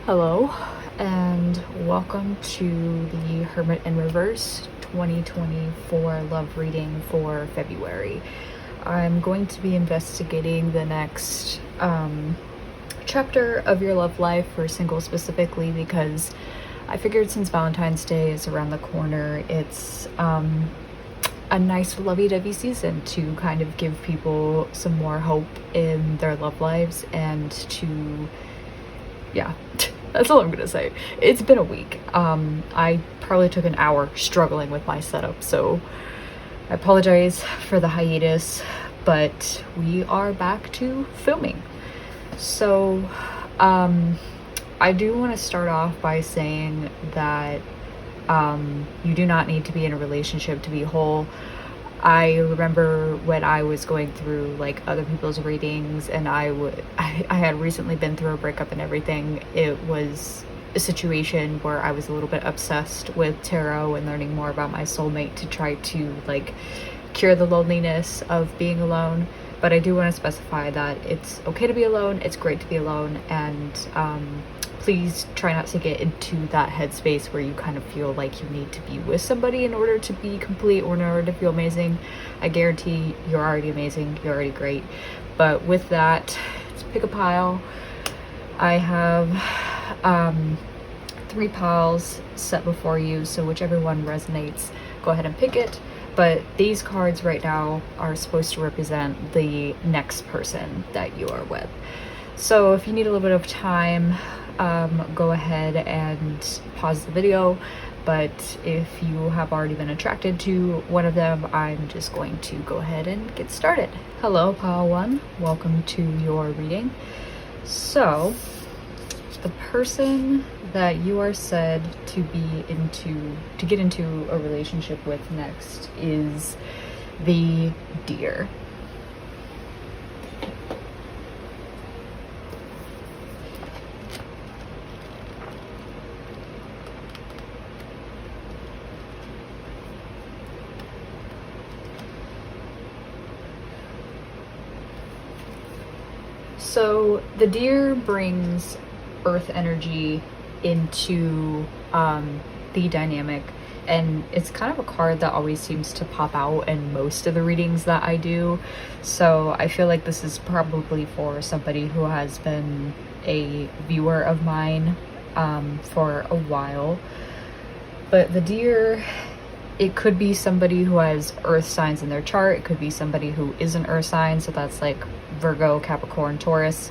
Hello and welcome to the Hermit in Reverse 2024 love reading for February. I'm going to be investigating the next chapter of your love life for singles specifically because I figured since Valentine's Day is around the corner, it's a nice lovey-dovey season to kind of give people some more hope in their love lives and to, yeah. That's all I'm gonna say. It's been a week. I probably took an hour struggling with my setup, so I apologize for the hiatus, but we are back to filming. So, I do want to start off by saying that you do not need to be in a relationship to be whole. I remember when I was going through like other people's readings and I had recently been through a breakup and everything. It was a situation where I was a little bit obsessed with tarot and learning more about my soulmate to try to like cure the loneliness of being alone. But I do want to specify that it's okay to be alone, it's great to be alone, and please try not to get into that headspace where you kind of feel like you need to be with somebody in order to be complete or in order to feel amazing. I guarantee you're already amazing, you're already great. But with that, let's pick a pile. I have 3 piles set before you, so whichever one resonates, go ahead and pick it. But these cards right now are supposed to represent the next person that you are with. So if you need a little bit of time, go ahead and pause the video. But if you have already been attracted to one of them, I'm just going to go ahead and get started. Hello, pile 1. Welcome to your reading. So the person that you are said to get into a relationship with next is the Deer. So the Deer brings earth energy into the dynamic, and it's kind of a card that always seems to pop out in most of the readings that I do. So I feel like this is probably for somebody who has been a viewer of mine for a while. But the Deer, it could be somebody who has earth signs in their chart. It could be somebody who is an earth sign, so that's like Virgo, Capricorn, Taurus.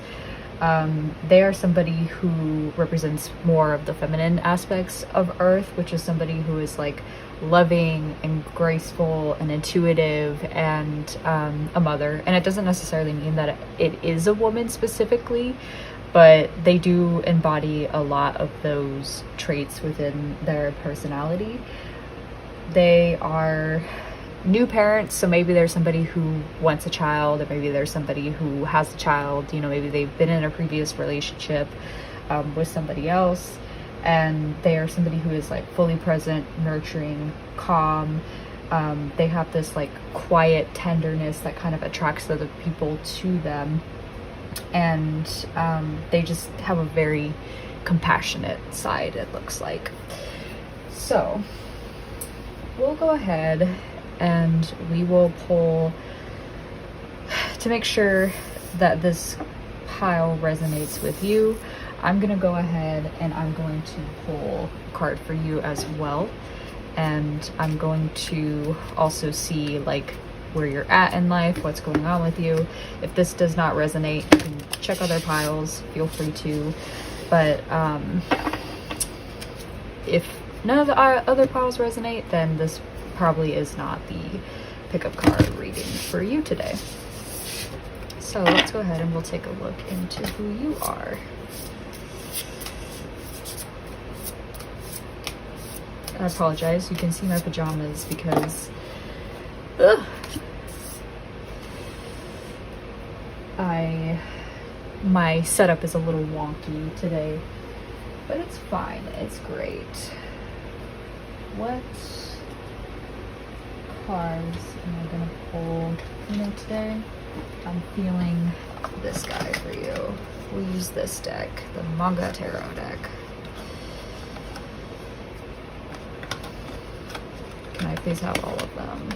They are somebody who represents more of the feminine aspects of earth, which is somebody who is like loving and graceful and intuitive and a mother. And it doesn't necessarily mean that it is a woman specifically, but they do embody a lot of those traits within their personality. They are new parents, so maybe there's somebody who wants a child, or maybe there's somebody who has a child. You know, maybe they've been in a previous relationship with somebody else, and they are somebody who is like fully present, nurturing, calm. They have this like quiet tenderness that kind of attracts other people to them, and they just have a very compassionate side, it looks like. So we'll go ahead and we will pull, to make sure that this pile resonates with you, I'm gonna go ahead and I'm going to pull a card for you as well. And I'm going to also see like where you're at in life, what's going on with you. If this does not resonate, you can check other piles, feel free to. But if none of the other piles resonate, then this probably is not the pickup card reading for you today. So let's go ahead and we'll take a look into who you are. I apologize, you can see my pajamas because my setup is a little wonky today, but it's fine, it's great. What cards am I gonna pull today? I'm feeling this guy for you. we'll use this deck, the Manga Tarot deck. Can I phase out all of them?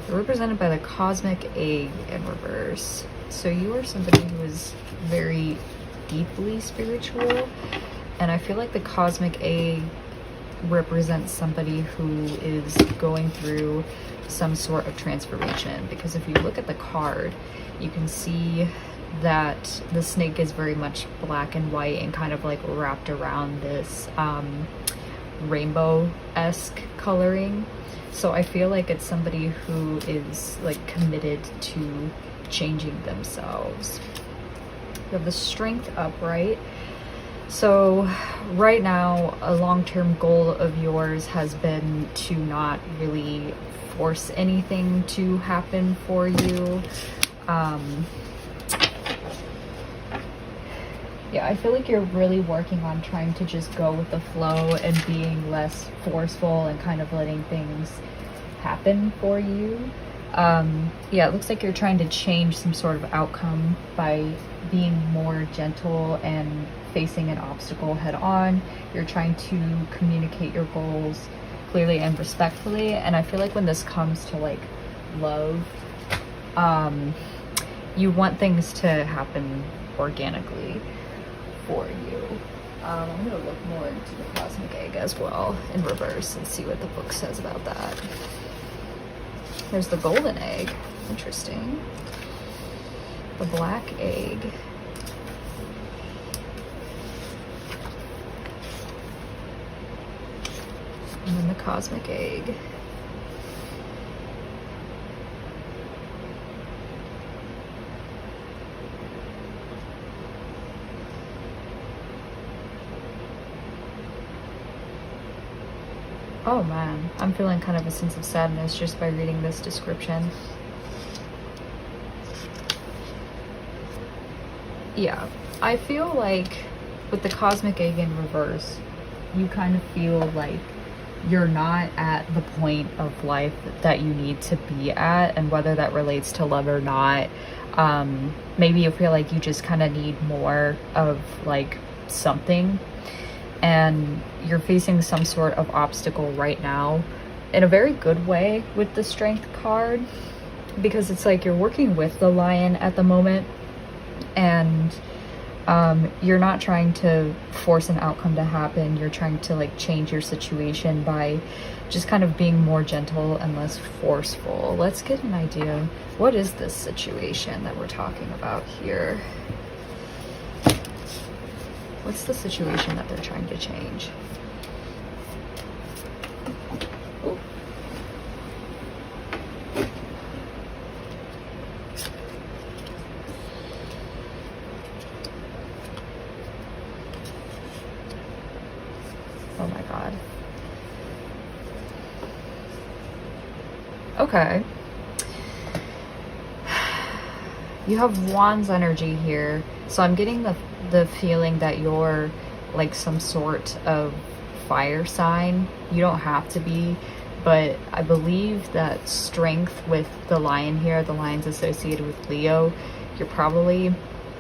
They're represented by the Cosmic Egg in reverse. So you are somebody who is very deeply spiritual, and I feel like the Cosmic Egg represents somebody who is going through some sort of transformation, because if you look at the card, you can see that the snake is very much black and white and kind of like wrapped around this rainbow-esque coloring. So I feel like it's somebody who is like committed to changing themselves. You have the Strength upright. So right now, a long-term goal of yours has been to not really force anything to happen for you. Yeah, I feel like you're really working on trying to just go with the flow and being less forceful and kind of letting things happen for you. Yeah, it looks like you're trying to change some sort of outcome by being more gentle and facing an obstacle head on. You're trying to communicate your goals clearly and respectfully. And I feel like when this comes to like love, you want things to happen organically for you. I'm going to look more into the Cosmic Egg as well in reverse and see what the book says about that. There's the Golden Egg. Interesting. The Black Egg. And then the Cosmic Egg. Oh man, I'm feeling kind of a sense of sadness just by reading this description. Yeah, I feel like with the Cosmic Egg in reverse, you kind of feel like you're not at the point of life that you need to be at, and whether that relates to love or not, maybe you feel like you just kind of need more of like something, and you're facing some sort of obstacle right now in a very good way with the Strength card, because it's like you're working with the Lion at the moment, and you're not trying to force an outcome to happen. You're trying to like change your situation by just kind of being more gentle and less forceful. Let's get an idea. What is this situation that we're talking about here? What's the situation that they're trying to change? Ooh. Oh my god. Okay. You have Wands energy here. So I'm getting the feeling that you're like some sort of fire sign. You don't have to be, but I believe that Strength with the Lion here, the Lion's associated with Leo. You probably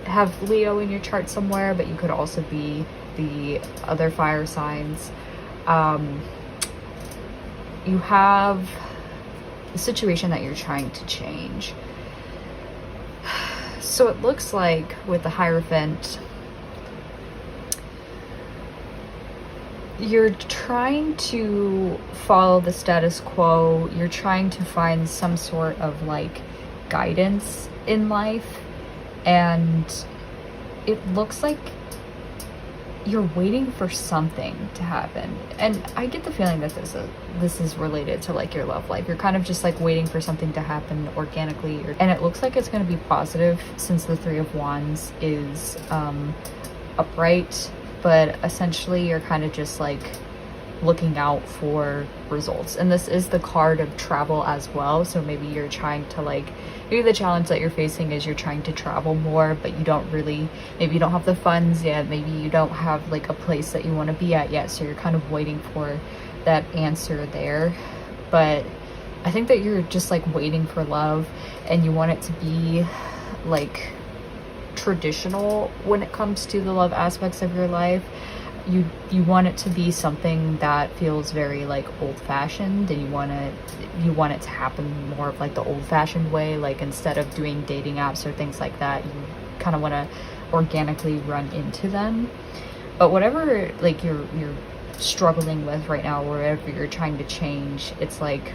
have Leo in your chart somewhere, but you could also be the other fire signs. You have the situation that you're trying to change. So it looks like with the Hierophant, you're trying to follow the status quo. You're trying to find some sort of like guidance in life, and it looks like you're waiting for something to happen. And I get the feeling that this is related to like your love life. You're kind of just like waiting for something to happen organically, and it looks like it's going to be positive since the Three of Wands is upright, but essentially you're kind of just like looking out for results. And this is the card of travel as well, so maybe you're trying to like, maybe the challenge that you're facing is you're trying to travel more, but you don't really, maybe you don't have the funds yet, maybe you don't have like a place that you want to be at yet, so you're kind of waiting for that answer there, but I think that you're just like waiting for love, and you want it to be like traditional when it comes to the love aspects of your life. You want it to be something that feels very like old-fashioned, and you want it to happen more of like the old-fashioned way. Like, instead of doing dating apps or things like that, you kind of want to organically run into them. But whatever like you're struggling with right now, wherever you're trying to change, it's like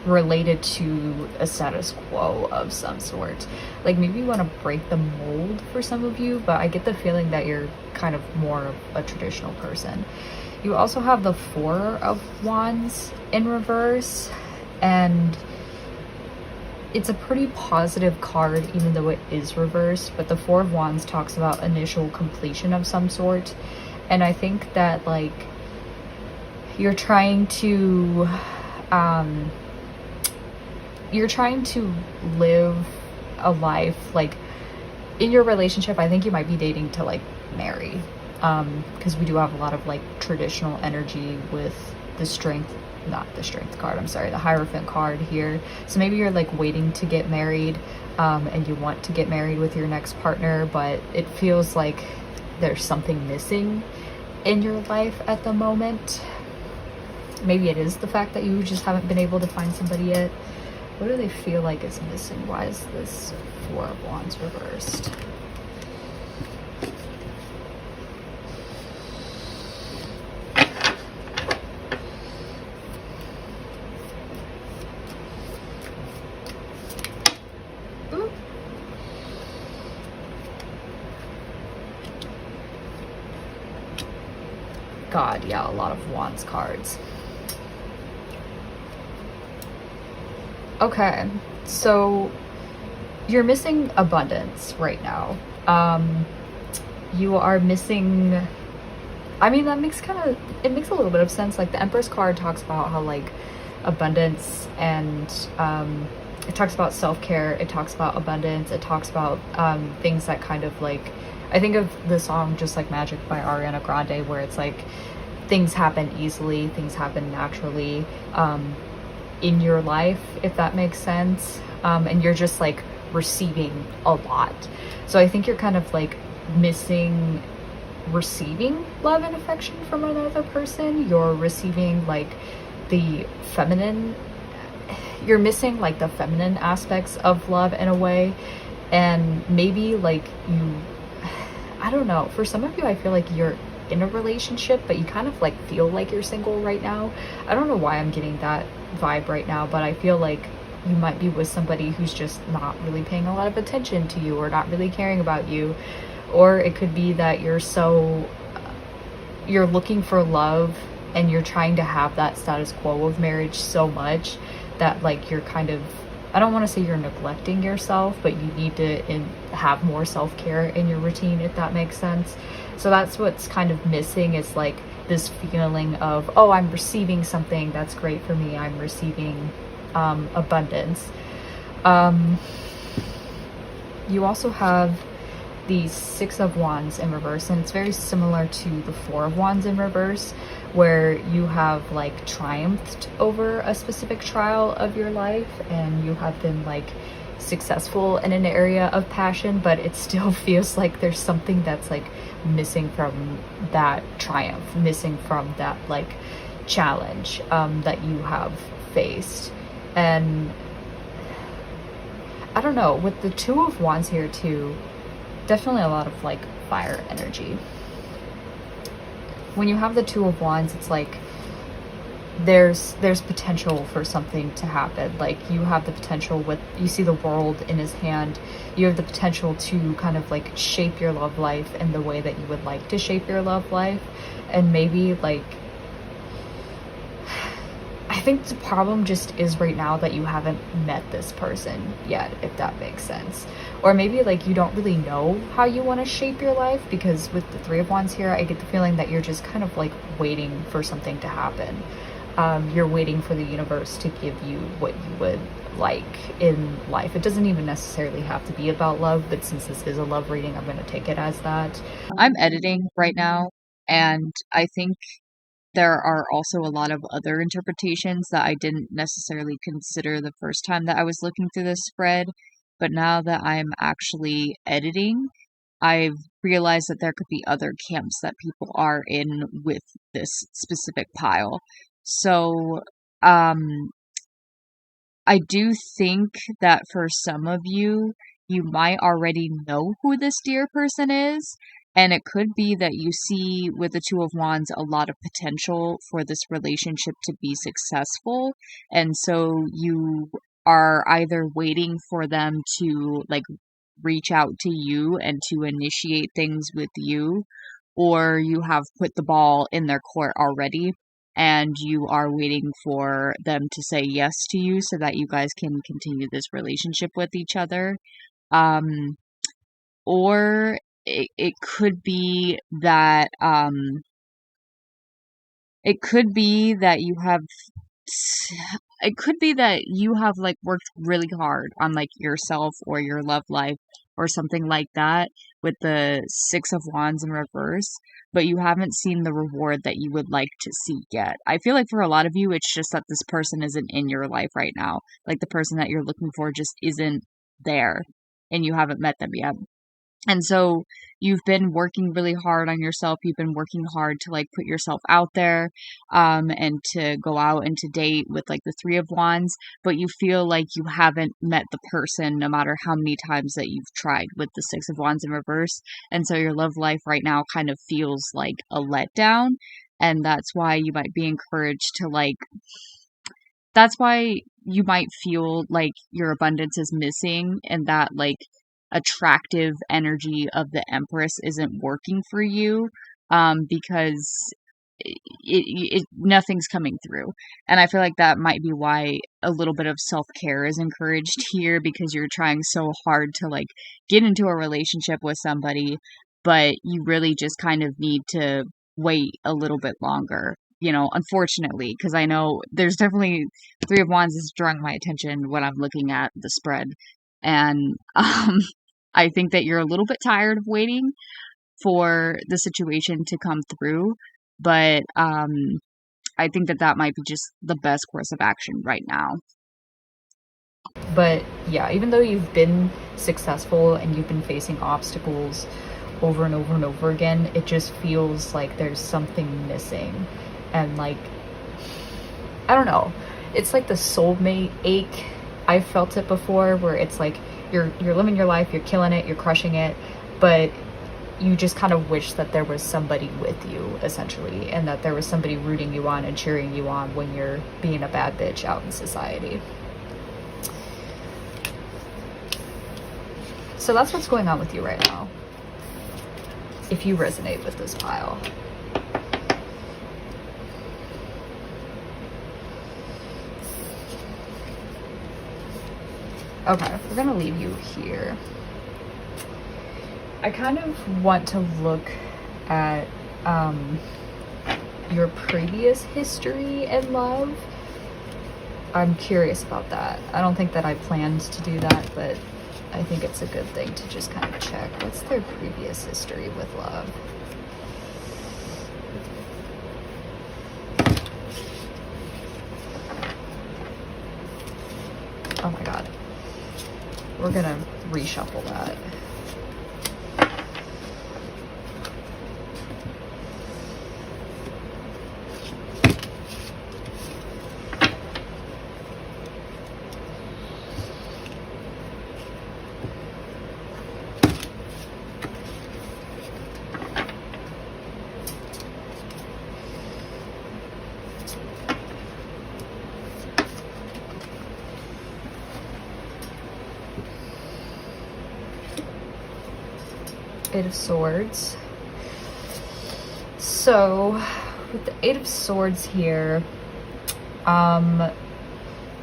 related to a status quo of some sort. Like, maybe you want to break the mold for some of you, but I get the feeling that you're kind of more of a traditional person. You also have the Four of Wands in reverse, and it's a pretty positive card even though it is reversed. But the Four of Wands talks about initial completion of some sort, and I think that like you're trying to live a life like in your relationship. I think you might be dating to like marry, because we do have a lot of like traditional energy with the strength, not the strength card, I'm sorry, the Hierophant card here. So maybe you're like waiting to get married, and you want to get married with your next partner, but it feels like there's something missing in your life at the moment. Maybe it is the fact that you just haven't been able to find somebody yet. What do they feel like is missing? Why is this Four of Wands reversed? Ooh. God, yeah, a lot of Wands cards. Okay, so you're missing abundance right now. You are missing, I mean, that makes it makes a little bit of sense. Like, the Empress card talks about how like abundance, and it talks about self-care, it talks about abundance, it talks about things that kind of like, I think of the song Just Like Magic by Ariana Grande, where it's like things happen easily, things happen naturally in your life, if that makes sense, and you're just like receiving a lot. So I think you're kind of like missing receiving love and affection from another person. You're receiving like the feminine, you're missing like the feminine aspects of love in a way. And maybe like I don't know, for some of you I feel like you're in a relationship, but you kind of like feel like you're single right now. I don't know why I'm getting that vibe right now, but I feel like you might be with somebody who's just not really paying a lot of attention to you, or not really caring about you. Or it could be that you're looking for love, and you're trying to have that status quo of marriage so much that like you're kind of, I don't want to say you're neglecting yourself, but you need to have more self-care in your routine, if that makes sense. So that's what's kind of missing, is like this feeling of, oh, I'm receiving something that's great for me, I'm receiving abundance. You also have the Six of Wands in reverse, and it's very similar to the Four of Wands in reverse, where you have like triumphed over a specific trial of your life, and you have been like successful in an area of passion, but it still feels like there's something that's like missing from that triumph, missing from that like challenge that you have faced. And I don't know, with the Two of Wands here too, definitely a lot of like fire energy. When you have the Two of Wands, it's like there's potential for something to happen. Like, you have the potential with, you see the world in his hand, you have the potential to kind of like shape your love life in the way that you would like to shape your love life. And maybe like, I think the problem just is right now that you haven't met this person yet, if that makes sense. Or maybe like you don't really know how you want to shape your life, because with the Three of Wands here, I get the feeling that you're just kind of like waiting for something to happen. You're waiting for the universe to give you what you would like in life. It doesn't even necessarily have to be about love, but since this is a love reading, I'm going to take it as that. I'm editing right now, and I think there are also a lot of other interpretations that I didn't necessarily consider the first time that I was looking through this spread, but now that I'm actually editing, I've realized that there could be other camps that people are in with this specific pile. So, I do think that for some of you, you might already know who this dear person is, and it could be that you see with the Two of Wands a lot of potential for this relationship to be successful, and so you are either waiting for them to like reach out to you and to initiate things with you, or you have put the ball in their court already and you are waiting for them to say yes to you so that you guys can continue this relationship with each other. Um, or it could be that it could be that you have it could be that you have like worked really hard on like yourself or your love life or something like that with the Six of Wands in reverse, but you haven't seen the reward that you would like to see yet. I feel like for a lot of you, it's just that this person isn't in your life right now. Like the person that you're looking for just isn't there and you haven't met them yet. And so you've been working really hard on yourself. You've been working hard to like put yourself out there, and to go out and to date with like the Three of Wands, but you feel like you haven't met the person no matter how many times that you've tried with the Six of Wands in reverse. And so your love life right now kind of feels like a letdown. And that's why you might be encouraged to like, that's why you might feel like your abundance is missing and that like attractive energy of the Empress isn't working for you, because nothing's coming through. And I feel like that might be why a little bit of self-care is encouraged here, because you're trying so hard to like get into a relationship with somebody, but you really just kind of need to wait a little bit longer. You know, unfortunately, because I know there's definitely Three of Wands is drawing my attention when I'm looking at the spread. And I think that you're a little bit tired of waiting for the situation to come through, but I think that that might be just the best course of action right now. But yeah, even though you've been successful and you've been facing obstacles over and over and over again, it just feels like there's something missing. And like, I don't know, it's like the soulmate ache. I've felt it before, where it's like you're living your life, you're killing it, you're crushing it, but you just kind of wish that there was somebody with you, essentially, and that there was somebody rooting you on and cheering you on when you're being a bad bitch out in society. So that's what's going on with you right now, if you resonate with this pile. Okay, we're gonna leave you here. I kind of want to look at your previous history in love. I'm curious about that. I don't think that I planned to do that, but I think it's a good thing to just kind of check. What's their previous history with love? Oh my god. We're gonna reshuffle that. Eight of Swords. So with the Eight of Swords here,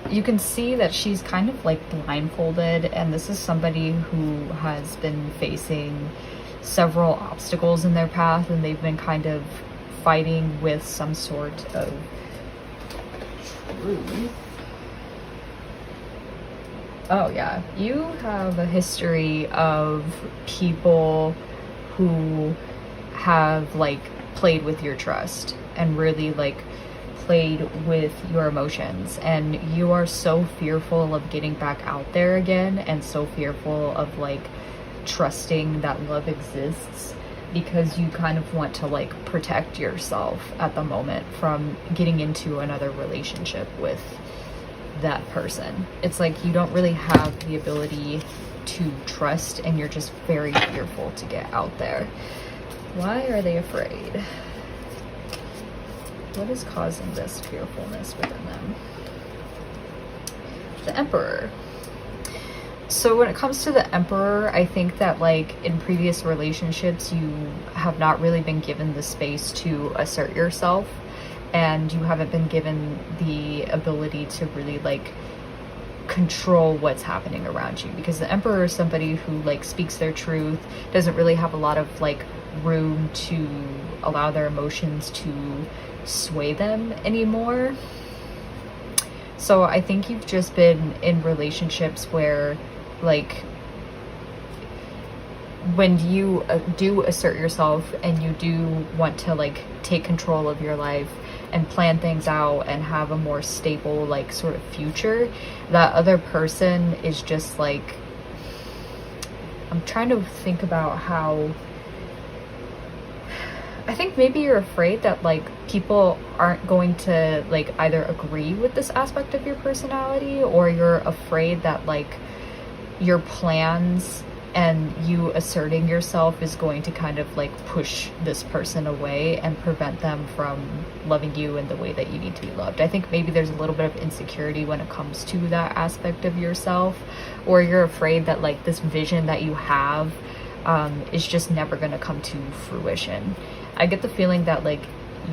you can see that she's kind of like blindfolded, and this is somebody who has been facing several obstacles in their path, and they've been kind of fighting with some sort of truth. Oh yeah, you have a history of people who have like played with your trust, and really like played with your emotions, and you are so fearful of getting back out there again, and so fearful of like trusting that love exists, because you kind of want to like protect yourself at the moment from getting into another relationship with that person. It's like you don't really have the ability to trust, and you're just very fearful to get out there. Why are they afraid? What is causing this fearfulness within them? The Emperor. So when it comes to the Emperor, I think that like in previous relationships, you have not really been given the space to assert yourself, and you haven't been given the ability to really like control what's happening around you, because the Emperor is somebody who like speaks their truth, doesn't really have a lot of like room to allow their emotions to sway them anymore. So I think you've just been in relationships where like when you do assert yourself and you do want to like take control of your life and plan things out and have a more stable like sort of future, that other person is just like, I'm trying to think about how, I think maybe you're afraid that like people aren't going to like either agree with this aspect of your personality, or you're afraid that like your plans and you asserting yourself is going to kind of like push this person away and prevent them from loving you in the way that you need to be loved. I think maybe there's a little bit of insecurity when it comes to that aspect of yourself, or you're afraid that like this vision that you have is just never going to come to fruition. I get the feeling that like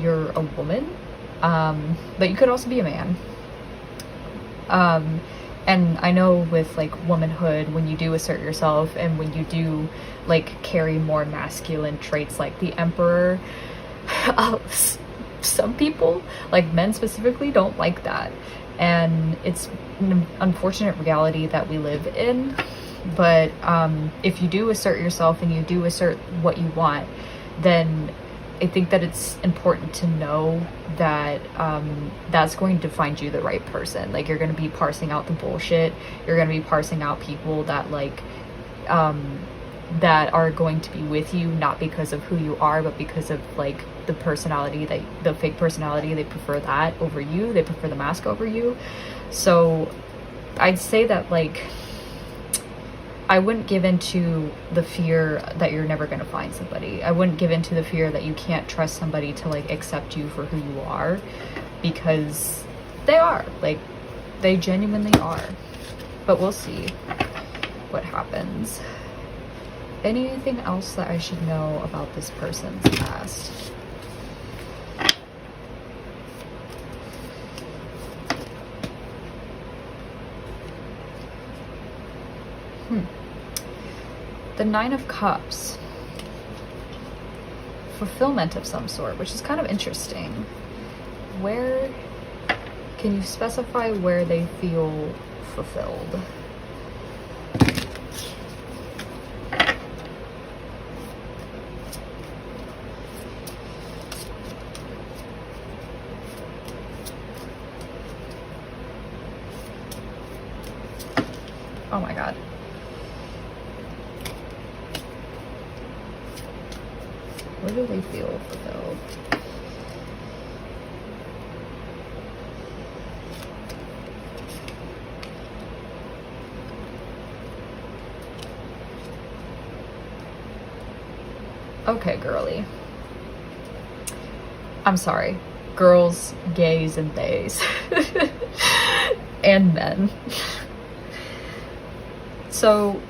you're a woman, but you could also be a man. And I know with like womanhood, when you do assert yourself and when you do like carry more masculine traits like the Emperor, some people, like men specifically, don't like that. And it's an unfortunate reality that we live in. But if you do assert yourself and you do assert what you want, then I think that it's important to know that that's going to find you the right person. Like, you're going to be parsing out the bullshit. You're going to be parsing out people that like that are going to be with you, not because of who you are, but because of like the personality, that the fake personality. They prefer that over you. They prefer the mask over you. So I'd say that like I wouldn't give into the fear that you're never going to find somebody. I wouldn't give into the fear that you can't trust somebody to like accept you for who you are, because they are, like, they genuinely are. But we'll see what happens. Anything else that I should know about this person's past? The Nine of Cups. Fulfillment of some sort, which is kind of interesting. Where can you specify where they feel fulfilled? Oh my god. Where do they feel fulfilled? Okay, girly. I'm sorry. Girls, gays, and theys. And men. So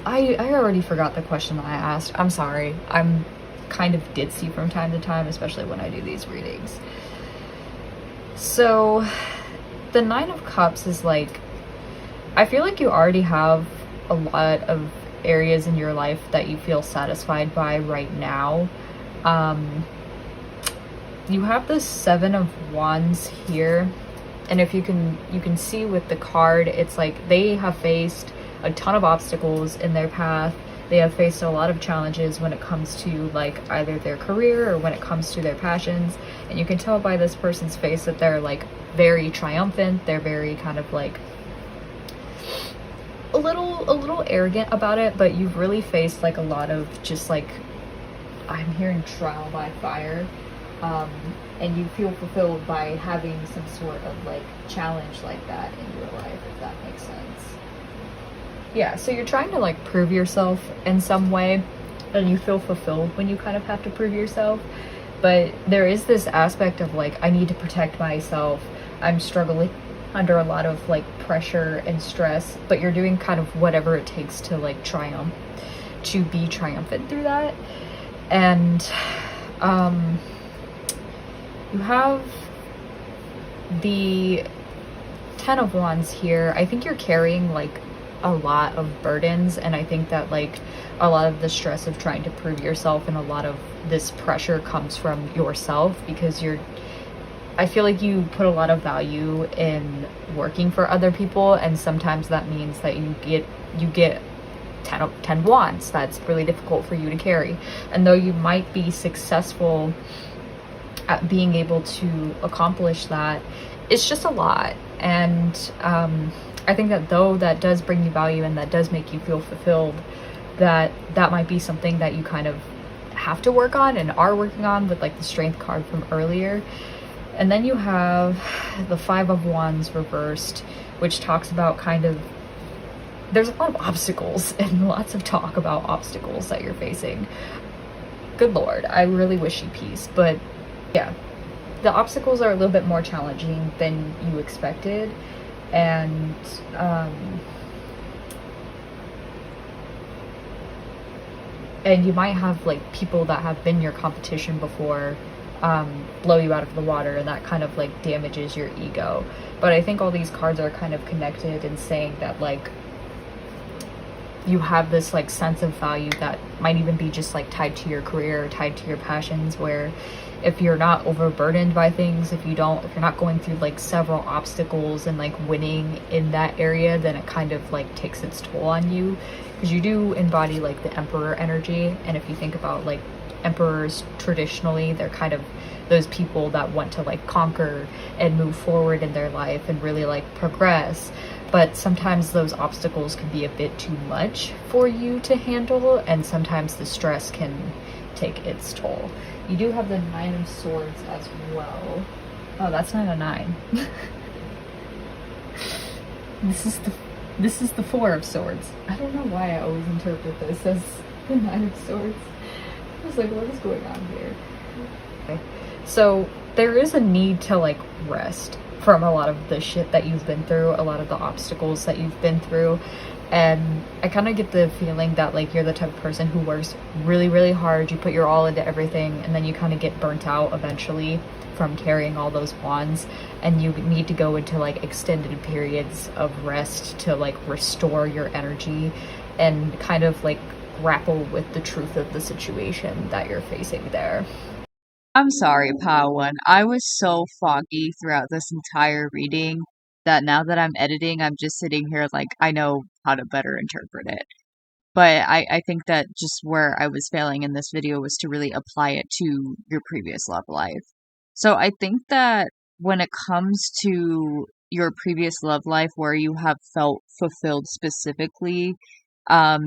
I already forgot the question that I asked. I'm sorry. I'm kind of ditzy from time to time, especially when I do these readings. So the Nine of Cups is like, I feel like you already have a lot of areas in your life that you feel satisfied by right now. You have the Seven of Wands here, and if you can see with the card, it's like they have faced a ton of obstacles in their path. They have faced a lot of challenges when it comes to like either their career or when it comes to their passions. And you can tell by this person's face that they're like very triumphant. They're very kind of like a little arrogant about it, but you've really faced like a lot of just like, I'm hearing trial by fire, and you feel fulfilled by having some sort of like challenge like that in your life, if that makes sense. Yeah, so you're trying to like prove yourself in some way, and you feel fulfilled when you kind of have to prove yourself, but there is this aspect of like, I need to protect myself. I'm struggling under a lot of like pressure and stress, but you're doing kind of whatever it takes to like triumph, to be triumphant through that. And you have the 10 of Wands here. I think you're carrying like a lot of burdens, and I think that like a lot of the stress of trying to prove yourself and a lot of this pressure comes from yourself, because I feel like you put a lot of value in working for other people, and sometimes that means that you get 10 wands. That's really difficult for you to carry. And though you might be successful at being able to accomplish that, it's just a lot. And I think that though that does bring you value and that does make you feel fulfilled, that might be something that you kind of have to work on and are working on with like the strength card from earlier. And then you have the 5 of Wands reversed, which talks about kind of, there's a lot of obstacles and lots of talk about obstacles that you're facing. Good Lord, I really wish you peace. But yeah, the obstacles are a little bit more challenging than you expected. And you might have like people that have been your competition before blow you out of the water, and that kind of like damages your ego. But I think all these cards are kind of connected in saying that like you have this like sense of value that might even be just like tied to your career or tied to your passions, where if you're not overburdened by things, if you're not going through like several obstacles and like winning in that area, then it kind of like takes its toll on you, because you do embody like the emperor energy. And if you think about like emperors traditionally, they're kind of those people that want to like conquer and move forward in their life and really like progress. But sometimes those obstacles can be a bit too much for you to handle, and sometimes the stress can take its toll. You do have the 9 of Swords as well. Oh, that's not a 9. This is the 4 of Swords. I don't know why I always interpret this as the 9 of Swords. I was like, what is going on here? Okay. So there is a need to like rest from a lot of the shit that you've been through, a lot of the obstacles that you've been through. And I kind of get the feeling that like you're the type of person who works really, really hard. You put your all into everything, and then you kind of get burnt out eventually from carrying all those wands, and you need to go into like extended periods of rest to like restore your energy and kind of like grapple with the truth of the situation that you're facing there. I'm sorry, Pawan. I was so foggy throughout this entire reading that now that I'm editing, I'm just sitting here like I know how to better interpret it. But I think that just where I was failing in this video was to really apply it to your previous love life. So I think that when it comes to your previous love life where you have felt fulfilled specifically,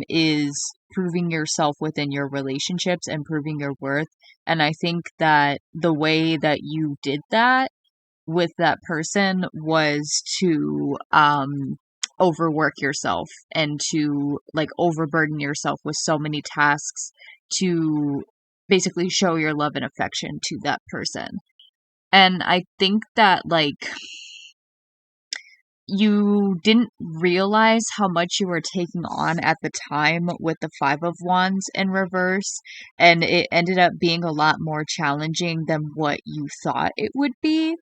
is proving yourself within your relationships and proving your worth. And I think that the way that you did that with that person was to overwork yourself and to like overburden yourself with so many tasks to basically show your love and affection to that person. And I think that like you didn't realize how much you were taking on at the time with the 5 of Wands in reverse, and it ended up being a lot more challenging than what you thought it would be.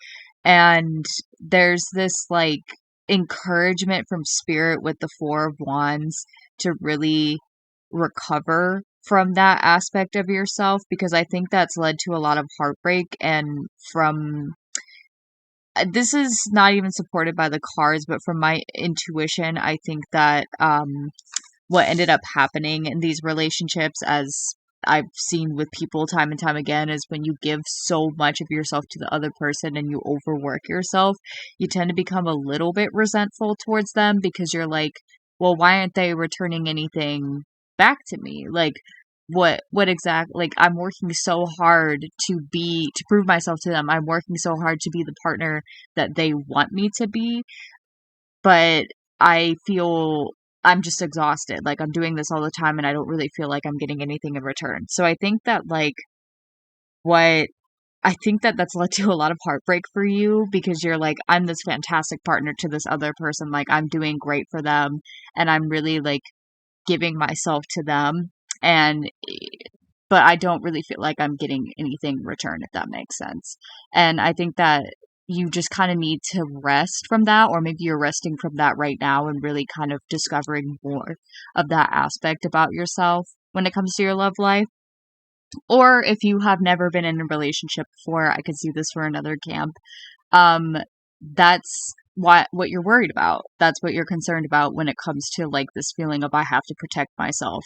And there's this like encouragement from spirit with the 4 of Wands to really recover from that aspect of yourself, because I think that's led to a lot of heartbreak. And from this is not even supported by the cards, but from my intuition, I think that what ended up happening in these relationships, as I've seen with people time and time again, is when you give so much of yourself to the other person and you overwork yourself, you tend to become a little bit resentful towards them because you're like, well, why aren't they returning anything back to me? Like, what exactly, like, I'm working so hard to prove myself to them. I'm working so hard to be the partner that they want me to be, but I feel I'm just exhausted. Like, I'm doing this all the time and I don't really feel like I'm getting anything in return. So I think that, like, what I think that that's led to a lot of heartbreak for you, because you're like, I'm this fantastic partner to this other person. Like, I'm doing great for them and I'm really, like, giving myself to them. And, but I don't really feel like I'm getting anything in return, if that makes sense. And I think that you just kind of need to rest from that, or maybe you're resting from that right now and really kind of discovering more of that aspect about yourself when it comes to your love life. Or if you have never been in a relationship before, I could see this for another camp. Um, that's what you're worried about. That's what you're concerned about when it comes to, like, this feeling of I have to protect myself.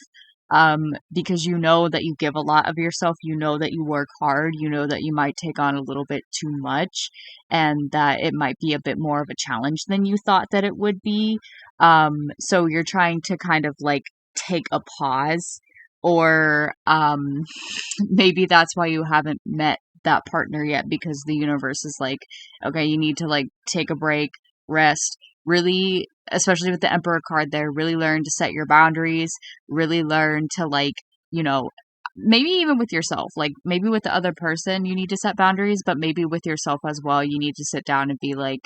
Because you know that you give a lot of yourself, you know that you work hard, you know that you might take on a little bit too much, and that it might be a bit more of a challenge than you thought that it would be. So you're trying to kind of, like, take a pause, or maybe that's why you haven't met that partner yet, because the universe is like, okay, you need to, like, take a break, rest, really, especially with the Emperor card there, really learn to set your boundaries, really learn to, like, you know, maybe even with yourself, like, maybe with the other person you need to set boundaries, but maybe with yourself as well, you need to sit down and be like,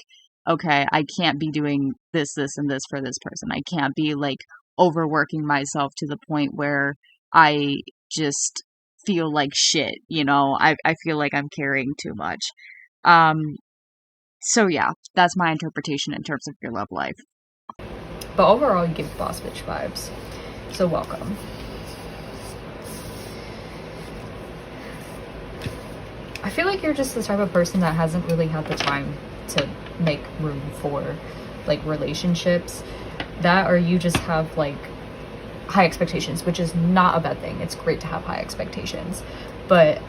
okay, I can't be doing this, and this for this person. I can't be, like, overworking myself to the point where I just feel like shit, you know? I feel like I'm carrying too much. So yeah, that's my interpretation in terms of your love life. But overall, you give boss bitch vibes. So welcome. I feel like you're just the type of person that hasn't really had the time to make room for, like, relationships. That, or you just have, like, high expectations, which is not a bad thing. It's great to have high expectations. But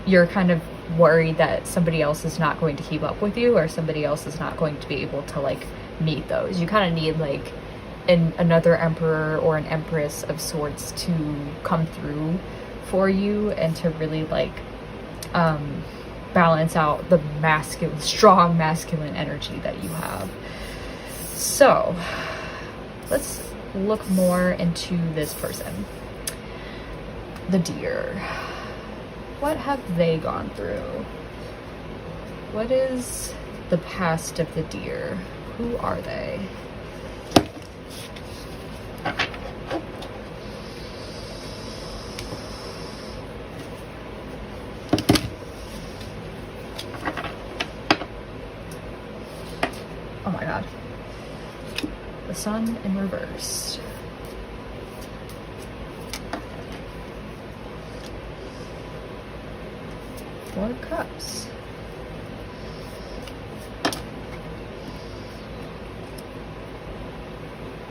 you're kind of worried that somebody else is not going to keep up with you, or somebody else is not going to be able to, like, meet those. You kind of need, like, another emperor or an empress of sorts to come through for you and to really, like, balance out the strong masculine energy that you have. So let's look more into this person. The deer. What have they gone through? What is the past of the deer? Who are they? Oh my god. The sun in reverse. Four of Cups.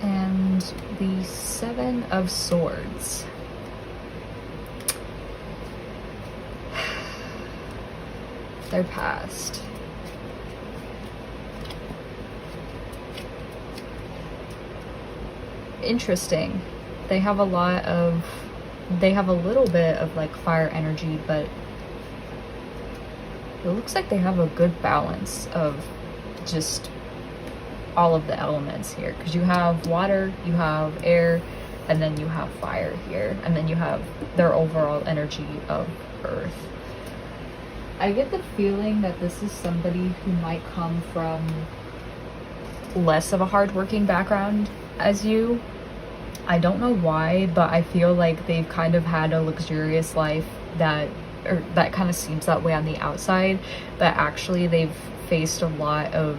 And the Seven of Swords. Their past. Interesting. They have a little bit of, like, fire energy, but it looks like they have a good balance of just all of the elements here, because you have water, you have air, and then you have fire here, and then you have their overall energy of earth. I get the feeling that this is somebody who might come from less of a hardworking background as you. I don't know why, but I feel like they've kind of had a luxurious life that kind of seems that way on the outside, but actually they've faced a lot of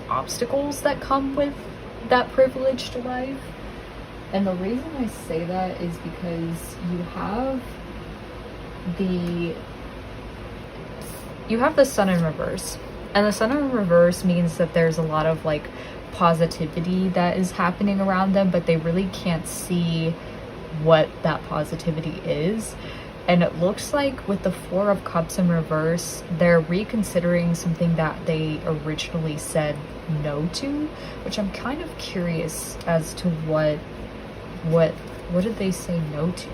obstacles that come with that privileged life. And the reason I say that is because you have the sun in reverse. And the sun in reverse means that there's a lot of, like, positivity that is happening around them, but they really can't see what that positivity is. And it looks like with the Four of Cups in reverse, they're reconsidering something that they originally said no to, which I'm kind of curious as to what did they say no to?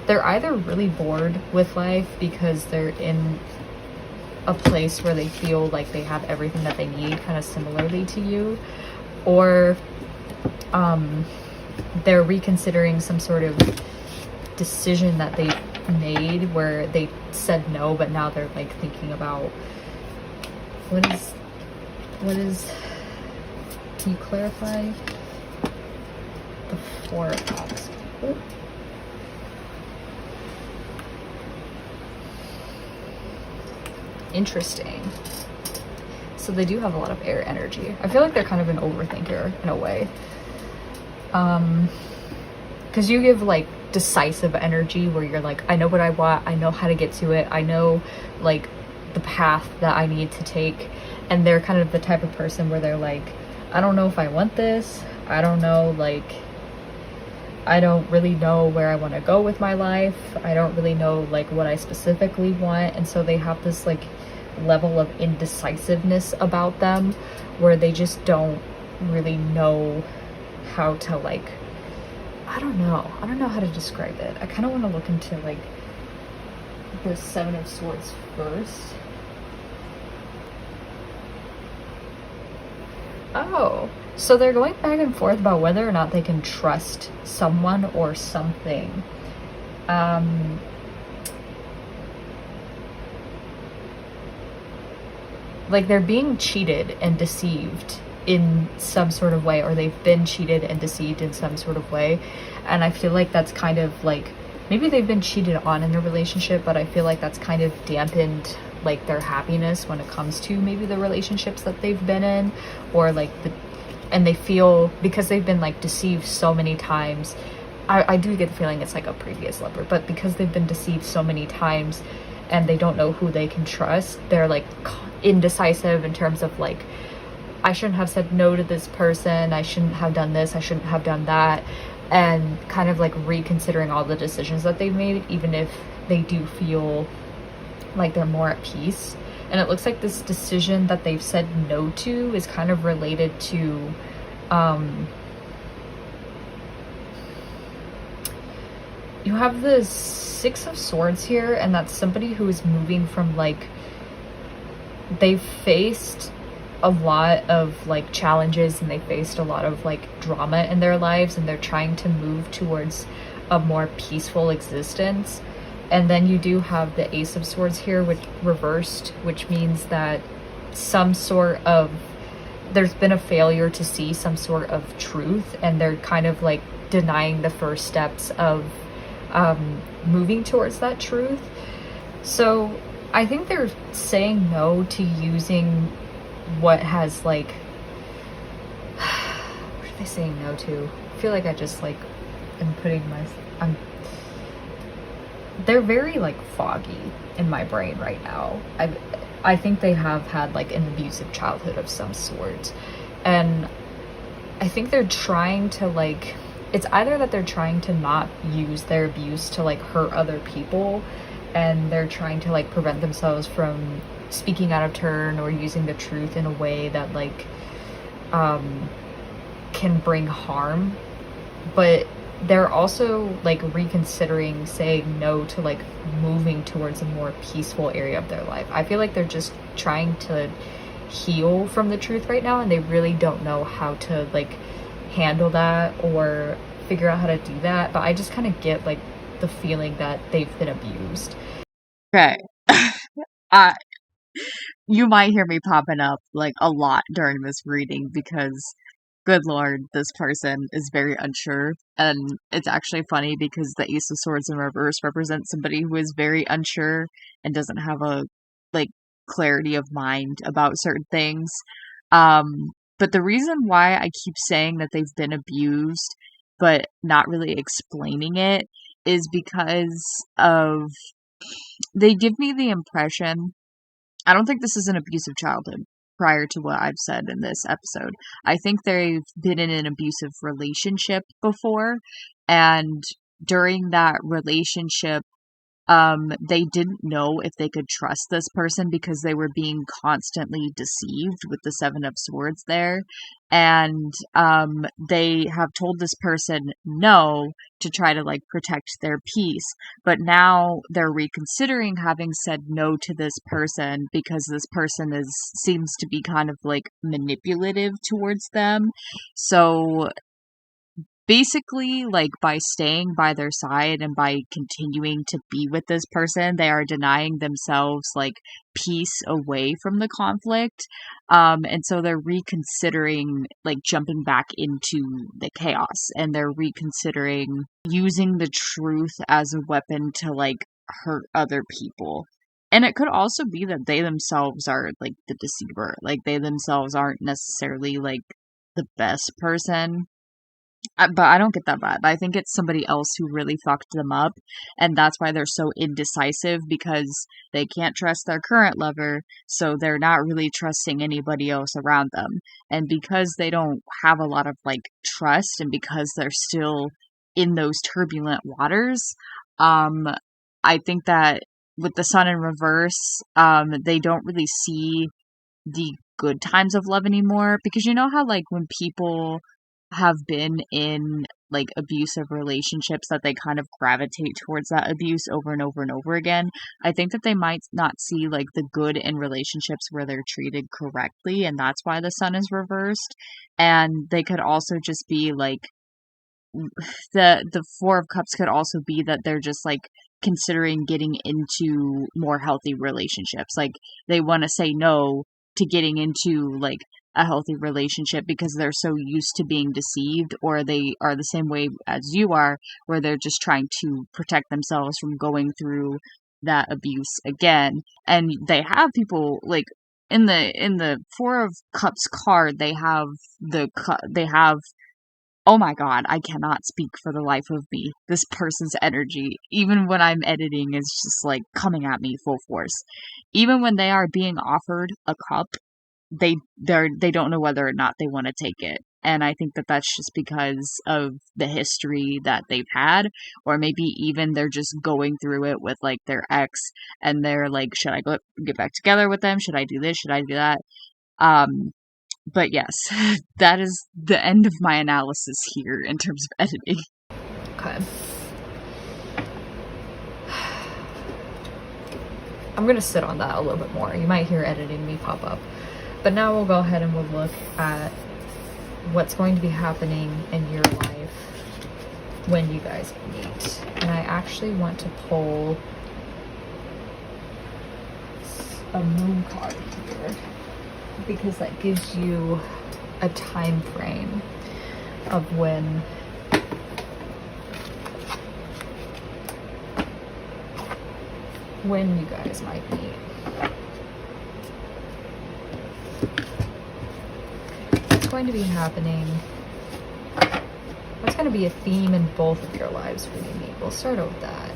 They're either really bored with life because they're in a place where they feel like they have everything that they need, kind of similarly to you, or they're reconsidering some sort of decision that they made where they said no, but now they're like thinking about what is can you clarify the Four of Cups? Oh. Interesting. So they do have a lot of air energy. I feel like they're kind of an overthinker in a way. Because you give like decisive energy where you're like, I know what I want, I know how to get to it, I know like the path that I need to take. And they're kind of the type of person where they're like, I don't know if I want this, I don't know, like I don't really know where I want to go with my life, I don't really know like what I specifically want. And so they have this like level of indecisiveness about them where they just don't really know how to like, I don't know how to describe it. I kind of want to look into like the Seven of Swords first. Oh, so they're going back and forth about whether or not they can trust someone or something. Like they're being cheated and deceived in some sort of way, or they've been cheated and deceived in some sort of way. And I feel like that's kind of like, maybe they've been cheated on in their relationship, but I feel like that's kind of dampened like their happiness when it comes to maybe the relationships that they've been in, or like and they feel because they've been like deceived so many times. I do get the feeling it's like a previous lover, but because they've been deceived so many times and they don't know who they can trust, they're like indecisive in terms of like, I shouldn't have said no to this person, I shouldn't have done this, I shouldn't have done that, and kind of like reconsidering all the decisions that they've made, even if they do feel like they're more at peace. And it looks like this decision that they've said no to is kind of related to you have the Six of Swords here, and that's somebody who is moving from like, they've faced a lot of like challenges and they faced a lot of like drama in their lives, and they're trying to move towards a more peaceful existence. And then you do have the Ace of Swords here, which reversed, which means that some sort of, there's been a failure to see some sort of truth, and they're kind of like denying the first steps of moving towards that truth. So I think they're saying no to using what has like, what are they saying no to? I feel like I just like am putting they're very like foggy in my brain right now. I think they have had like an abusive childhood of some sort, and I think they're trying to like, it's either that they're trying to not use their abuse to like hurt other people, and they're trying to like prevent themselves from speaking out of turn or using the truth in a way that like can bring harm, but they're also like reconsidering saying no to like moving towards a more peaceful area of their life. I feel like they're just trying to heal from the truth right now, and they really don't know how to like handle that or figure out how to do that. But I just kind of get like the feeling that they've been abused. Okay. You might hear me popping up like a lot during this reading because, good lord, this person is very unsure. And it's actually funny because the Ace of Swords in reverse represents somebody who is very unsure and doesn't have a like clarity of mind about certain things. But the reason why I keep saying that they've been abused but not really explaining it is because of, they give me the impression, I don't think this is an abusive childhood. prior to what I've said in this episode. I think they've been in an abusive relationship before, and during that relationship, they didn't know if they could trust this person because they were being constantly deceived with the Seven of Swords there. And, they have told this person no to try to, like, protect their peace. But now they're reconsidering having said no to this person because this person seems to be kind of, like, manipulative towards them. So basically, like, by staying by their side and by continuing to be with this person, they are denying themselves, like, peace away from the conflict. And so they're reconsidering, like, jumping back into the chaos, and they're reconsidering using the truth as a weapon to, like, hurt other people. And it could also be that they themselves are, like, the deceiver. Like, they themselves aren't necessarily, like, the best person. But I don't get that vibe. I think it's somebody else who really fucked them up, and that's why they're so indecisive, because they can't trust their current lover, so they're not really trusting anybody else around them. And because they don't have a lot of, like, trust, and because they're still in those turbulent waters, I think that with the sun in reverse, they don't really see the good times of love anymore, because you know how, like, when people have been in, like, abusive relationships, that they kind of gravitate towards that abuse over and over and over again. I think that they might not see, like, the good in relationships where they're treated correctly, and that's why the sun is reversed. And they could also just be, like, the Four of Cups could also be that they're just, like, considering getting into more healthy relationships. Like, they want to say no to getting into, like, a healthy relationship because they're so used to being deceived, or they are the same way as you are, where they're just trying to protect themselves from going through that abuse again. And they have people, like, in the Four of Cups card, they have oh my god, I cannot speak for the life of me. This person's energy, even when I'm editing, is just, like, coming at me full force. Even when they are being offered a cup, they don't know whether or not they want to take it. And I think that that's just because of the history that they've had, or maybe even they're just going through it with, like, their ex, and they're like, should I get back together with them? Should I do this? Should I do that? But yes, that is the end of my analysis here in terms of editing. Okay. I'm going to sit on that a little bit more. You might hear editing me pop up. But now we'll go ahead and we'll look at what's going to be happening in your life when you guys meet. And I actually want to pull a moon card here, because that gives you a time frame of when you guys might meet. What's going to be happening? What's going to be a theme in both of your lives when you meet? We'll start out with that.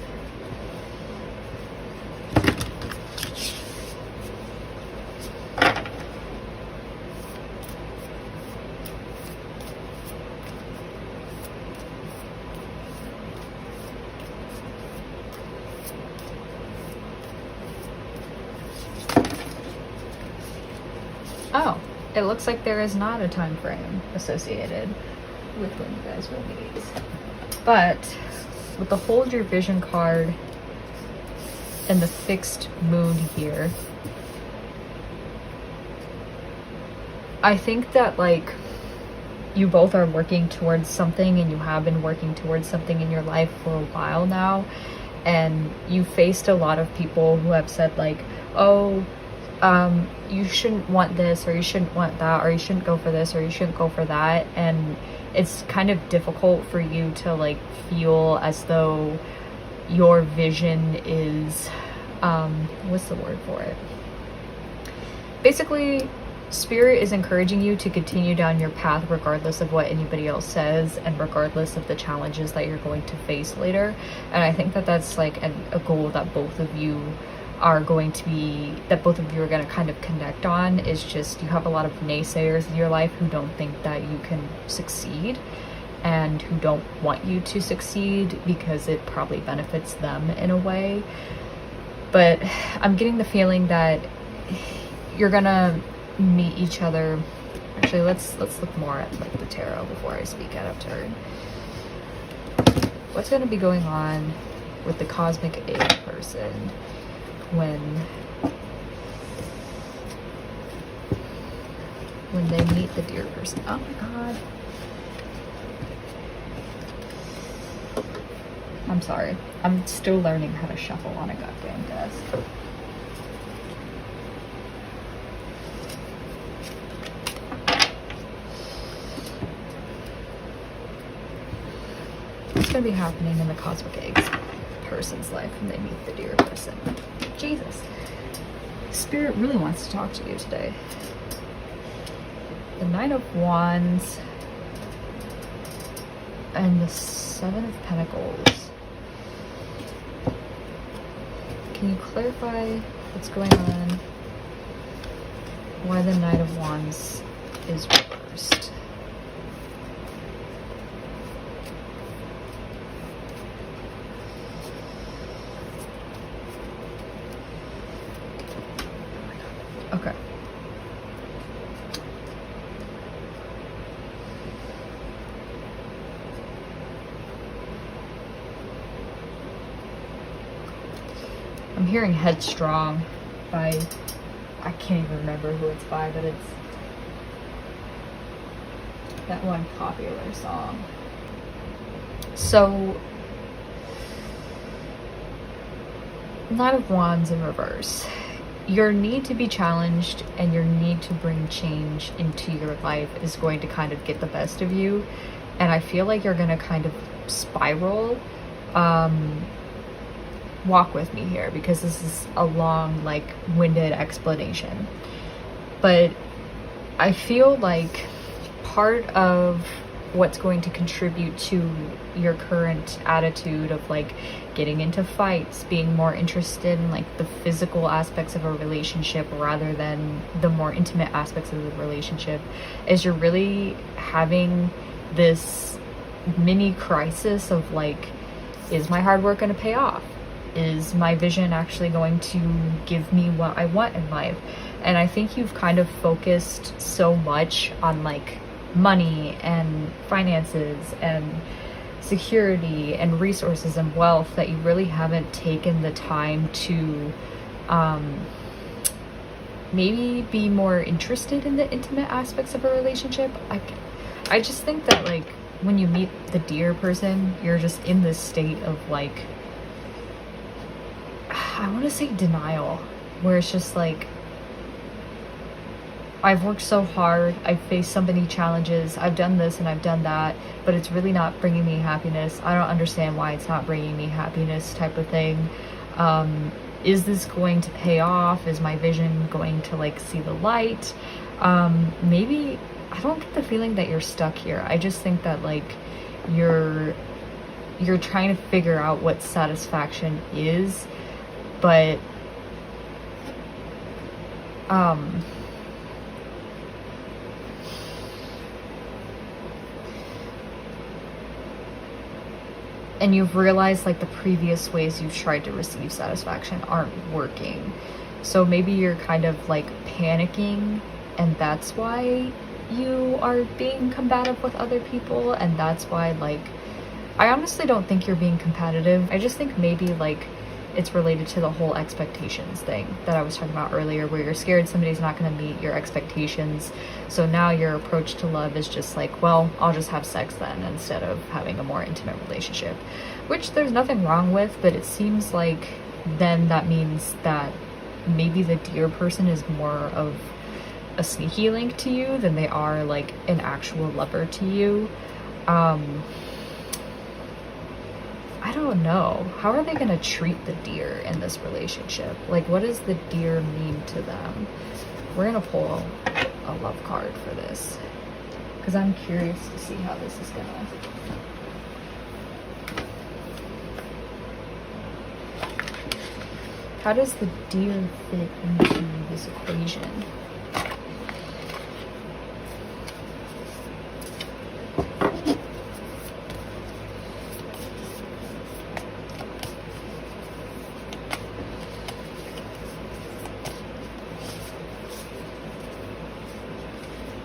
Oh, it looks like there is not a time frame associated with when you guys will meet. But with the Hold Your Vision card and the fixed moon here, I think that, like, you both are working towards something, and you have been working towards something in your life for a while now, and you faced a lot of people who have said, like, oh, you shouldn't want this, or you shouldn't want that, or you shouldn't go for this, or you shouldn't go for that. And it's kind of difficult for you to, like, feel as though your vision is, what's the word for it? Basically, Spirit is encouraging you to continue down your path regardless of what anybody else says, and regardless of the challenges that you're going to face later. And I think that that's, like, a goal that both of you are going to be, that both of you are going to kind of connect on, is just you have a lot of naysayers in your life who don't think that you can succeed and who don't want you to succeed because it probably benefits them in a way. But I'm getting the feeling that you're gonna meet each other. Actually, let's look more at like the tarot before I speak out of turn. What's gonna be going on with the cosmic egg person when they meet the deer person? Oh my god. I'm sorry. I'm still learning how to shuffle on a goddamn desk. What's going to be happening in the cosmic eggs person's life when they meet the deer person? Jesus. Spirit really wants to talk to you today. The Nine of Wands and the Seven of Pentacles. Can you clarify what's going on? Why the Knight of Wands is reversed? Okay. I'm hearing Headstrong by, I can't even remember who it's by, but it's that one popular song. So, Knight of Wands in reverse. Your need to be challenged and your need to bring change into your life is going to kind of get the best of you. And I feel like you're going to kind of spiral. Walk with me here because this is a long, like, winded explanation. But I feel like part of what's going to contribute to your current attitude of like getting into fights, being more interested in like the physical aspects of a relationship rather than the more intimate aspects of the relationship, is you're really having this mini crisis of like, is my hard work going to pay off? Is my vision actually going to give me what I want in life? And I think you've kind of focused so much on like money and finances and security and resources and wealth that you really haven't taken the time to maybe be more interested in the intimate aspects of a relationship. I just think that like when you meet the deer person, you're just in this state of like, I want to say denial, where it's just like, I've worked so hard, I've faced so many challenges, I've done this and I've done that, but it's really not bringing me happiness. I don't understand why it's not bringing me happiness, type of thing. Is this going to pay off? Is my vision going to like see the light? Maybe, I don't get the feeling that you're stuck here. I just think that like you're trying to figure out what satisfaction is, but and you've realized like the previous ways you've tried to receive satisfaction aren't working. So maybe you're kind of like panicking, and that's why you are being combative with other people, and that's why like, I honestly don't think you're being competitive. I just think maybe like it's related to the whole expectations thing that I was talking about earlier, where you're scared somebody's not going to meet your expectations. So now your approach to love is just like, well, I'll just have sex then instead of having a more intimate relationship, which there's nothing wrong with, but it seems like then that means that maybe the deer person is more of a sneaky link to you than they are like an actual lover to you. I don't know. How are they going to treat the deer in this relationship? Like, what does the deer mean to them? We're going to pull a love card for this, because I'm curious to see how this is going to... How does the deer fit into this equation?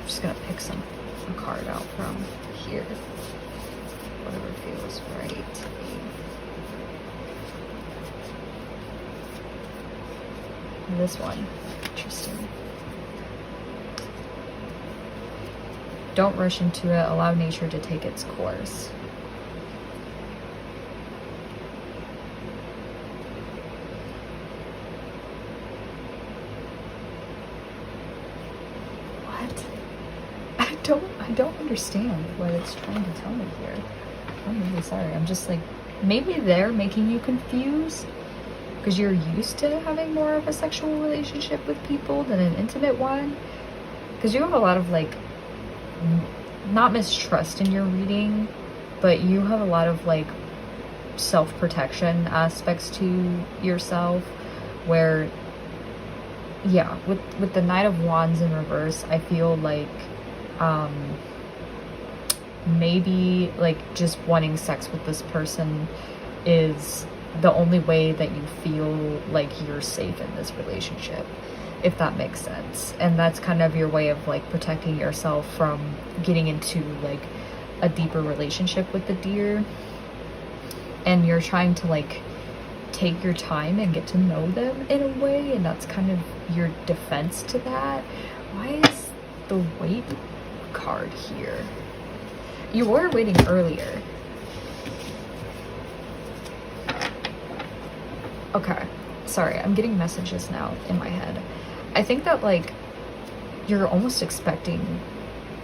I'm just gonna pick a card out from here. Whatever feels right to me. This one. Interesting. Don't rush into it. Allow nature to take its course. What? I don't understand what it's trying to tell me here. I'm really sorry. I'm just like, maybe they're making you confused because you're used to having more of a sexual relationship with people than an intimate one. Because you have a lot of like, not mistrust in your reading, but you have a lot of like self-protection aspects to yourself where, yeah, with the Knight of Wands in reverse, I feel like maybe like just wanting sex with this person is the only way that you feel like you're safe in this relationship, if that makes sense. And that's kind of your way of like protecting yourself from getting into like a deeper relationship with the deer. And you're trying to like take your time and get to know them in a way, and that's kind of your defense to that. Why is the wait card here? You were waiting earlier. Okay, sorry, I'm getting messages now in my head. I think that like you're almost expecting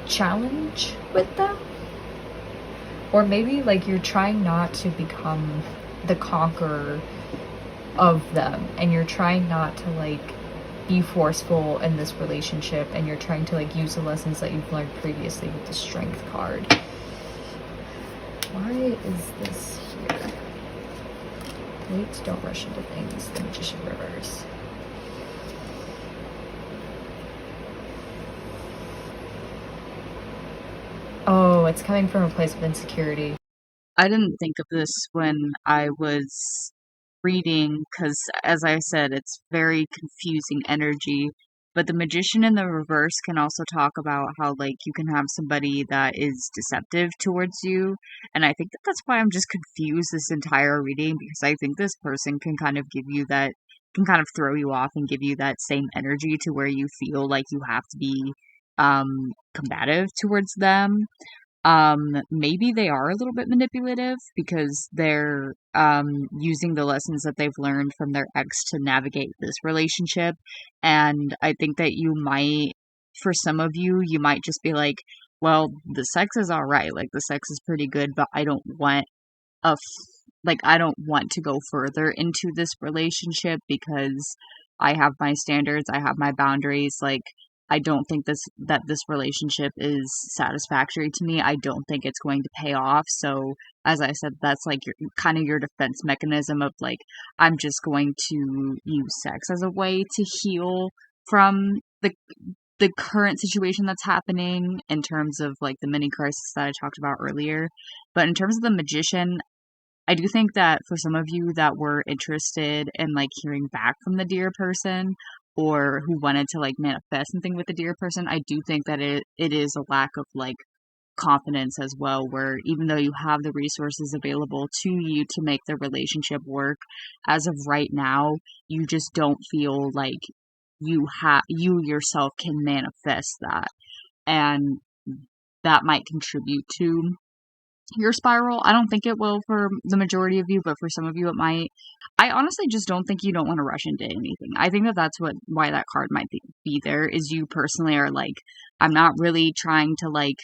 challenge with them, or maybe like you're trying not to become the conqueror of them, and you're trying not to like be forceful in this relationship, and you're trying to like use the lessons that you've learned previously with the Strength card. Why is this here? Wait, don't rush into things. The Magician reverse. Oh, it's coming from a place of insecurity. I didn't think of this when I was reading because, as I said, it's very confusing energy. But the Magician in the reverse can also talk about how, like, you can have somebody that is deceptive towards you. And I think that that's why I'm just confused this entire reading, because I think this person can kind of give you that, can kind of throw you off and give you that same energy to where you feel like you have to be combative towards them. Maybe they are a little bit manipulative because they're using the lessons that they've learned from their ex to navigate this relationship. And I think that you might, for some of you, you might just be like, well, the sex is all right. Like, the sex is pretty good, but I don't want I don't want to go further into this relationship because I have my standards, I have my boundaries. Like, I don't think this relationship is satisfactory to me. I don't think it's going to pay off. So, as I said, that's like your kind of your defense mechanism of like, I'm just going to use sex as a way to heal from the current situation that's happening in terms of like the mini crisis that I talked about earlier. But in terms of the Magician, I do think that for some of you that were interested in like hearing back from the deer person, or who wanted to like manifest something with the deer person, I do think that it is a lack of like confidence as well, where even though you have the resources available to you to make the relationship work, as of right now, you just don't feel like you yourself can manifest that. And that might contribute to your spiral. I don't think it will for the majority of you, but for some of you it might. I honestly just don't think you don't want to rush into anything. I think that that's why that card might be there, is you personally are like, I'm not really trying to like,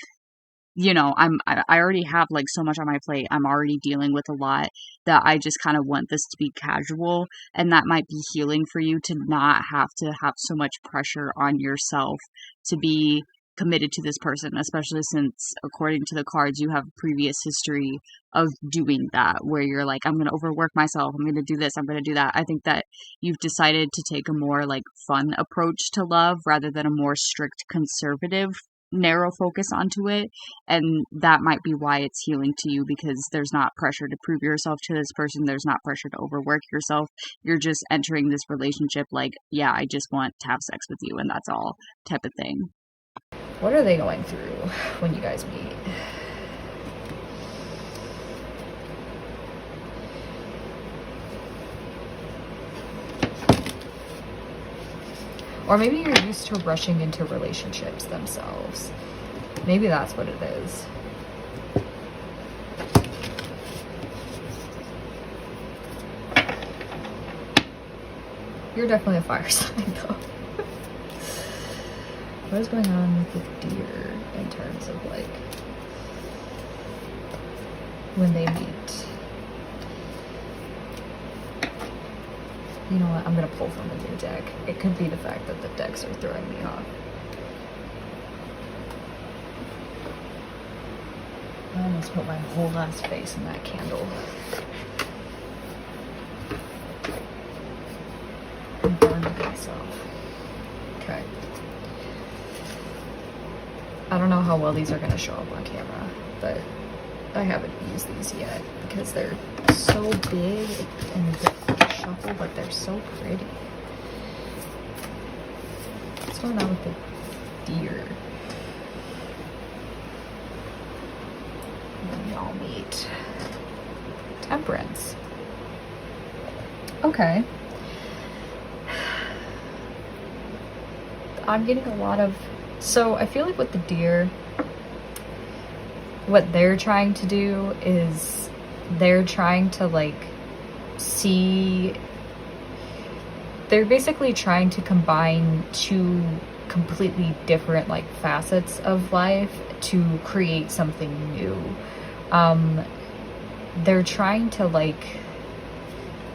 I already have like so much on my plate. I'm already dealing with a lot that I just kind of want this to be casual, and that might be healing for you to not have to have so much pressure on yourself to be committed to this person, especially since, according to the cards, you have previous history of doing that, where you're like, I'm going to overwork myself, I'm going to do this, I'm going to do that. I think that you've decided to take a more like fun approach to love rather than a more strict conservative narrow focus onto it, and that might be why it's healing to you, because there's not pressure to prove yourself to this person, there's not pressure to overwork yourself. You're just entering this relationship like, yeah, I just want to have sex with you and that's all, type of thing. What are they going through when you guys meet? Or maybe you're used to rushing into relationships themselves. Maybe that's what it is. You're definitely a fire sign, though. What is going on with the deer in terms of, like, when they meet? You know what? I'm gonna pull from a new deck. It could be the fact that the decks are throwing me off. I almost put my whole last face in that candle. I'm burning myself. Okay. I don't know how well these are gonna show up on camera, but I haven't used these yet because they're so big and shuffle, but they're so pretty. What's going on with the deer? When y'all meet. Temperance. Okay. I'm getting a lot of... So I feel like with the deer, what they're trying to do is they're trying to like see, they're basically trying to combine two completely different like facets of life to create something new. They're trying to like,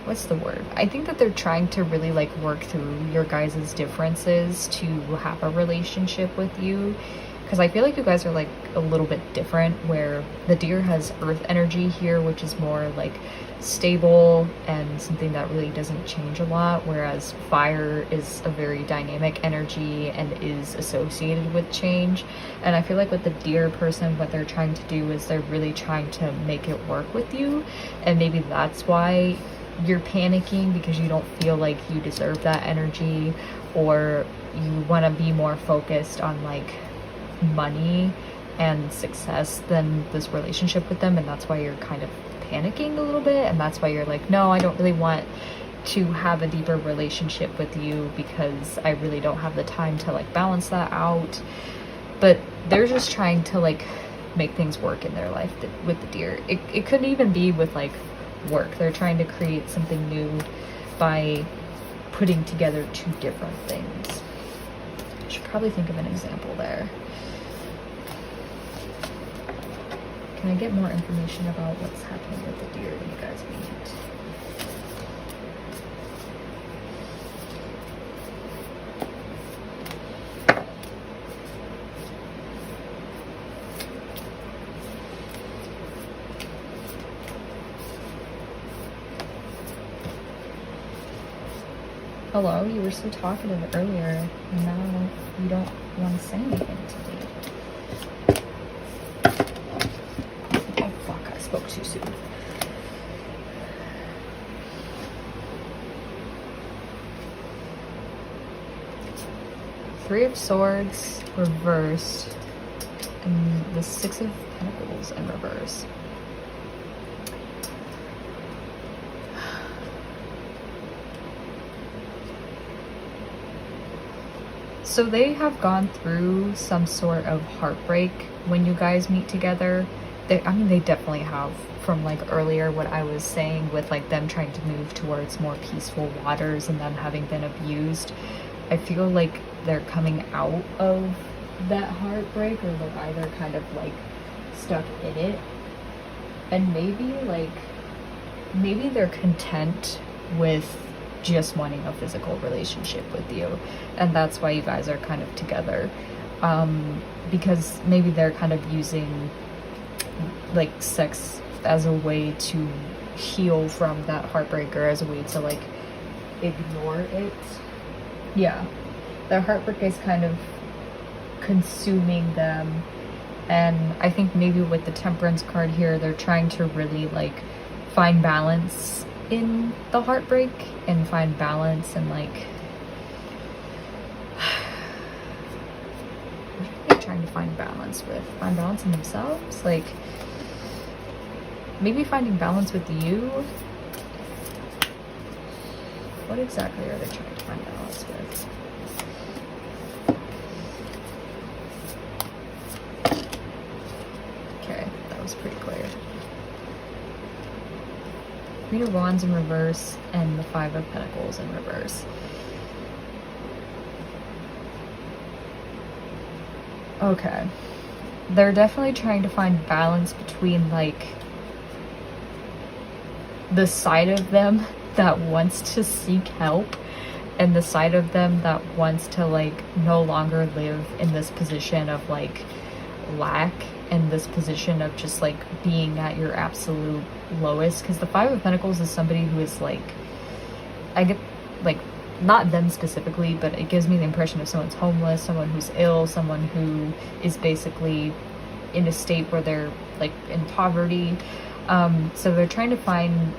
what's the word? I think that they're trying to really like work through your guys' differences to have a relationship with you. Because I feel like you guys are like a little bit different, where the deer has earth energy here, which is more like stable and something that really doesn't change a lot, whereas fire is a very dynamic energy and is associated with change. And I feel like with the deer person, what they're trying to do is they're really trying to make it work with you, and maybe that's why you're panicking, because you don't feel like you deserve that energy, or you want to be more focused on like money and success than this relationship with them, and that's why you're kind of panicking a little bit, and that's why you're like, no, I don't really want to have a deeper relationship with you because I really don't have the time to like balance that out. But they're just trying to like make things work in their life with the deer. It couldn't even be with like work. They're trying to create something new by putting together two different things. I should probably think of an example there. Can I get more information about what's happening with the deer when you guys meet? Hello, you were so talkative earlier, and now you don't want to say anything to me. Spoke too soon. Three of Swords reversed, and the Six of Pentacles in reverse. So they have gone through some sort of heartbreak when you guys meet together. They definitely have, from like earlier what I was saying with like them trying to move towards more peaceful waters and them having been abused. I feel like they're coming out of that heartbreak, or they're either kind of like stuck in it, and maybe they're content with just wanting a physical relationship with you, and that's why you guys are kind of together. because maybe they're kind of using like sex as a way to heal from that heartbreak, or as a way to like ignore it. Yeah, their heartbreak is kind of consuming them. And I think maybe with the Temperance card here, they're trying to really like find balance in the heartbreak, and find balance and like trying to find balance in themselves, like maybe finding balance with you. What exactly are they trying to find balance with? Okay, that was pretty clear. Queen of Wands in reverse and the Five of Pentacles in reverse. Okay, they're definitely trying to find balance between like the side of them that wants to seek help, and the side of them that wants to like no longer live in this position of like lack, and this position of just like being at your absolute lowest. Because the Five of Pentacles is somebody who is like, I get like, not them specifically, but it gives me the impression of someone's homeless, someone who's ill, someone who is basically in a state where they're like in poverty. So they're trying to find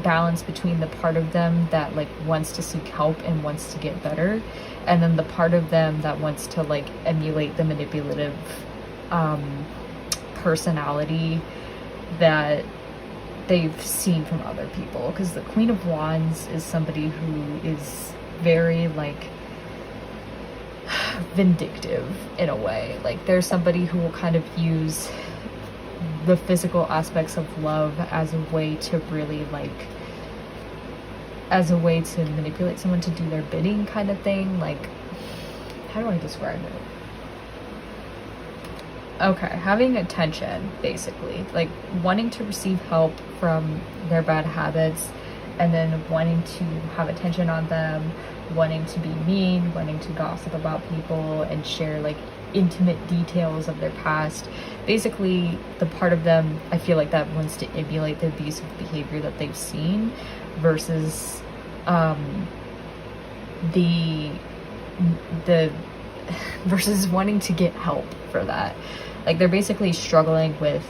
balance between the part of them that like wants to seek help and wants to get better, and then the part of them that wants to like emulate the manipulative personality that they've seen from other people. Because the Queen of Wands is somebody who is very like vindictive in a way. Like they're somebody who will kind of use the physical aspects of love as a way to really like, as a way to manipulate someone to do their bidding kind of thing. Like, how do I describe it? Okay, having attention, basically, like wanting to receive help from their bad habits, and then wanting to have attention on them, wanting to be mean, wanting to gossip about people and share like intimate details of their past. Basically, the part of them, I feel like, that wants to emulate the abusive behavior that they've seen, versus versus wanting to get help for that. Like they're basically struggling with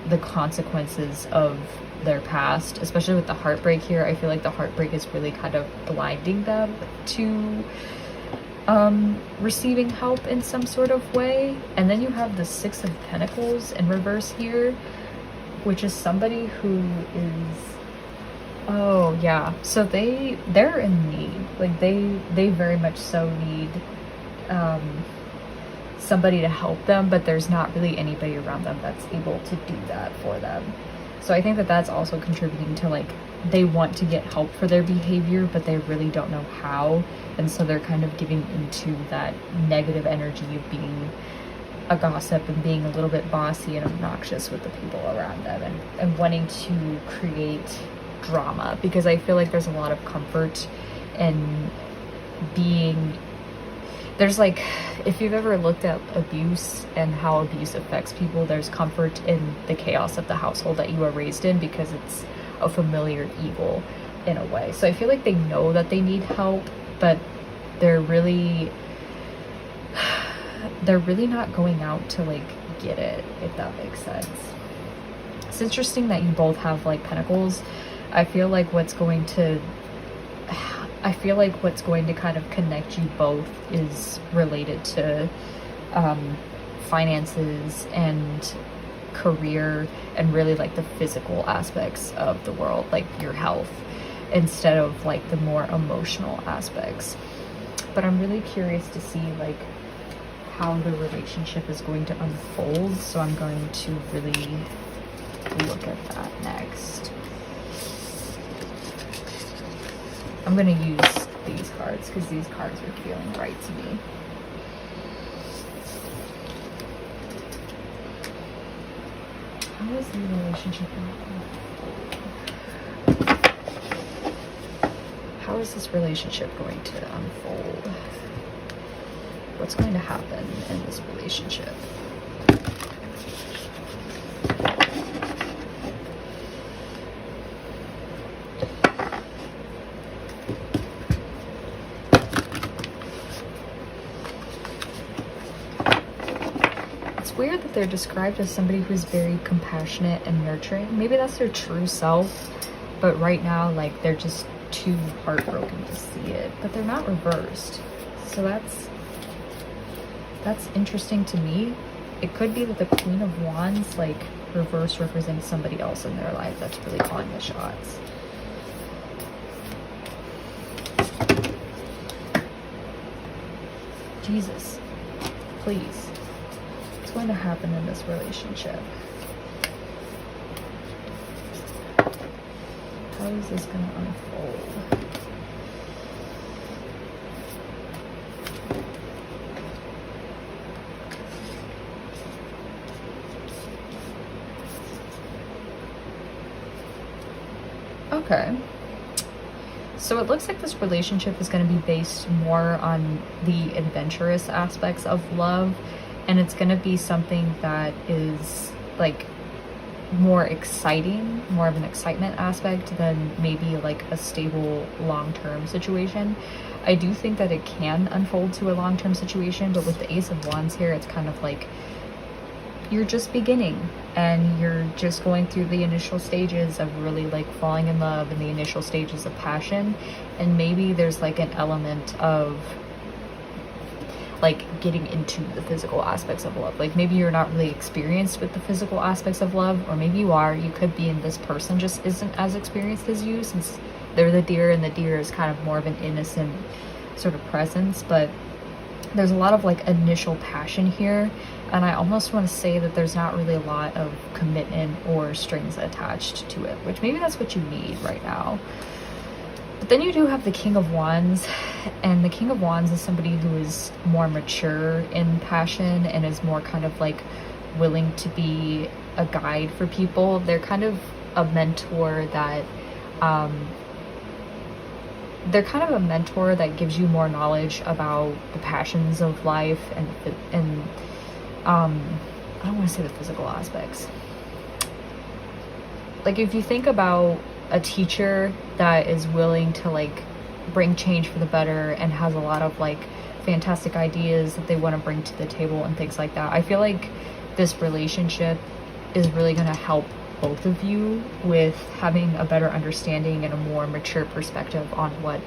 the consequences of their past, especially with the heartbreak here. I feel like the heartbreak is really kind of blinding them to receiving help in some sort of way. And then you have the Six of Pentacles in reverse here, which is somebody who is, oh yeah, so they're in need. Like they very much so need somebody to help them, but there's not really anybody around them that's able to do that for them. So I think that that's also contributing to like, they want to get help for their behavior, but they really don't know how. And so they're kind of giving into that negative energy of being a gossip and being a little bit bossy and obnoxious with the people around them, and wanting to create drama. Because I feel like there's a lot of comfort in being, there's like, if you've ever looked at abuse and how abuse affects people, there's comfort in the chaos of the household that you were raised in, because it's a familiar evil in a way. So I feel like they know that they need help, but they're really not going out to like get it, if that makes sense. It's interesting that you both have like pentacles. I feel like what's going to kind of connect you both is related to finances and career, and really like the physical aspects of the world, like your health, instead of like the more emotional aspects. But I'm really curious to see like how the relationship is going to unfold, so I'm going to really look at that next. I'm going to use these cards because these cards are feeling right to me. How is the relationship going to unfold? How is this relationship going to unfold? What's going to happen in relationship. It's weird that they're described as somebody who's very compassionate and nurturing. Maybe that's their true self, but right now, like, they're just too heartbroken to see it. But they're not reversed, so that's interesting to me. It could be that the Queen of Wands, like, reverse represents somebody else in their life that's really calling the shots. Jesus, please. What's going to happen in this relationship? How is this going to unfold? Okay. So it looks like this relationship is going to be based more on the adventurous aspects of love, and it's going to be something that is like more exciting, more of an excitement aspect than maybe like a stable long-term situation. I do think that it can unfold to a long-term situation, but with the Ace of Wands here, it's kind of like you're just beginning and you're just going through the initial stages of really like falling in love and the initial stages of passion, and maybe there's like an element of like getting into the physical aspects of love. Like maybe you're not really experienced with the physical aspects of love, or maybe you are. You could be, and this person just isn't as experienced as you, since they're the deer and the deer is kind of more of an innocent sort of presence. But there's a lot of like initial passion here, and I almost want to say that there's not really a lot of commitment or strings attached to it, which maybe that's what you need right now. But then you do have the King of Wands, and the King of Wands is somebody who is more mature in passion and is more kind of like willing to be a guide for people. They're kind of a mentor that gives you more knowledge about the passions of life and I don't want to say the physical aspects. Like if you think about a teacher that is willing to like bring change for the better and has a lot of like fantastic ideas that they want to bring to the table and things like that, I feel like this relationship is really going to help both of you with having a better understanding and a more mature perspective on what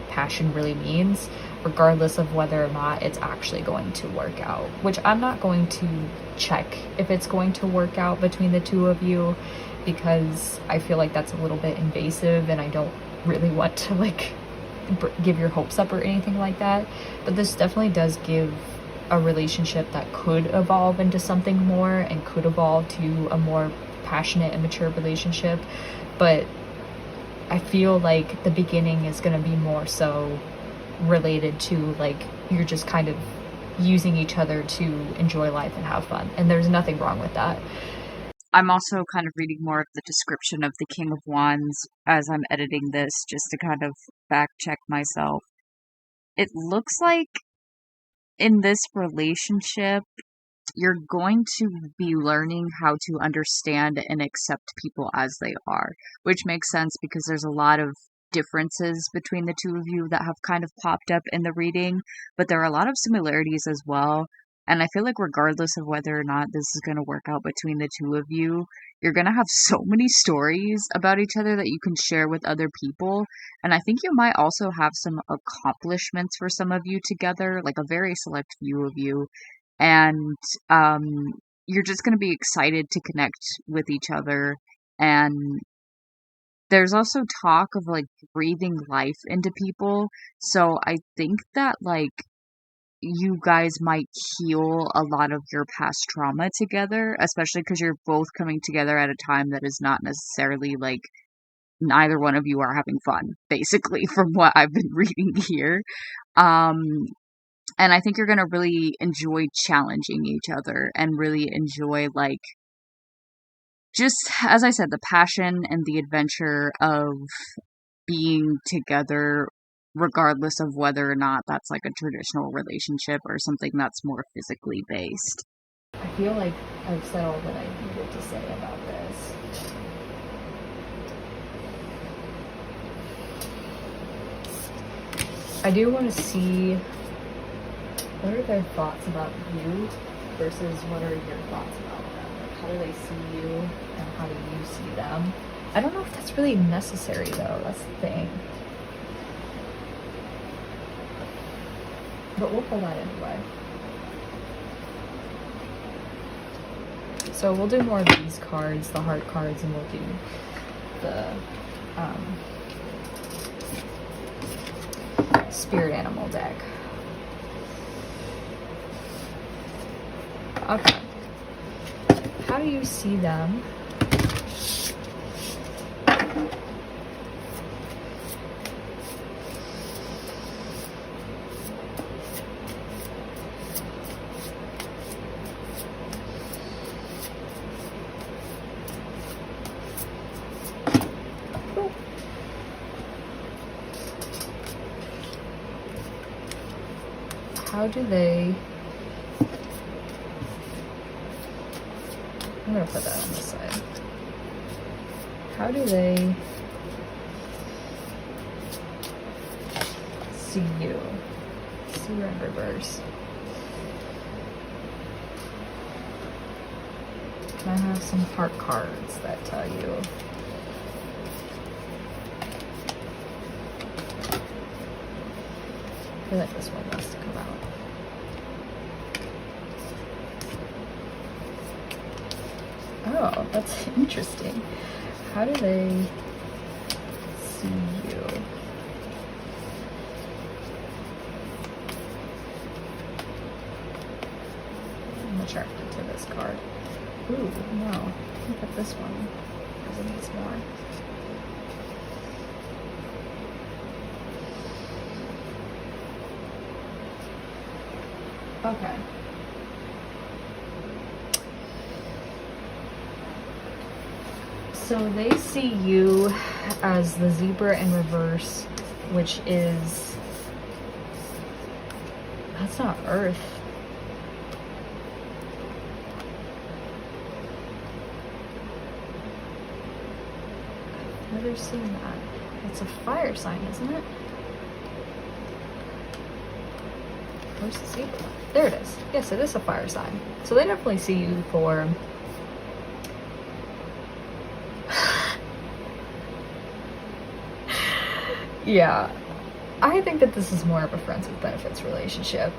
passion really means, regardless of whether or not it's actually going to work out, which I'm not going to check if it's going to work out between the two of you, because I feel like that's a little bit invasive and I don't really want to like give your hopes up or anything like that. But this definitely does give a relationship that could evolve into something more and could evolve to a more passionate and mature relationship. But I feel like the beginning is going to be more so related to like you're just kind of using each other to enjoy life and have fun, and there's nothing wrong with that. I'm also kind of reading more of the description of the King of Wands as I'm editing this, just to kind of fact check myself. It looks like in this relationship, you're going to be learning how to understand and accept people as they are, which makes sense because there's a lot of differences between the two of you that have kind of popped up in the reading, but there are a lot of similarities as well. And I feel like regardless of whether or not this is going to work out between the two of you, you're going to have so many stories about each other that you can share with other people. And I think you might also have some accomplishments for some of you together, like a very select few of you. And you're just going to be excited to connect with each other. And there's also talk of like breathing life into people. So I think that like you guys might heal a lot of your past trauma together, especially because you're both coming together at a time that is not necessarily like neither one of you are having fun, basically, from what I've been reading here. And I think you're going to really enjoy challenging each other and really enjoy, like, just, as I said, the passion and the adventure of being together regardless of whether or not that's like a traditional relationship or something that's more physically based. I feel like I've said all that I needed to say about this. I do want to see what are their thoughts about you versus what are your thoughts about them. Like, how do they see you and how do you see them? I don't know if that's really necessary though, that's the thing. But we'll pull that anyway. So we'll do more of these cards, the heart cards, and we'll do the spirit animal deck. Okay. How do you see them? How do they... I'm gonna put that on this side. How do they see you? See you in reverse. Can I have some heart cards that tell you? I feel like this one wants to come out. Oh, that's interesting. How do they see you? I'm attracted to this card. Ooh, no. I think that this one, because it needs more. Okay. So they see you as the zebra in reverse, which is... That's not Earth. I've never seen that. It's a fire sign, isn't it? Where's the zebra? There it is. Yes, it is a fire sign. So they definitely see you for... Yeah. I think that this is more of a friends with benefits relationship.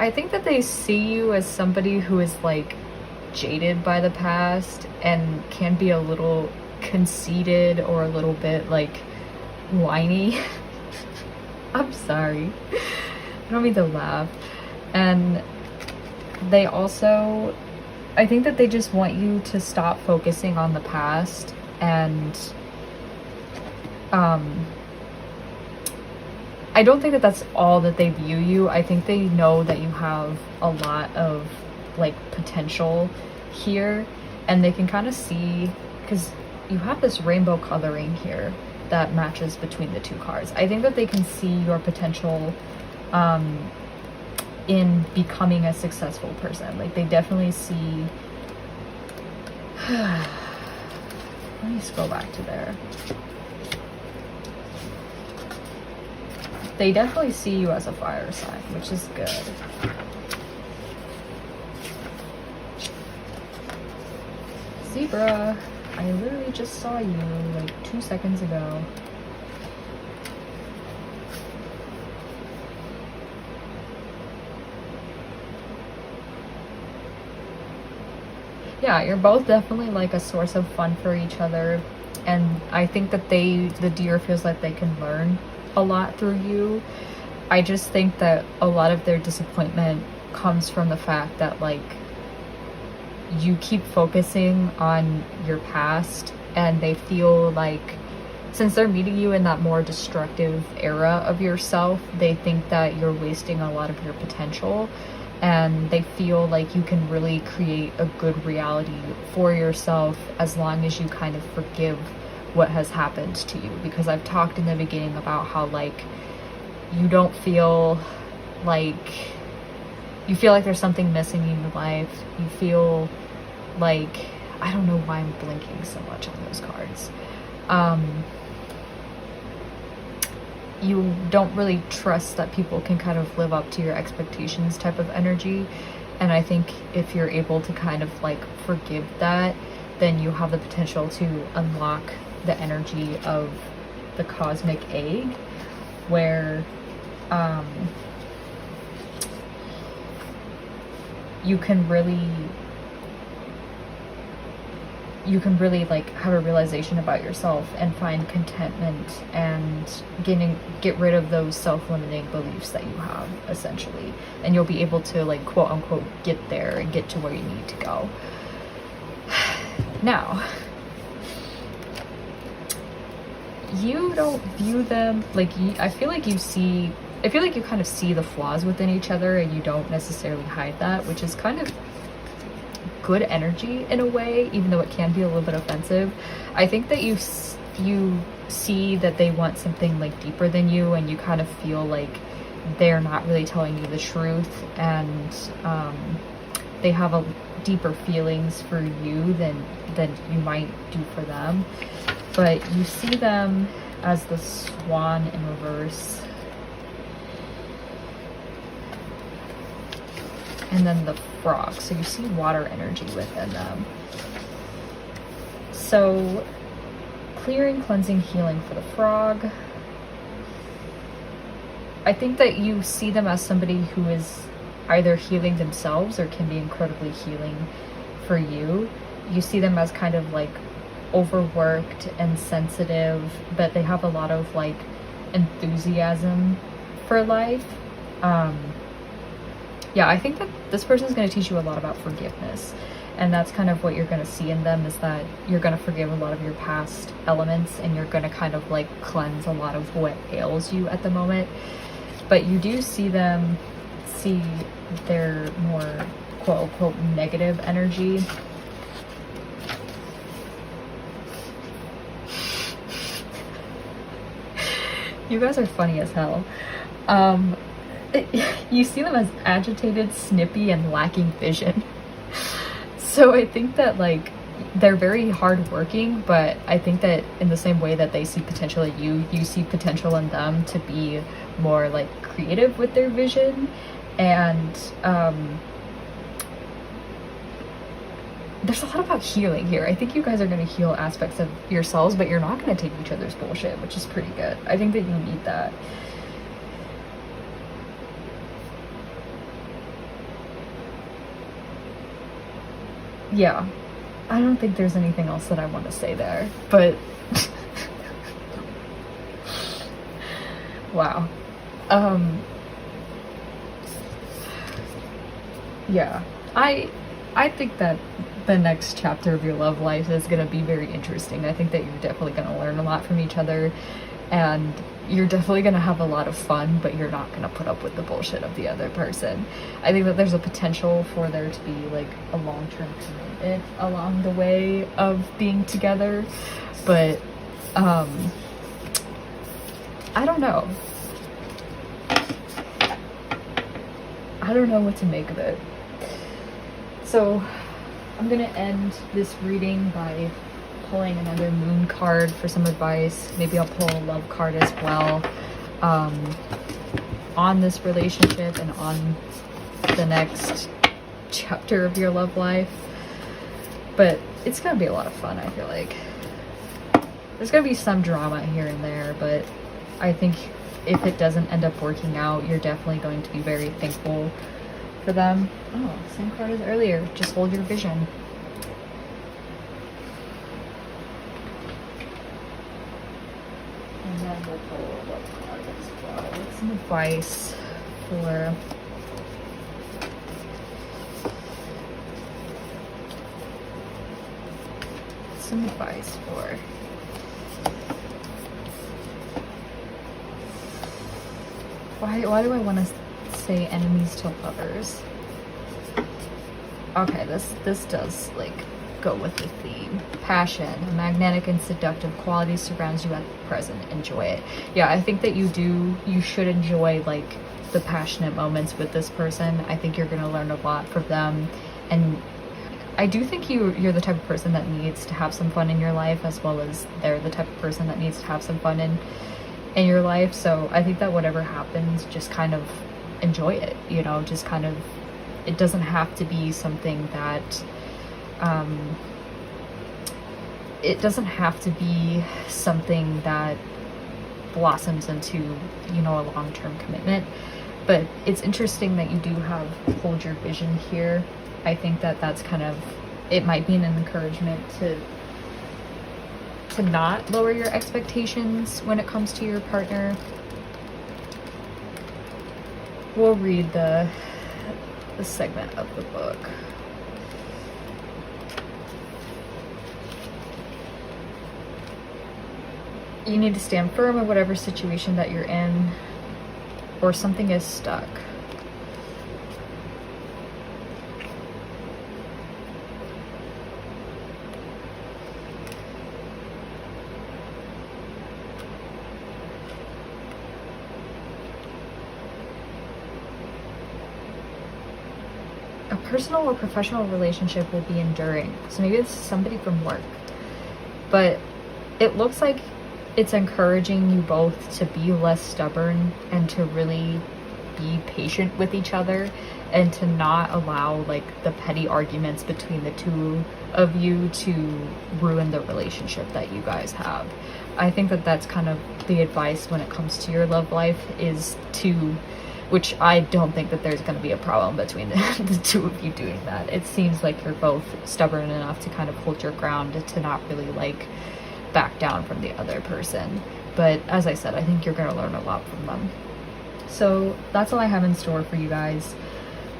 I think that they see you as somebody who is like jaded by the past and can be a little conceited or a little bit like whiny. I'm sorry. I don't mean to laugh. And they also, I think that they just want you to stop focusing on the past and I don't think that that's all that they view you. I think they know that you have a lot of like potential here and they can kind of see, because you have this rainbow coloring here that matches between the two cards. I think that they can see your potential in becoming a successful person. Like they definitely see... Let me scroll back to there. They definitely see you as a fire sign, which is good. Zebra, I literally just saw you like 2 seconds ago. Yeah, you're both definitely like a source of fun for each other, and I think that the deer feels like they can learn a lot through you. I just think that a lot of their disappointment comes from the fact that like you keep focusing on your past and they feel like since they're meeting you in that more destructive era of yourself, they think that you're wasting a lot of your potential. and they feel like you can really create a good reality for yourself as long as you kind of forgive what has happened to you. Because I've talked in the beginning about how like you don't feel like there's something missing in your life. You feel like, I don't know why I'm blinking so much on those cards. You don't really trust that people can kind of live up to your expectations type of energy. And I think if you're able to kind of like forgive that, then you have the potential to unlock the energy of the cosmic egg, where you can really like have a realization about yourself and find contentment and get rid of those self-limiting beliefs that you have, essentially, and you'll be able to like quote unquote get there and get to where you need to go. Now, you don't view them like I feel like you kind of see the flaws within each other, and you don't necessarily hide that, which is kind of good energy in a way, even though it can be a little bit offensive. I think that you see that they want something like deeper than you, and you kind of feel like they're not really telling you the truth, and they have a deeper feelings for you than you might do for them. But you see them as the swan in reverse, and then the frog. So you see water energy within them. So clearing, cleansing, healing for the frog. I think that you see them as somebody who is either healing themselves or can be incredibly healing for you. You see them as kind of like overworked and sensitive, but they have a lot of like enthusiasm for life. Yeah, I think that this person is going to teach you a lot about forgiveness, and that's kind of what you're going to see in them, is that you're going to forgive a lot of your past elements, and you're going to kind of like cleanse a lot of what ails you at the moment. But you do see them see their more quote unquote negative energy. You guys are funny as hell. You see them as agitated, snippy, and lacking vision. So I think that like they're very hardworking, but I think that in the same way that they see potential in you see potential in them to be more like creative with their vision. And there's a lot about healing here. I think you guys are going to heal aspects of yourselves, but you're not going to take each other's bullshit, which is pretty good. I think that you need that. Yeah, I don't think there's anything else that I want to say there, but wow. Yeah, I think that the next chapter of your love life is going to be very interesting. I think that you're definitely going to learn a lot from each other, and you're definitely going to have a lot of fun, but you're not going to put up with the bullshit of the other person. I think that there's a potential for there to be like a long-term commitment along the way of being together, but I don't know. I don't know what to make of it. So I'm going to end this reading by pulling another moon card for some advice. Maybe I'll pull a love card as well, on this relationship and on the next chapter of your love life. But it's gonna be a lot of fun. I feel like there's gonna be some drama here and there, but I think if it doesn't end up working out, you're definitely going to be very thankful for them. Oh, same card as earlier. Just hold your vision. And then we'll pull a love card as well. Some advice for why do I want to say enemies to lovers? Okay, this does like go with the theme. Passion, a magnetic and seductive quality surrounds you at present. Enjoy it. Yeah, I think that you should enjoy like the passionate moments with this person. I think you're gonna learn a lot from them, and I do think you're the type of person that needs to have some fun in your life, as well as they're the type of person that needs to have some fun in your life. So I think that whatever happens, just kind of enjoy it, you know, just kind of, it doesn't have to be something that it doesn't have to be something that blossoms into, you know, a long-term commitment. But it's interesting that you do have hold your vision here. I think that that's kind of, it might be an encouragement to not lower your expectations when it comes to your partner. We'll read the segment of the book. You need to stand firm in whatever situation that you're in, or something is stuck. A personal or professional relationship will be enduring. So maybe this is somebody from work. But it looks like it's encouraging you both to be less stubborn and to really be patient with each other, and to not allow like the petty arguments between the two of you to ruin the relationship that you guys have. I think that that's kind of the advice when it comes to your love life, is to, which I don't think that there's going to be a problem between the two of you doing that. It seems like you're both stubborn enough to kind of hold your ground, to not really like back down from the other person. But as I said, I think you're going to learn a lot from them. So that's all I have in store for you guys.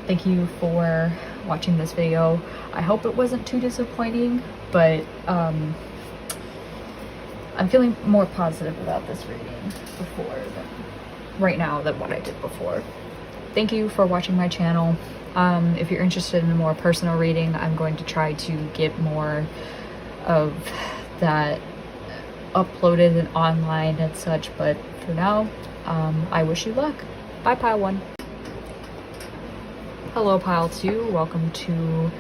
Thank you for watching this video. I hope it wasn't too disappointing, but I'm feeling more positive about this reading right now than what I did before. Thank you for watching my channel. If you're interested in a more personal reading, I'm going to try to get more of that uploaded and online and such, but for now, I wish you luck. Bye, Pile 1. Hello, Pile 2. Welcome to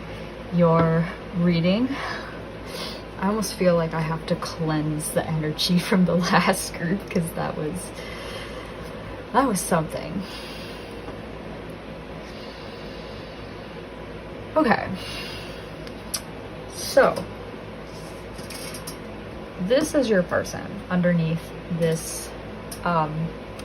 your reading. I almost feel like I have to cleanse the energy from the last group, because that was something. Okay. So, this is your person underneath this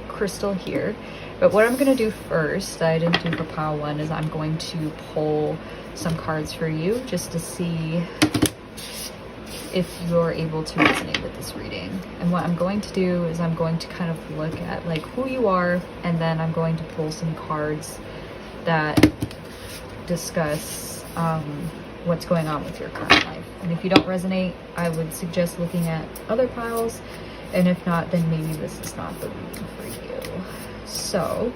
crystal here. But what I'm going to do first, that I didn't do for pile 1, is I'm going to pull some cards for you just to see if you're able to resonate with this reading. And what I'm going to do is I'm going to kind of look at like who you are, and then I'm going to pull some cards that discuss what's going on with your current life. And if you don't resonate, I would suggest looking at other piles, and if not, then maybe this is not the reading for you. So,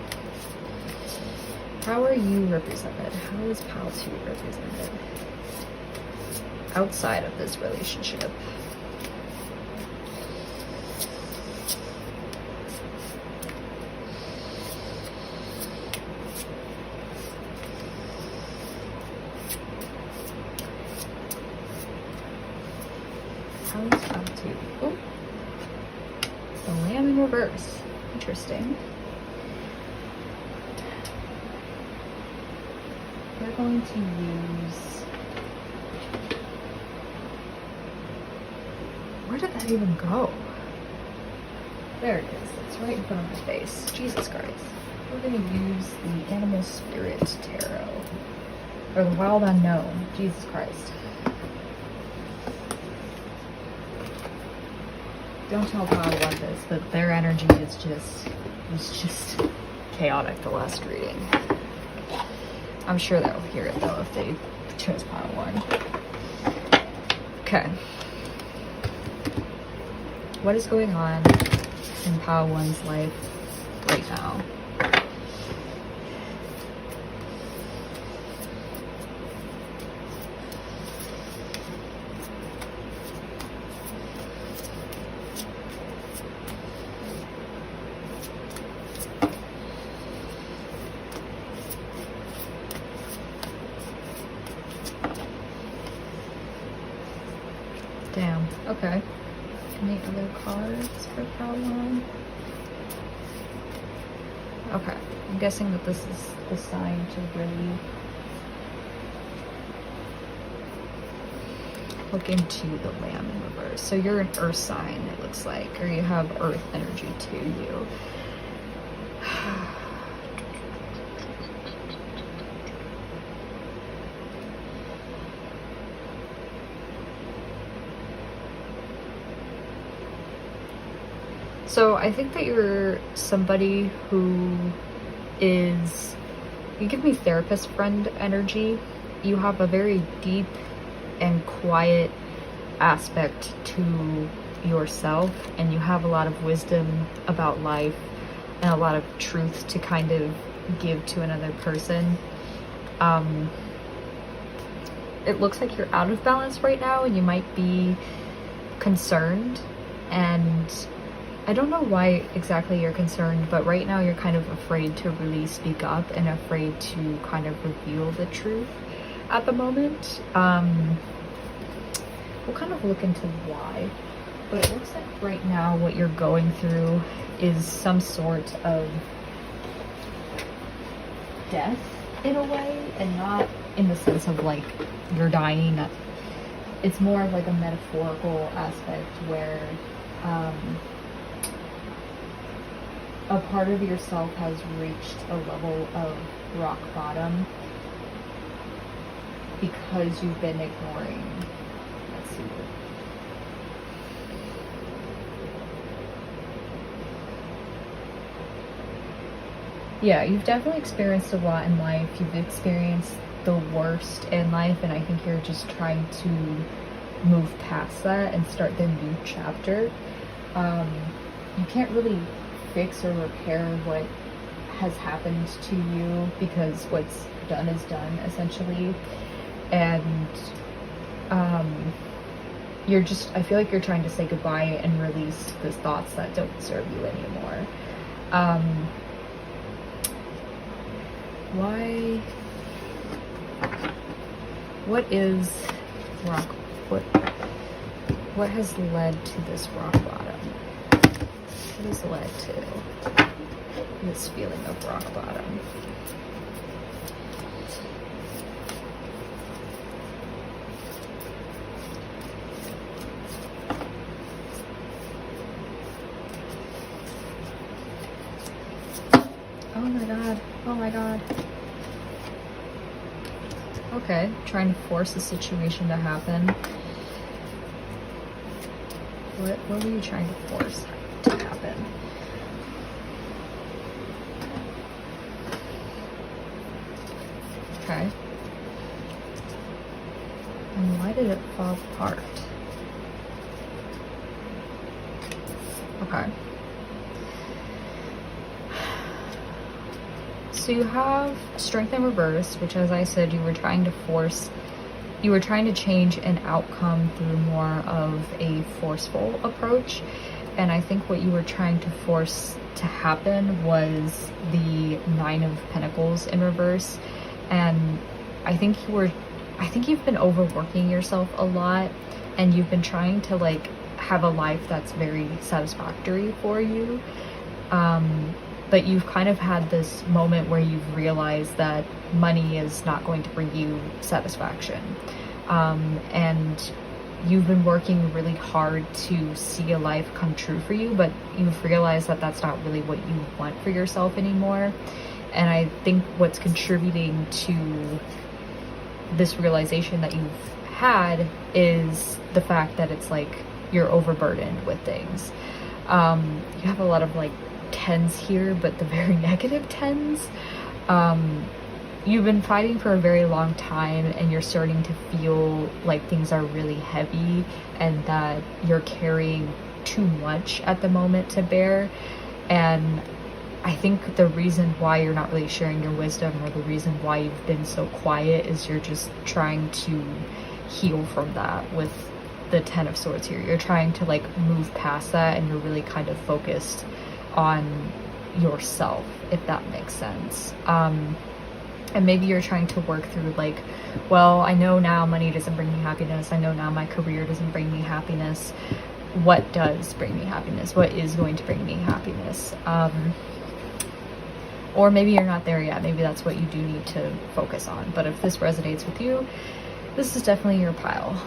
how are you represented? How is pile 2 represented outside of this relationship? How is pile 2? Oh, the Lamb in reverse. Interesting. We're going to use... Where did that even go? There it is. It's right in front of my face. Jesus Christ. We're going to use the Animal Spirit Tarot. Or the Wild Unknown. Jesus Christ. Don't tell Pile 1 this, but their energy was just chaotic the last reading. I'm sure they'll hear it though if they chose pile 1. Okay. What is going on in pile 1's life right now? Okay. Any other cards for problem? Okay. I'm guessing that this is the sign to really look into the Lamb in reverse. So you're an earth sign, it looks like, or you have earth energy to you. So I think that you're somebody who is, you give me therapist friend energy. You have a very deep and quiet aspect to yourself, and you have a lot of wisdom about life and a lot of truth to kind of give to another person. It looks like you're out of balance right now, and you might be concerned, and I don't know why exactly you're concerned, but right now you're kind of afraid to really speak up and afraid to kind of reveal the truth at the moment. We'll kind of look into why, but it looks like right now what you're going through is some sort of death in a way, and not in the sense of like you're dying. It's more of like a metaphorical aspect where a part of yourself has reached a level of rock bottom because you've been ignoring. Let's see. Yeah, you've definitely experienced a lot in life. You've experienced the worst in life, and I think you're just trying to move past that and start the new chapter. You can't really fix or repair what has happened to you because what's done is done, essentially. And you're just, I feel like you're trying to say goodbye and release the thoughts that don't serve you anymore. What is rock, what has led to this rock bottom? What has led to this feeling of rock bottom? Oh my god. Oh my god. Okay, trying to force the situation to happen. What were you trying to force to happen? Okay. And why did it fall apart? Okay. So you have strength in reverse, which, as I said, you were trying to change an outcome through more of a forceful approach. And I think what you were trying to force to happen was the 9 of Pentacles in reverse. And I think you've been overworking yourself a lot, and you've been trying to like have a life that's very satisfactory for you. But you've kind of had this moment where you've realized that money is not going to bring you satisfaction. And you've been working really hard to see a life come true for you, but you've realized that that's not really what you want for yourself anymore. And I think what's contributing to this realization that you've had is the fact that it's like you're overburdened with things. You have a lot of like 10s here, but the very negative 10s. You've been fighting for a very long time, and you're starting to feel like things are really heavy and that you're carrying too much at the moment to bear. And I think the reason why you're not really sharing your wisdom, or the reason why you've been so quiet, is you're just trying to heal from that with the 10 of Swords here. You're trying to like move past that, and you're really kind of focused on yourself, if that makes sense. And maybe you're trying to work through like, well, I know now money doesn't bring me happiness. I know now my career doesn't bring me happiness. What does bring me happiness? What is going to bring me happiness? Or maybe you're not there yet. Maybe that's what you do need to focus on. But if this resonates with you, this is definitely your pile.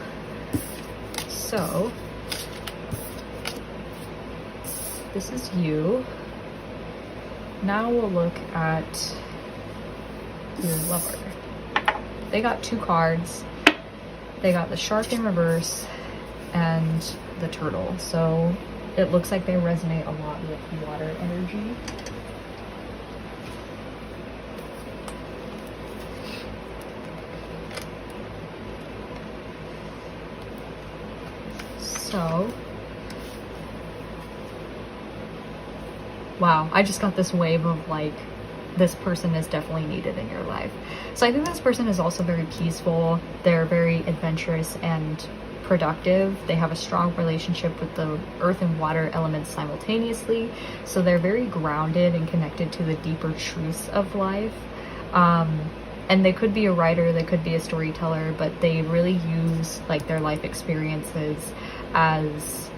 So, this is you. Now we'll look at your lover. They got 2 cards. They got the shark in reverse and the turtle. So it looks like they resonate a lot with water energy. So, wow, I just got this wave of like, this person is definitely needed in your life. So I think this person is also very peaceful. They're very adventurous and productive. They have a strong relationship with the earth and water elements simultaneously. So they're very grounded and connected to the deeper truths of life. And they could be a writer, they could be a storyteller, but they really use like their life experiences as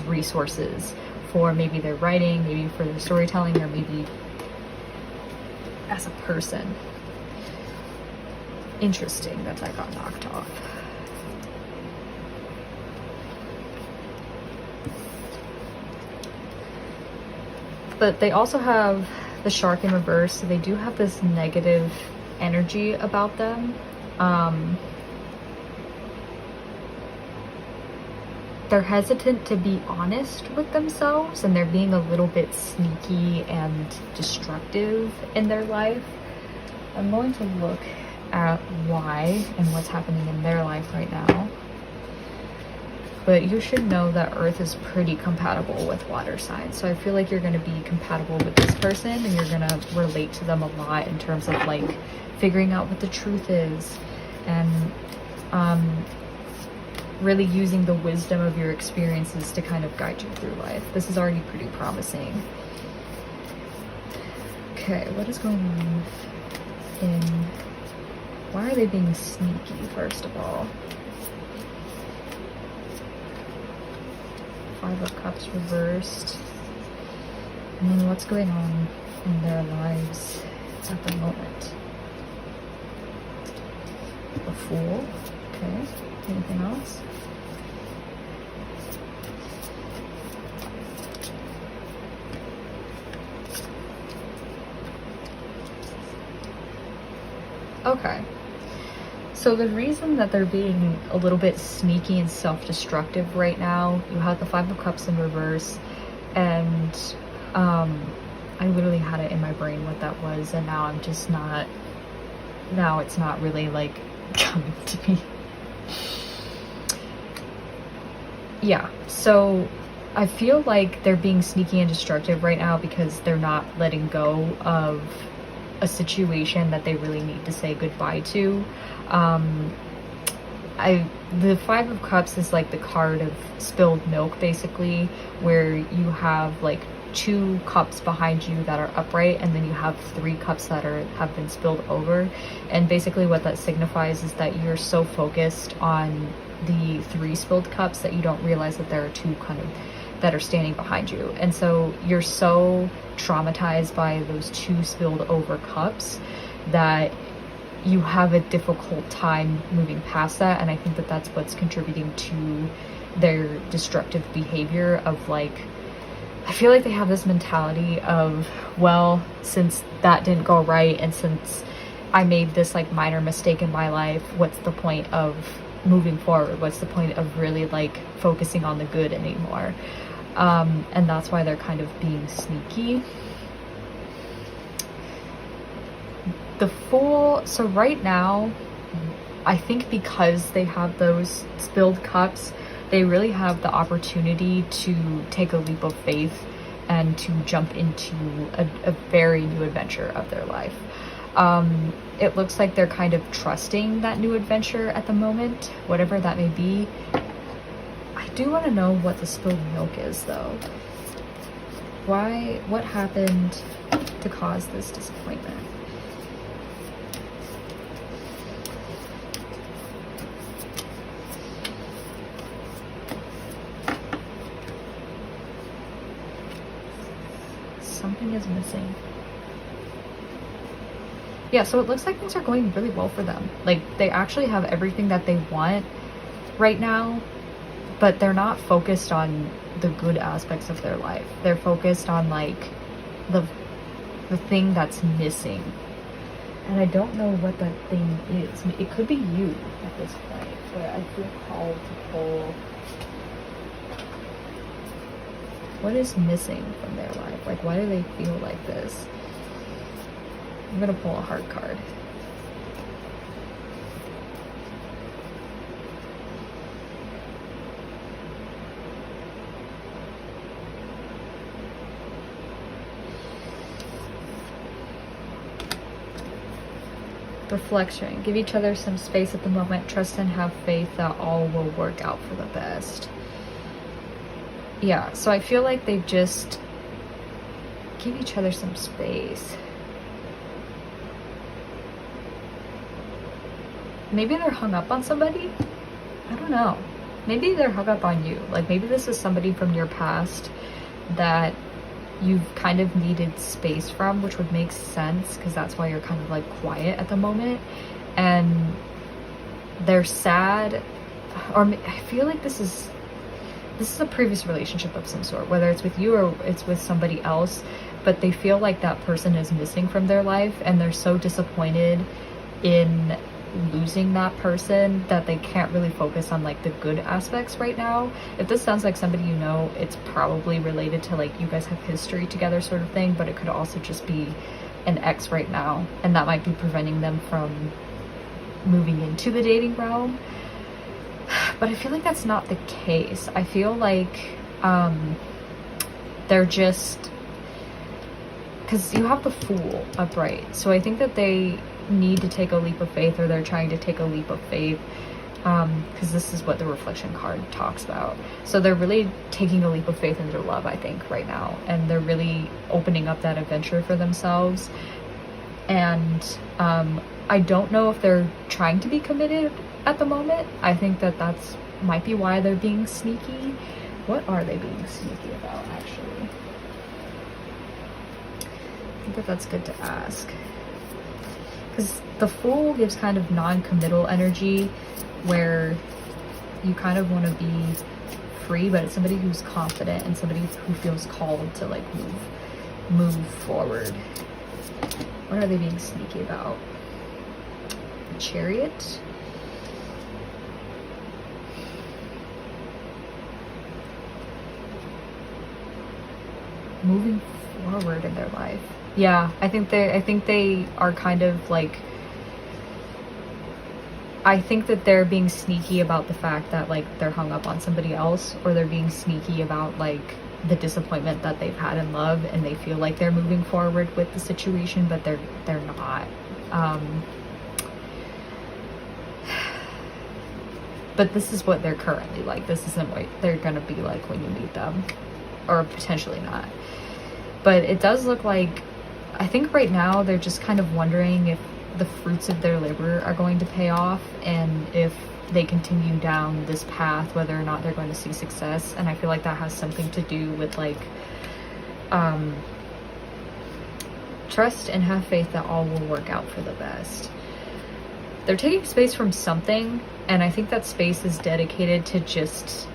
resources for maybe their writing, maybe for their storytelling, or maybe as a person. Interesting that that got knocked off. But they also have the shark in reverse, so they do have this negative energy about them. They're hesitant to be honest with themselves, and they're being a little bit sneaky and destructive in their life. I'm going to look at why and what's happening in their life right now. But you should know that Earth is pretty compatible with water signs. So I feel like you're going to be compatible with this person, and you're going to relate to them a lot in terms of like figuring out what the truth is, and really using the wisdom of your experiences to kind of guide you through life. This is already pretty promising. Okay, what is going on in... Why are they being sneaky, first of all? 5 of Cups reversed. And then what's going on in their lives at the moment? The Fool. Okay. Anything else? Okay. So the reason that they're being a little bit sneaky and self-destructive right now, you have the 5 of Cups in reverse, and I literally had it in my brain what that was, and now I'm just not, now it's not really like coming to me. Yeah, so I feel like they're being sneaky and destructive right now because they're not letting go of a situation that they really need to say goodbye to. The 5 of Cups is like the card of spilled milk, basically, where you have like 2 cups behind you that are upright, and then you have 3 cups that have been spilled over. And basically what that signifies is that you're so focused on the 3 spilled cups that you don't realize that there are 2 kind of that are standing behind you. And so you're so traumatized by those 2 spilled over cups that you have a difficult time moving past that. And I think that that's what's contributing to their destructive behavior of like, I feel like they have this mentality of, well, since that didn't go right, and since I made this like minor mistake in my life, what's the point of moving forward? What's the point of really like focusing on the good anymore? And that's why they're kind of being sneaky. The Fool, so right now, I think because they have those spilled cups, they really have the opportunity to take a leap of faith and to jump into a very new adventure of their life. It looks like they're kind of trusting that new adventure at the moment, whatever that may be. I do want to know what the spilled milk is, though. What happened to cause this disappointment? something is missing. Yeah, so it looks like things are going really well for them. Like, they actually have everything that they want right now, but they're not focused on the good aspects of their life. They're focused on, like, the thing that's missing. And I don't know what that thing is. It could be you at this point, but I feel called to pull. What is missing from their life? Like, why do they feel like this? I'm gonna pull a heart card. Reflection. Give each other some space at the moment. Trust and have faith that all will work out for the best. Yeah, so I feel like they just give each other some space. Maybe they're hung up on somebody? I don't know. Maybe they're hung up on you. Like, maybe this is somebody from your past that you've kind of needed space from, which would make sense because that's why you're kind of like quiet at the moment. And they're sad, or I feel like this is a previous relationship of some sort, whether it's with you or it's with somebody else, but they feel like that person is missing from their life and they're so disappointed in losing that person that they can't really focus on like the good aspects right now. If this sounds like somebody you know, it's probably related to like you guys have history together sort of thing, but it could also just be an ex right now, and that might be preventing them from moving into the dating realm. But I feel like that's not the case. I feel like they're just, because you have the Fool upright, so I think that they need to take a leap of faith, or they're trying to take a leap of faith, because this is what the reflection card talks about. So they're really taking a leap of faith into love, I think, right now, and they're really opening up that adventure for themselves. And I don't know if they're trying to be committed at the moment. I think that that's might be why they're being sneaky. What are they being sneaky about, actually? I think that that's good to ask. Because the Fool gives kind of non-committal energy where you kind of want to be free, but it's somebody who's confident and somebody who feels called to like move forward. What are they being sneaky about? Chariot? Moving forward in their life. Yeah, I think they are kind of like, I think that they're being sneaky about the fact that like they're hung up on somebody else, or they're being sneaky about like the disappointment that they've had in love, and they feel like they're moving forward with the situation, but they're not. But this is what they're currently like. This isn't what they're gonna be like when you meet them, or potentially not. But it does look like, I think right now they're just kind of wondering if the fruits of their labor are going to pay off, and if they continue down this path, whether or not they're going to see success. And I feel like that has something to do with like trust and have faith that all will work out for the best. They're taking space from something, and I think that space is dedicated to just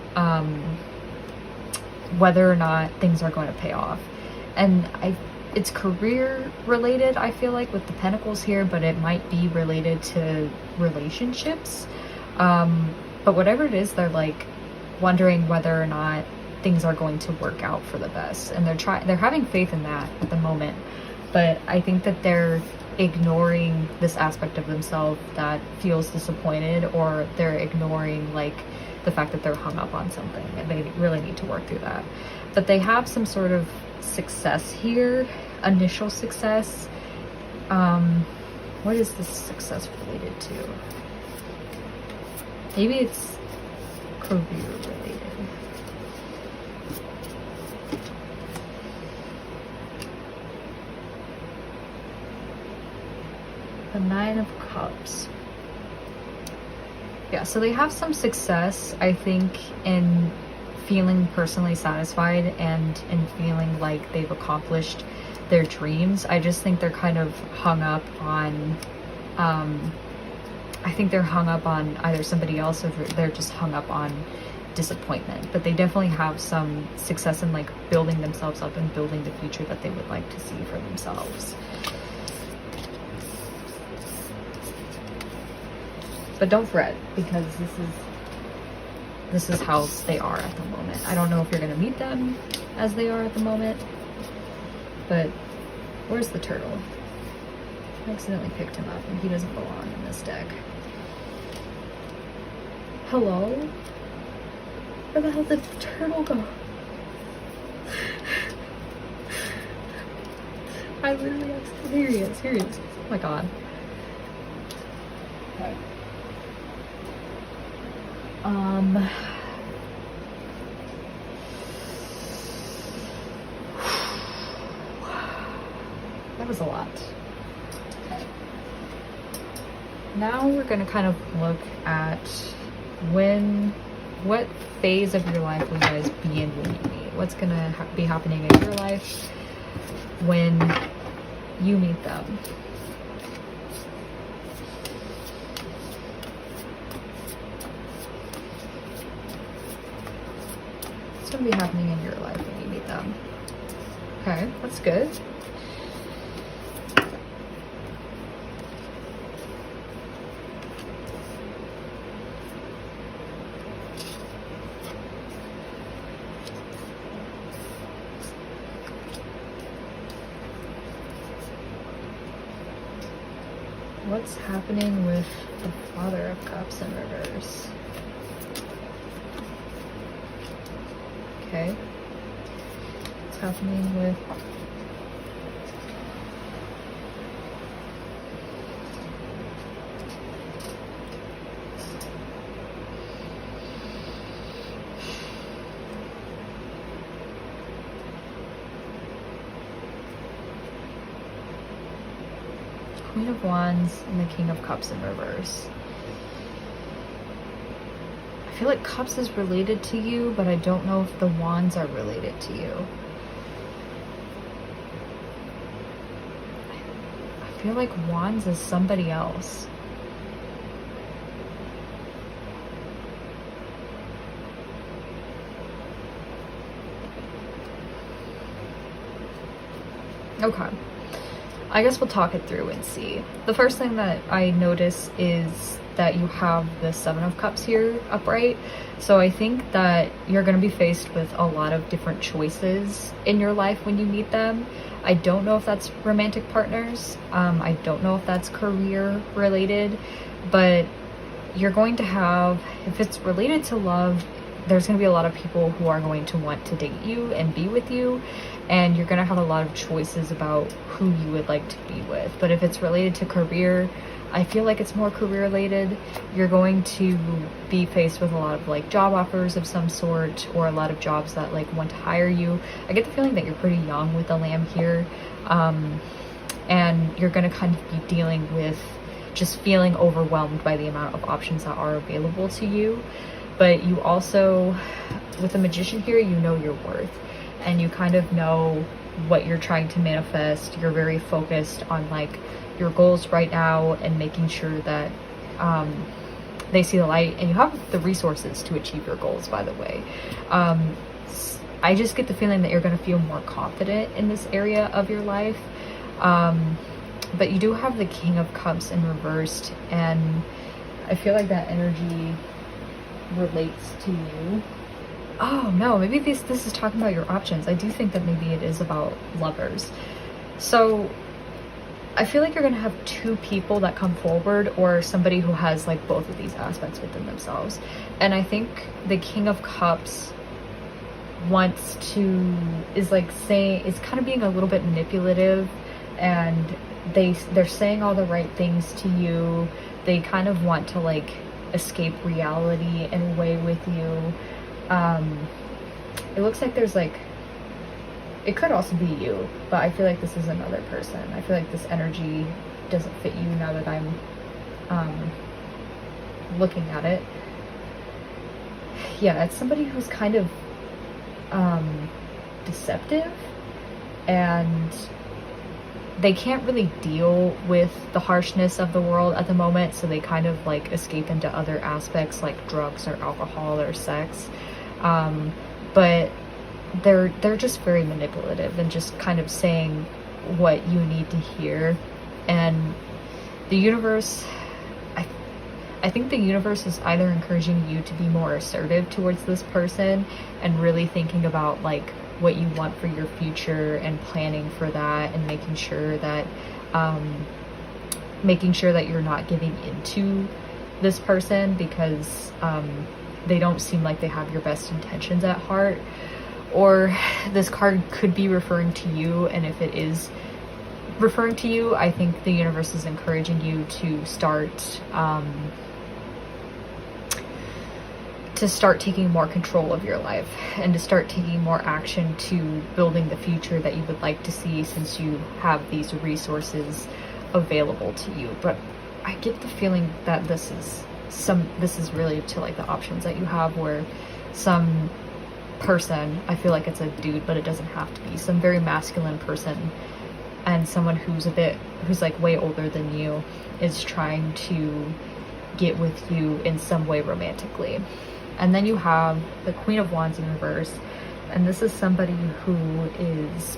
whether or not things are going to pay off. And it's career related, I feel like, with the Pentacles here, but it might be related to relationships. But whatever it is, they're like wondering whether or not things are going to work out for the best, and they're having faith in that at the moment. But I think that they're ignoring this aspect of themselves that feels disappointed, or they're ignoring like the fact that they're hung up on something, and they really need to work through that. But they have some sort of success here, initial success. What is this success related to? Maybe it's career related. The Nine of Cups. Yeah, so they have some success, I think, in feeling personally satisfied and feeling like they've accomplished their dreams. I just think they're kind of hung up on, I think they're hung up on either somebody else or they're just hung up on disappointment. But they definitely have some success in like building themselves up and building the future that they would like to see for themselves. But don't fret, because this is how they are at the moment. I don't know if you're gonna meet them as they are at the moment, but where's the turtle? I accidentally picked him up and he doesn't belong in this deck. Hello? Where the hell did the turtle go? I literally accidentally, here he is, here he is. Oh my god. Okay. That was a lot. Okay. Now we're going to kind of look at what phase of your life will you guys be in when you meet? What's going to be happening in your life when you meet them? What's going to be happening in your life when you meet them? Okay, that's good. What's happening with the Father of Cups in reverse? Okay. What's happening with Queen of Wands and the King of Cups in reverse? I feel like Cups is related to you, but I don't know if the Wands are related to you. I feel like Wands is somebody else. Okay. I guess we'll talk it through and see. The first thing that I notice is that you have the Seven of Cups here upright. So I think that you're going to be faced with a lot of different choices in your life when you meet them. I don't know if that's romantic partners. I don't know if that's career related, but you're going to have, if it's related to love, there's going to be a lot of people who are going to want to date you and be with you, and you're going to have a lot of choices about who you would like to be with. But if it's related to career, I feel like it's more career related. You're going to be faced with a lot of like job offers of some sort, or a lot of jobs that like want to hire you. I get the feeling that you're pretty young with the Lamb here, and you're going to kind of be dealing with just feeling overwhelmed by the amount of options that are available to you. But you also, with the Magician here, you know your worth, and you kind of know what you're trying to manifest. You're very focused on like your goals right now and making sure that they see the light, and you have the resources to achieve your goals, by the way. I just get the feeling that you're going to feel more confident in this area of your life. But you do have the King of Cups in reversed, and I feel like that energy relates to you. Oh no, maybe this is talking about your options. I do think that maybe it is about lovers. So I feel like you're gonna have two people that come forward, or somebody who has like both of these aspects within themselves. And I think the King of Cups is kind of being a little bit manipulative, and they're saying all the right things to you. They kind of want to like escape reality in a way with you. It looks like there's like, it could also be you, but I feel like this is another person. I feel like this energy doesn't fit you now that I'm looking at it. Yeah, it's somebody who's kind of deceptive, and they can't really deal with the harshness of the world at the moment, so they kind of like escape into other aspects like drugs or alcohol or sex. But they're just very manipulative and just kind of saying what you need to hear. And the universe, I think the universe is either encouraging you to be more assertive towards this person and really thinking about like what you want for your future and planning for that, and making sure that you're not giving into this person, because they don't seem like they have your best intentions at heart. Or this card could be referring to you, and if it is referring to you, I think the universe is encouraging you to start taking more control of your life, and to start taking more action to building the future that you would like to see, since you have these resources available to you. But I get the feeling that this is really to like the options that you have, where some person, I feel like it's a dude, but it doesn't have to be, some very masculine person, and someone who's like way older than you, is trying to get with you in some way romantically. And then you have the Queen of Wands in reverse, and this is somebody who is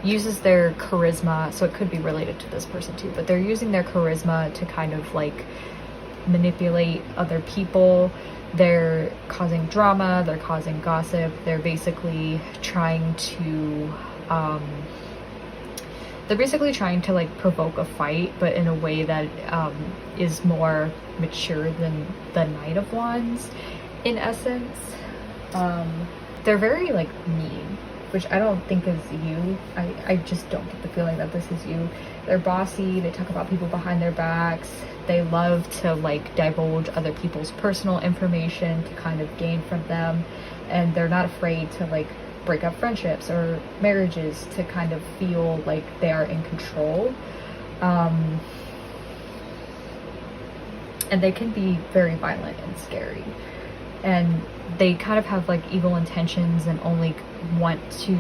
uses their charisma, so it could be related to this person too, but they're using their charisma to kind of like manipulate other people. They're causing drama, they're causing gossip, they're basically trying to like provoke a fight, but in a way that is more mature than the Knight of Wands in essence. They're very like mean, which I don't think is you. I just don't get the feeling that this is you. They're bossy, they talk about people behind their backs, they love to like divulge other people's personal information to kind of gain from them, and they're not afraid to like break up friendships or marriages to kind of feel like they are in control. And they can be very violent and scary, and they kind of have like evil intentions and only want to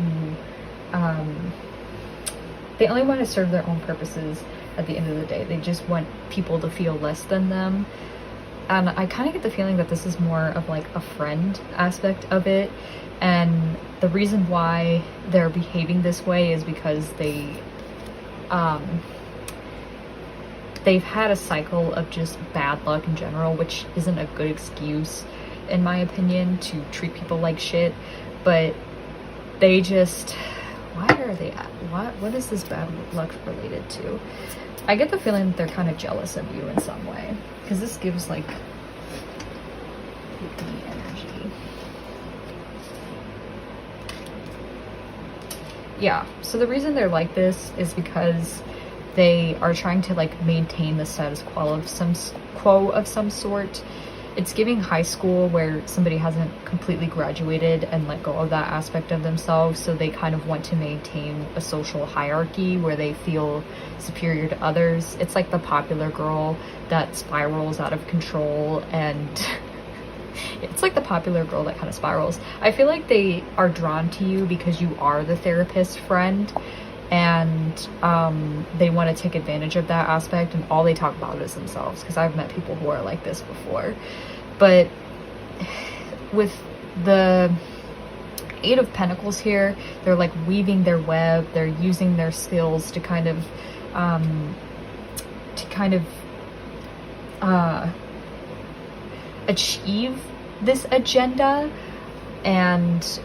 serve their own purposes at the end of the day. They just want people to feel less than them. And I kind of get the feeling that this is more of like a friend aspect of it, and the reason why they're behaving this way is because they've had a cycle of just bad luck in general, which isn't a good excuse in my opinion to treat people like shit, but they just, why are they at, what is this bad luck related to? I get the feeling that they're kind of jealous of you in some way, because this gives like the energy. Yeah, so the reason they're like this is because they are trying to like maintain the status quo of some sort. It's giving high school, where somebody hasn't completely graduated and let go of that aspect of themselves, so they kind of want to maintain a social hierarchy where they feel superior to others. It's like the popular girl that spirals out of control, and it's like the popular girl that kind of spirals. I feel like they are drawn to you because you are the therapist friend, and they want to take advantage of that aspect, and all they talk about is themselves, because I've met people who are like this before. But with the Eight of Pentacles here, they're like weaving their web, they're using their skills to kind of achieve this agenda, and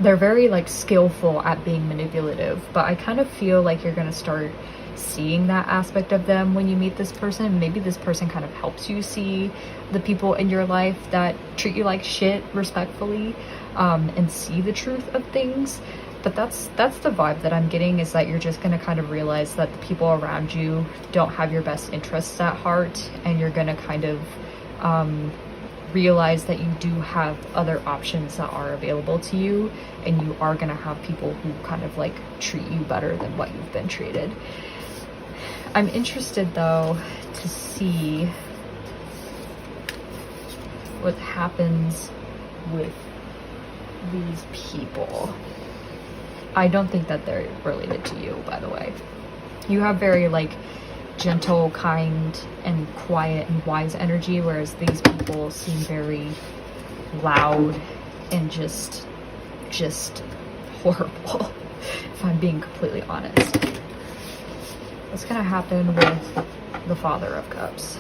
they're very like skillful at being manipulative. But I kind of feel like you're gonna start seeing that aspect of them when you meet this person. Maybe this person kind of helps you see the people in your life that treat you like shit respectfully, and see the truth of things. But that's the vibe that I'm getting, is that you're just gonna kind of realize that the people around you don't have your best interests at heart, and you're gonna kind of realize that you do have other options that are available to you, and you are gonna have people who kind of like treat you better than what you've been treated. I'm interested though to see what happens with these people. I don't think that they're related to you, by the way. You have very like gentle, kind, and quiet and wise energy, whereas these people seem very loud and just horrible, if I'm being completely honest. What's gonna happen with the Father of Cups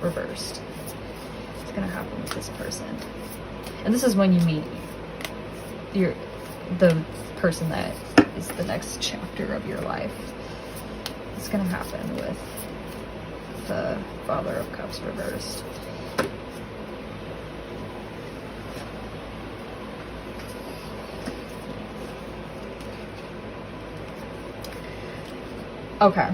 reversed? What's gonna happen with this person? And this is when you meet the person that is the next chapter of your life. What's gonna happen with the Father of Cups reversed? Okay.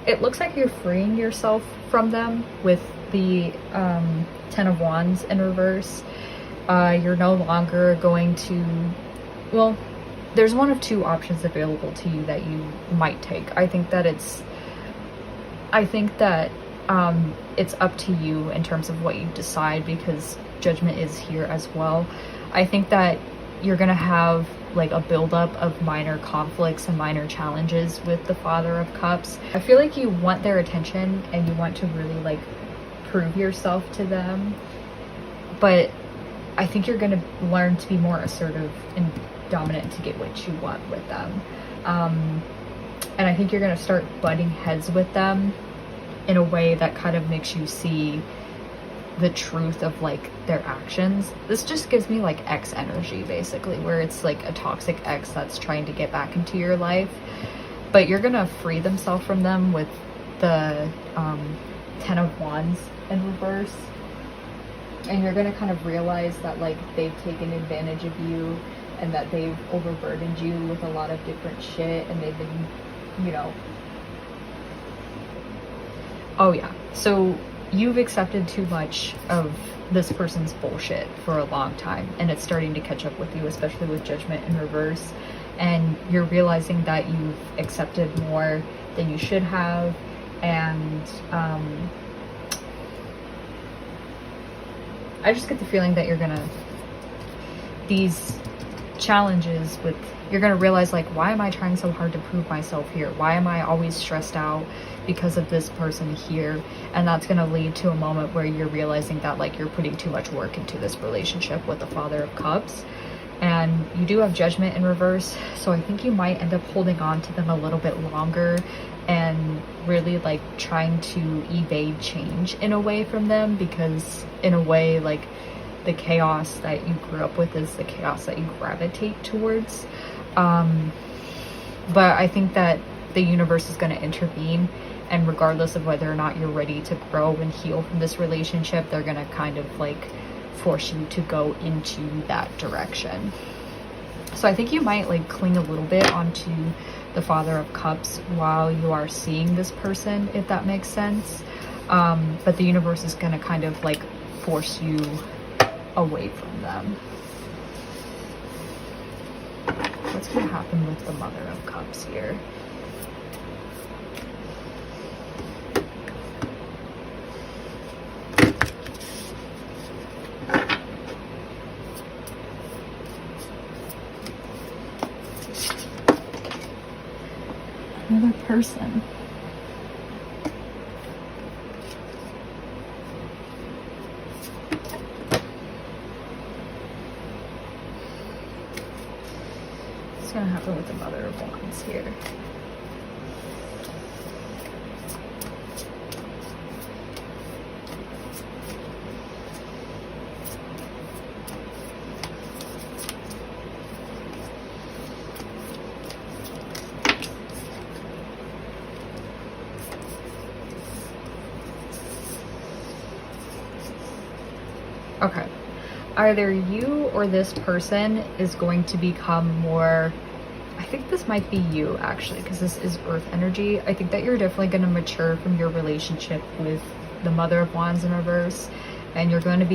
It looks like you're freeing yourself from them with the Ten of Wands in reverse. You're no longer going to, well, there's one of two options available to you that you might take. I think that it's up to you in terms of what you decide, because Judgment is here as well. I think that you're gonna have like a buildup of minor conflicts and minor challenges with the Father of Cups. I feel like you want their attention and you want to really like prove yourself to them, but I think you're gonna learn to be more assertive and dominant to get what you want with them. And I think you're gonna start butting heads with them in a way that kind of makes you see the truth of like their actions. This just gives me like ex energy, basically, where it's like a toxic ex that's trying to get back into your life, but you're gonna free themselves from them with the Ten of Wands in reverse, and you're gonna kind of realize that like they've taken advantage of you and that they've overburdened you with a lot of different shit, and they've been, you know, oh yeah, so you've accepted too much of this person's bullshit for a long time, and it's starting to catch up with you, especially with Judgment in reverse, and you're realizing that you've accepted more than you should have, and I just get the feeling that these challenges with, you're gonna realize like, why am I trying so hard to prove myself here? Why am I always stressed out because of this person here? And that's gonna lead to a moment where you're realizing that like you're putting too much work into this relationship with the Father of Cups. And you do have Judgment in reverse, so I think you might end up holding on to them a little bit longer and really like trying to evade change in a way from them, because in a way like the chaos that you grew up with is the chaos that you gravitate towards. But I think that the universe is going to intervene, and regardless of whether or not you're ready to grow and heal from this relationship, they're going to kind of like force you to go into that direction. So I think you might like cling a little bit onto the Father of Cups while you are seeing this person, if that makes sense. But the universe is going to kind of like force you away from them. What's going to happen with the Mother of Cups here? Another person. What's going to happen with the Mother of Wands here? Okay, either you or this person is going to become more, I think this might be you actually, because this is earth energy. I think that you're definitely going to mature from your relationship with the Mother of Wands in reverse, and you're going to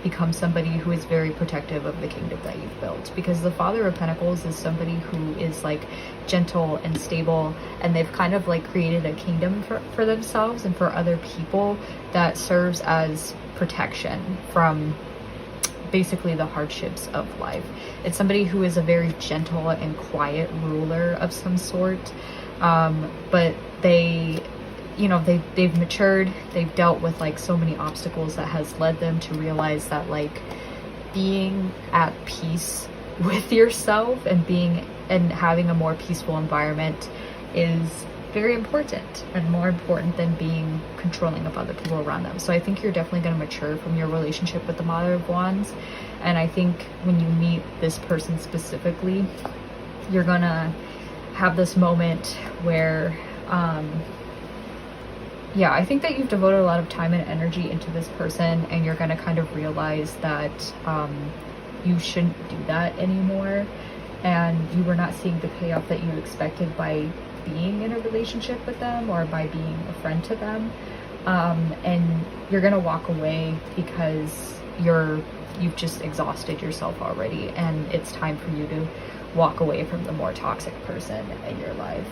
become somebody who is very protective of the kingdom that you've built, because the Father of Pentacles is somebody who is like gentle and stable, and they've kind of like created a kingdom for themselves and for other people that serves as protection from basically the hardships of life. It's somebody who is a very gentle and quiet ruler of some sort, but they, you know, they've matured, they've dealt with like so many obstacles that has led them to realize that like being at peace with yourself and having a more peaceful environment is very important, and more important than being controlling of other people around them. So I think you're definitely going to mature from your relationship with the Mother of Wands, and I think when you meet this person specifically, you're going to have this moment where yeah, I think that you've devoted a lot of time and energy into this person, and you're going to kind of realize that you shouldn't do that anymore, and you were not seeing the payoff that you expected by being in a relationship with them or by being a friend to them, and you're going to walk away because you've just exhausted yourself already, and it's time for you to walk away from the more toxic person in your life.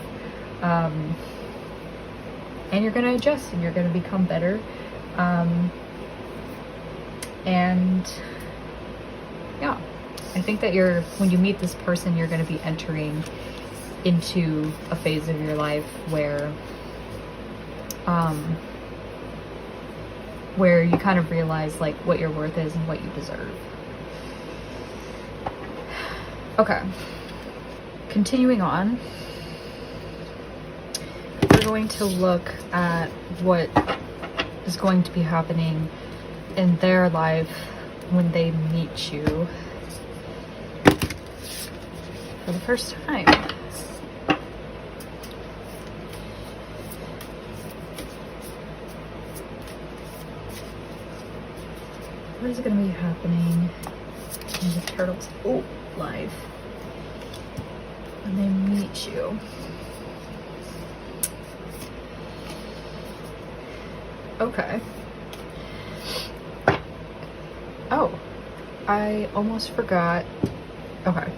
And you're going to adjust, and you're going to become better. And yeah, I think that when you meet this person, you're going to be entering into a phase of your life where you kind of realize like what your worth is and what you deserve. Okay, continuing on, we're going to look at what is going to be happening in their life when they meet you for the first time. What is going to be happening in the turtles' life when they meet you? Okay. Oh, I almost forgot. Okay.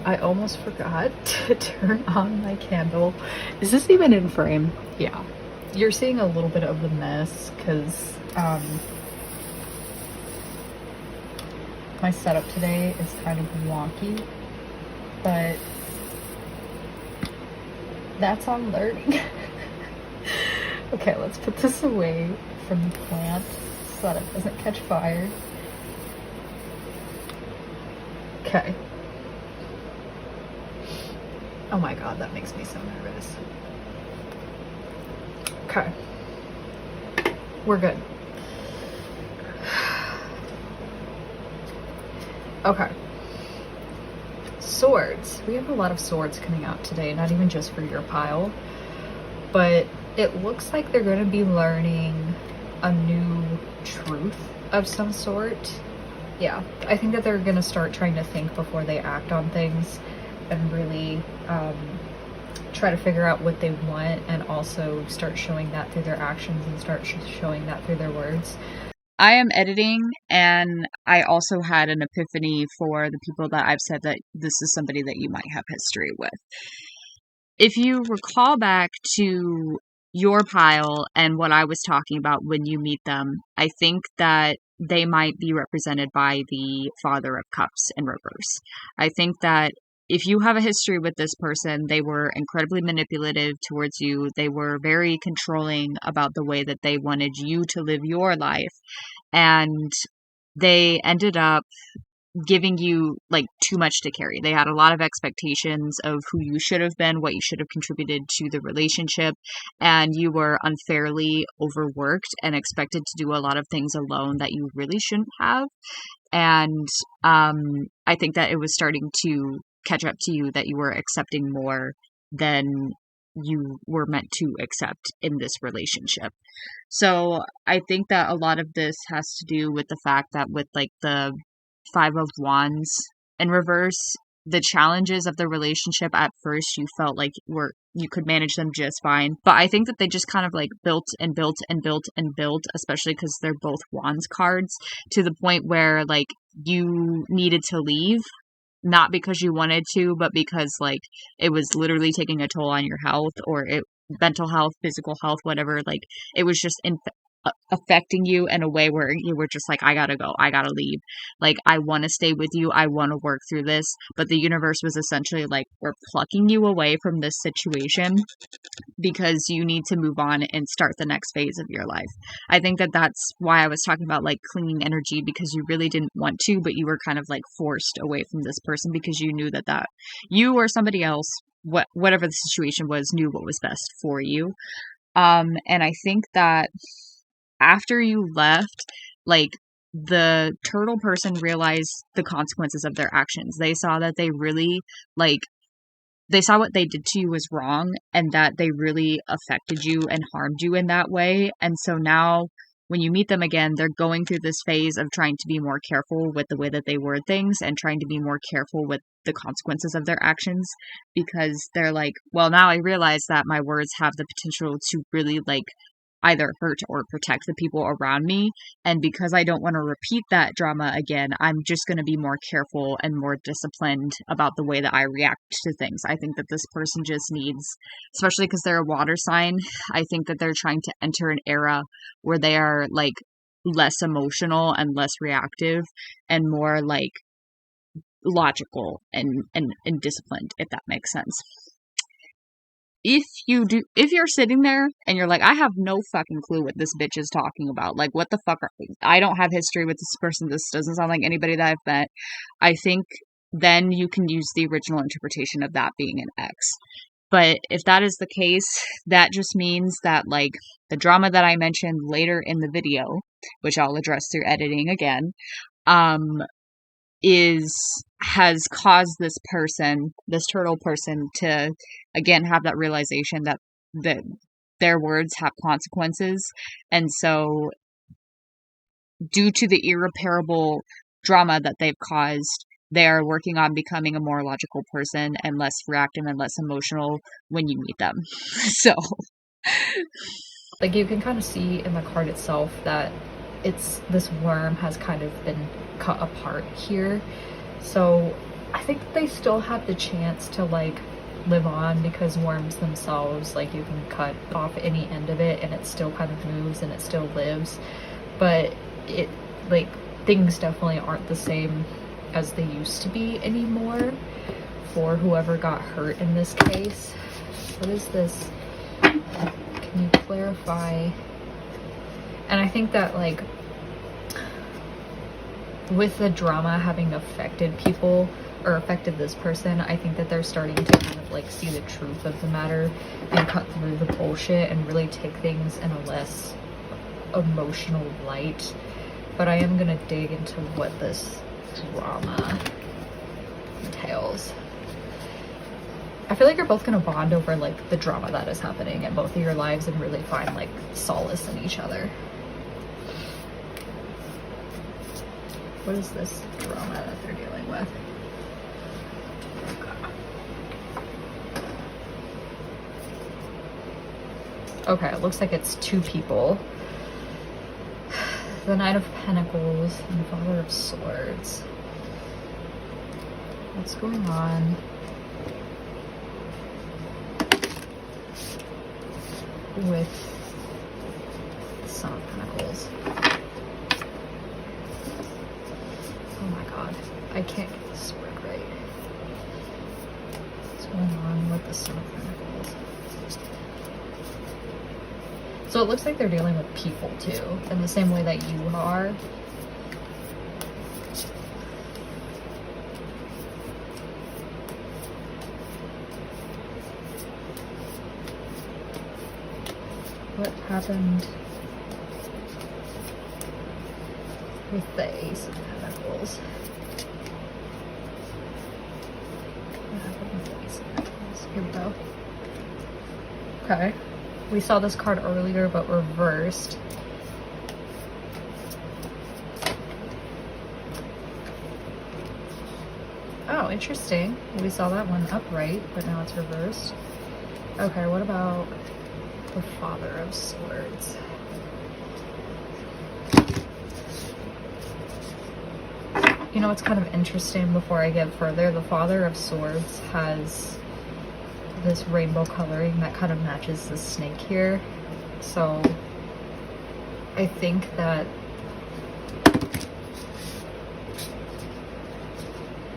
I almost forgot to turn on my candle. Is this even in frame? Yeah. You're seeing a little bit of the mess because my setup today is kind of wonky, but that's on learning. Okay, let's put this away from the plant so that it doesn't catch fire. Okay. Oh my god, that makes me so nervous. Okay. We're good. Okay. Swords. We have a lot of swords coming out today, not even just for your pile, but it looks like they're going to be learning a new truth of some sort. Yeah, I think that they're going to start trying to think before they act on things and really try to figure out what they want, and also start showing that through their actions and start showing that through their words. I am editing, and I also had an epiphany for the people that I've said that this is somebody that you might have history with. If you recall back to your pile and what I was talking about when you meet them, I think that they might be represented by the Father of Cups in reverse. I think that if you have a history with this person, they were incredibly manipulative towards you. They were very controlling about the way that they wanted you to live your life. And they ended up giving you like too much to carry. They had a lot of expectations of who you should have been, what you should have contributed to the relationship, and you were unfairly overworked and expected to do a lot of things alone that you really shouldn't have. And I think that it was starting to catch up to you that you were accepting more than you were meant to accept in this relationship. So I think that a lot of this has to do with the fact that with like the Five of Wands in reverse, the challenges of the relationship at first you felt like were you could manage them just fine. But I think that they just kind of like built and built and built and built, especially because they're both Wands cards, to the point where like you needed to leave, not because you wanted to, but because like it was literally taking a toll on your health, or mental health, physical health, whatever. Like it was just affecting you in a way where you were just like, I gotta go, I gotta leave. Like, I want to stay with you, I want to work through this, but the universe was essentially like, we're plucking you away from this situation because you need to move on and start the next phase of your life. I think that that's why I was talking about like clinging energy, because you really didn't want to, but you were kind of like forced away from this person because you knew that you or somebody else, whatever the situation was, knew what was best for you. And I think that after you left, like, the turtle person realized the consequences of their actions. They saw that they saw what they did to you was wrong, and that they really affected you and harmed you in that way. And so now when you meet them again, they're going through this phase of trying to be more careful with the way that they word things and trying to be more careful with the consequences of their actions, because they're like, well, now I realize that my words have the potential to really like either hurt or protect the people around me, and because I don't want to repeat that drama again, I'm just going to be more careful and more disciplined about the way that I react to things. I think that this person just needs, especially because they're a water sign, I think that they're trying to enter an era where they are like less emotional and less reactive and more like logical and disciplined, if that makes sense. If you're sitting there and you're like, I have no fucking clue what this bitch is talking about, like, what the fuck, I don't have history with this person, this doesn't sound like anybody that I've met, I think then you can use the original interpretation of that being an X. But if that is the case, that just means that, like, the drama that I mentioned later in the video, which I'll address through editing again, has caused this turtle person, to again have that realization that their words have consequences. And so due to the irreparable drama that they've caused, they are working on becoming a more logical person and less reactive and less emotional when you meet them. So like, you can kind of see in the card itself that this worm has kind of been cut apart here. So I think they still have the chance to like live on, because worms themselves, like, you can cut off any end of it and it still kind of moves and it still lives. But it, like, things definitely aren't the same as they used to be anymore for whoever got hurt in this case. What is this? Can you clarify? And I think that, like, with the drama having affected people, or affected this person, I think that they're starting to kind of like see the truth of the matter and cut through the bullshit and really take things in a less emotional light. But I am gonna dig into what this drama entails. I feel like you're both gonna bond over like the drama that is happening in both of your lives and really find like solace in each other. What is this drama that they're dealing with? Okay, it looks like it's two people. The Knight of Pentacles and the Father of Swords. What's going on? With the Son of Pentacles. Oh my god, I can't get this spread right. What's going on with the Son of Pentacles? So it looks like they're dealing with people too, in the same way that you are. What happened with the Ace of Pentacles? What happened with the Ace of Pentacles? Here we go. Okay. We saw this card earlier, but reversed. Oh, interesting. We saw that one upright, but now it's reversed. Okay, what about the Father of Swords? You know, it's kind of interesting before I get further. The Father of Swords has this rainbow coloring that kind of matches the snake here. So I think that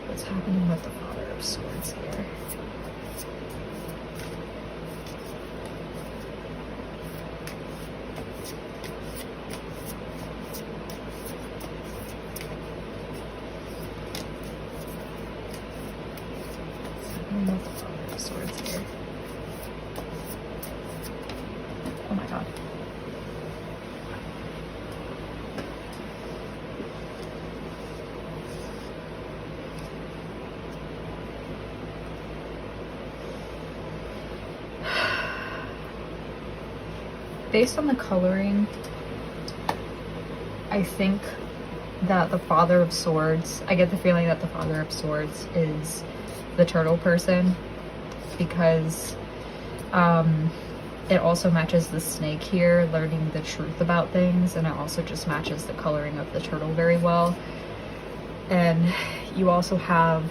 what's happening with the Father of Swords here? Swords here. Oh my god. Based on the coloring, I think that the Father of Swords, I get the feeling that the Father of Swords is the turtle person, because it also matches the snake here, learning the truth about things, and it also just matches the coloring of the turtle very well. And you also have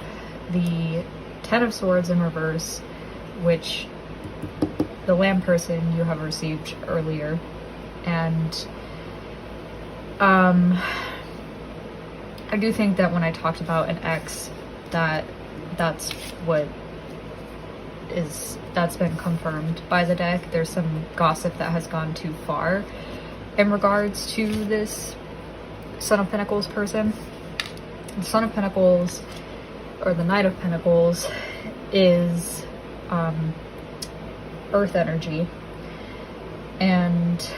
the Ten of Swords in reverse, which the lamb person you have received earlier. And I do think that when I talked about an ex, that's been confirmed by the deck. There's some gossip that has gone too far in regards to this Son of Pentacles person. The Son of Pentacles, or the Knight of Pentacles, is earth energy, and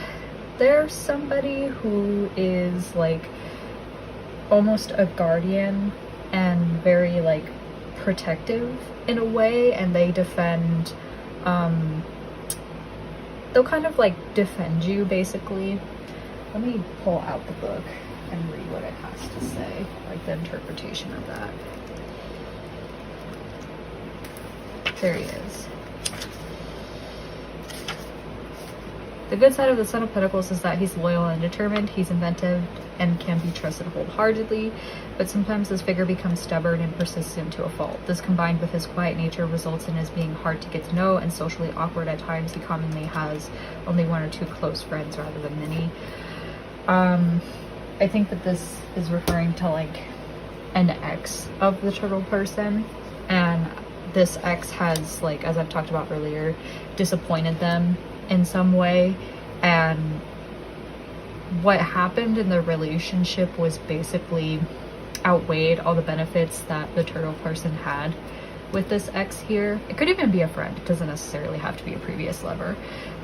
there's somebody who is like almost a guardian and very like protective in a way, and they defend, they'll kind of like defend you basically. Let me pull out the book and read what it has to say, like the interpretation of that. There he is. The good side of the Son of Pentacles is that he's loyal and determined, he's inventive, and can be trusted wholeheartedly, but sometimes this figure becomes stubborn and persistent to a fault. This, combined with his quiet nature, results in his being hard to get to know and socially awkward at times. He commonly has only one or two close friends rather than many. I think that this is referring to like an ex of the turtle person, and this ex has, like, as I've talked about earlier, disappointed them in some way, and what happened in the relationship was basically outweighed all the benefits that the turtle person had with this ex here. It could even be a friend, it doesn't necessarily have to be a previous lover,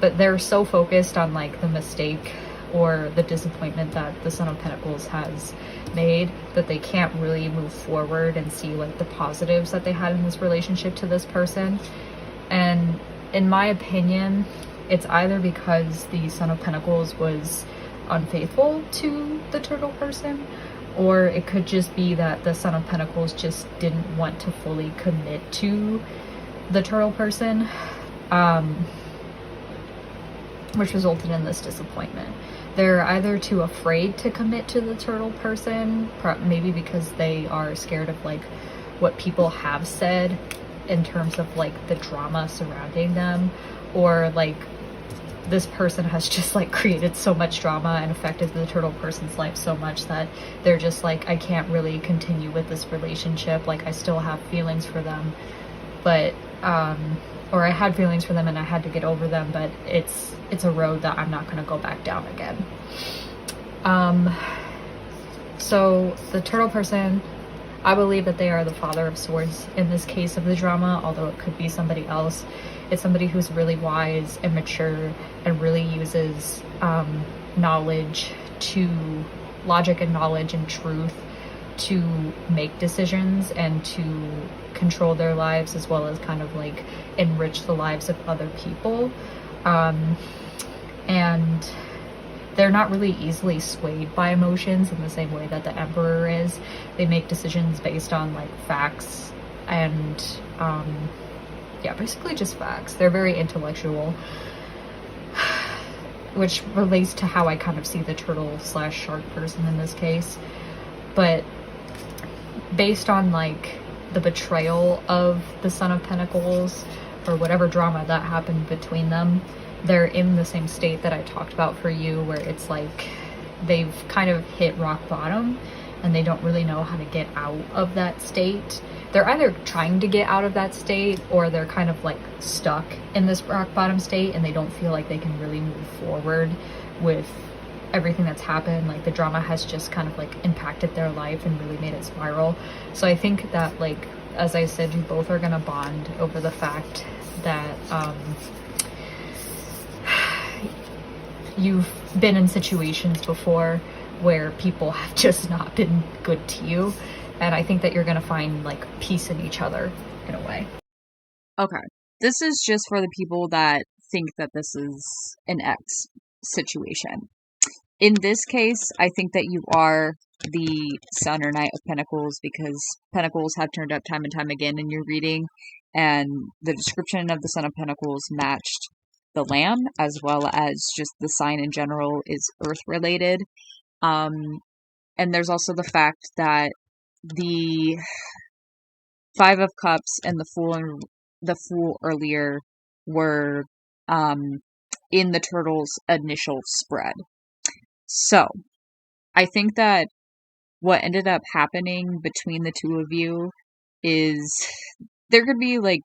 but they're so focused on like the mistake or the disappointment that the Son of Pentacles has made that they can't really move forward and see like the positives that they had in this relationship to this person. And in my opinion, it's either because the Son of Pentacles was unfaithful to the turtle person, or it could just be that the Son of Pentacles just didn't want to fully commit to the turtle person, which resulted in this disappointment. They're either too afraid to commit to the turtle person, maybe because they are scared of like what people have said in terms of like the drama surrounding them, or like this person has just like created so much drama and affected the turtle person's life so much that they're just like, I can't really continue with this relationship. Like, I still have feelings for them, but or I had feelings for them and I had to get over them, but it's a road that I'm not going to go back down again. So the turtle person, I believe that they are the Father of Swords in this case of the drama, although it could be somebody else. It's somebody who's really wise and mature and really uses knowledge to, logic and knowledge and truth to make decisions and to control their lives, as well as kind of like enrich the lives of other people. And they're not really easily swayed by emotions in the same way that the Emperor is. They make decisions based on like facts and yeah, basically just facts. They're very intellectual, which relates to how I kind of see the turtle / shark person in this case. But based on like the betrayal of the Son of Pentacles, or whatever drama that happened between them, they're in the same state that I talked about for you, where it's like they've kind of hit rock bottom and they don't really know how to get out of that state. They're either trying to get out of that state, or they're kind of like stuck in this rock bottom state and they don't feel like they can really move forward with everything that's happened. Like the drama has just kind of like impacted their life and really made it spiral. So I think that, like, as I said, you both are gonna bond over the fact that you've been in situations before where people have just not been good to you. And I think that you're going to find like peace in each other in a way. Okay. This is just for the people that think that this is an ex situation. In this case, I think that you are the Sun or Knight of Pentacles, because Pentacles have turned up time and time again in your reading, and the description of the Son of Pentacles matched the Lamb, as well as just the sign in general is earth related. And there's also the fact that the Five of Cups and the Fool earlier were in the turtle's initial spread. So I think that what ended up happening between the two of you is there could be like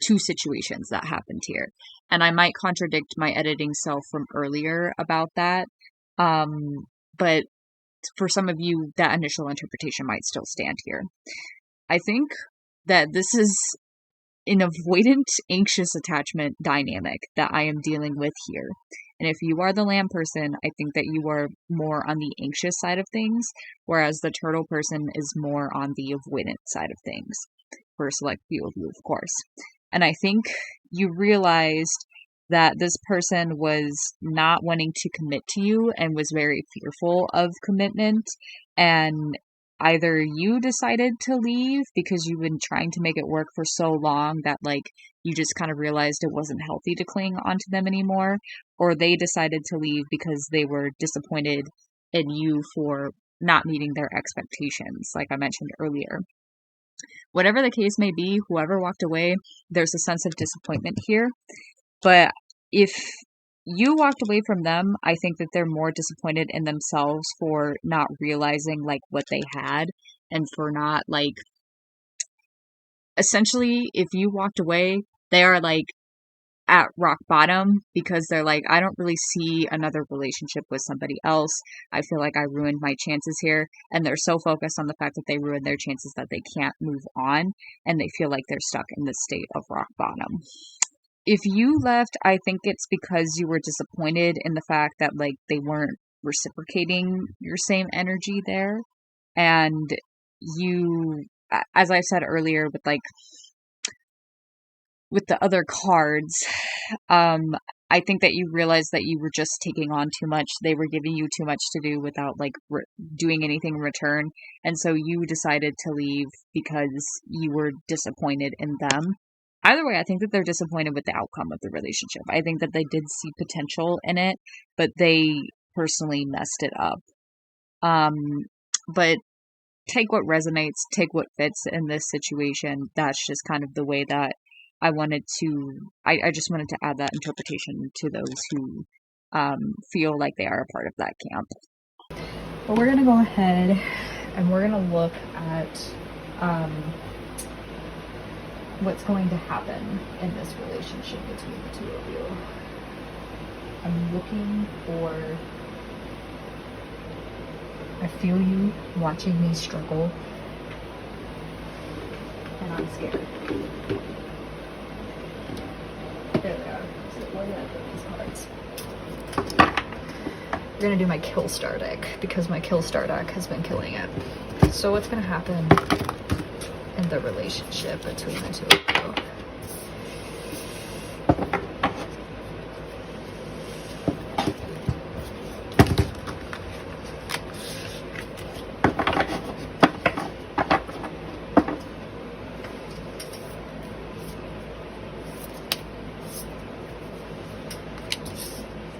two situations that happened here. And I might contradict my editing self from earlier about that. But for some of you, that initial interpretation might still stand here. I think that this is an avoidant, anxious attachment dynamic that I am dealing with here. And if you are the Lamb person, I think that you are more on the anxious side of things, whereas the turtle person is more on the avoidant side of things, for a select few of you, of course. And I think you realized that this person was not wanting to commit to you and was very fearful of commitment, and either you decided to leave because you've been trying to make it work for so long that like you just kind of realized it wasn't healthy to cling onto them anymore, or they decided to leave because they were disappointed in you for not meeting their expectations, like I mentioned earlier. Whatever the case may be, whoever walked away, there's a sense of disappointment here. But if you walked away from them, I think that they're more disappointed in themselves for not realizing like what they had, and for not like, essentially, if you walked away, they are like at rock bottom because they're like, I don't really see another relationship with somebody else. I feel like I ruined my chances here. And they're so focused on the fact that they ruined their chances that they can't move on, and they feel like they're stuck in this state of rock bottom. If you left, I think it's because you were disappointed in the fact that like they weren't reciprocating your same energy there. And you, as I said earlier, with the other cards, I think that you realized that you were just taking on too much. They were giving you too much to do without like doing anything in return. And so you decided to leave because you were disappointed in them. Either way, I think that they're disappointed with the outcome of the relationship. I think that they did see potential in it, but they personally messed it up. But take what resonates, take what fits in this situation. That's just kind of the way that I wanted to, I just wanted to add that interpretation to those who feel like they are a part of that camp. But we're going to go ahead and we're going to look at what's going to happen in this relationship between the two of you. I'm looking for, I feel you watching me struggle, and I'm scared. There they are. So where did I put these cards? We're gonna do my Killstar deck because my Killstar deck has been killing it. So what's gonna happen in the relationship between the two of you?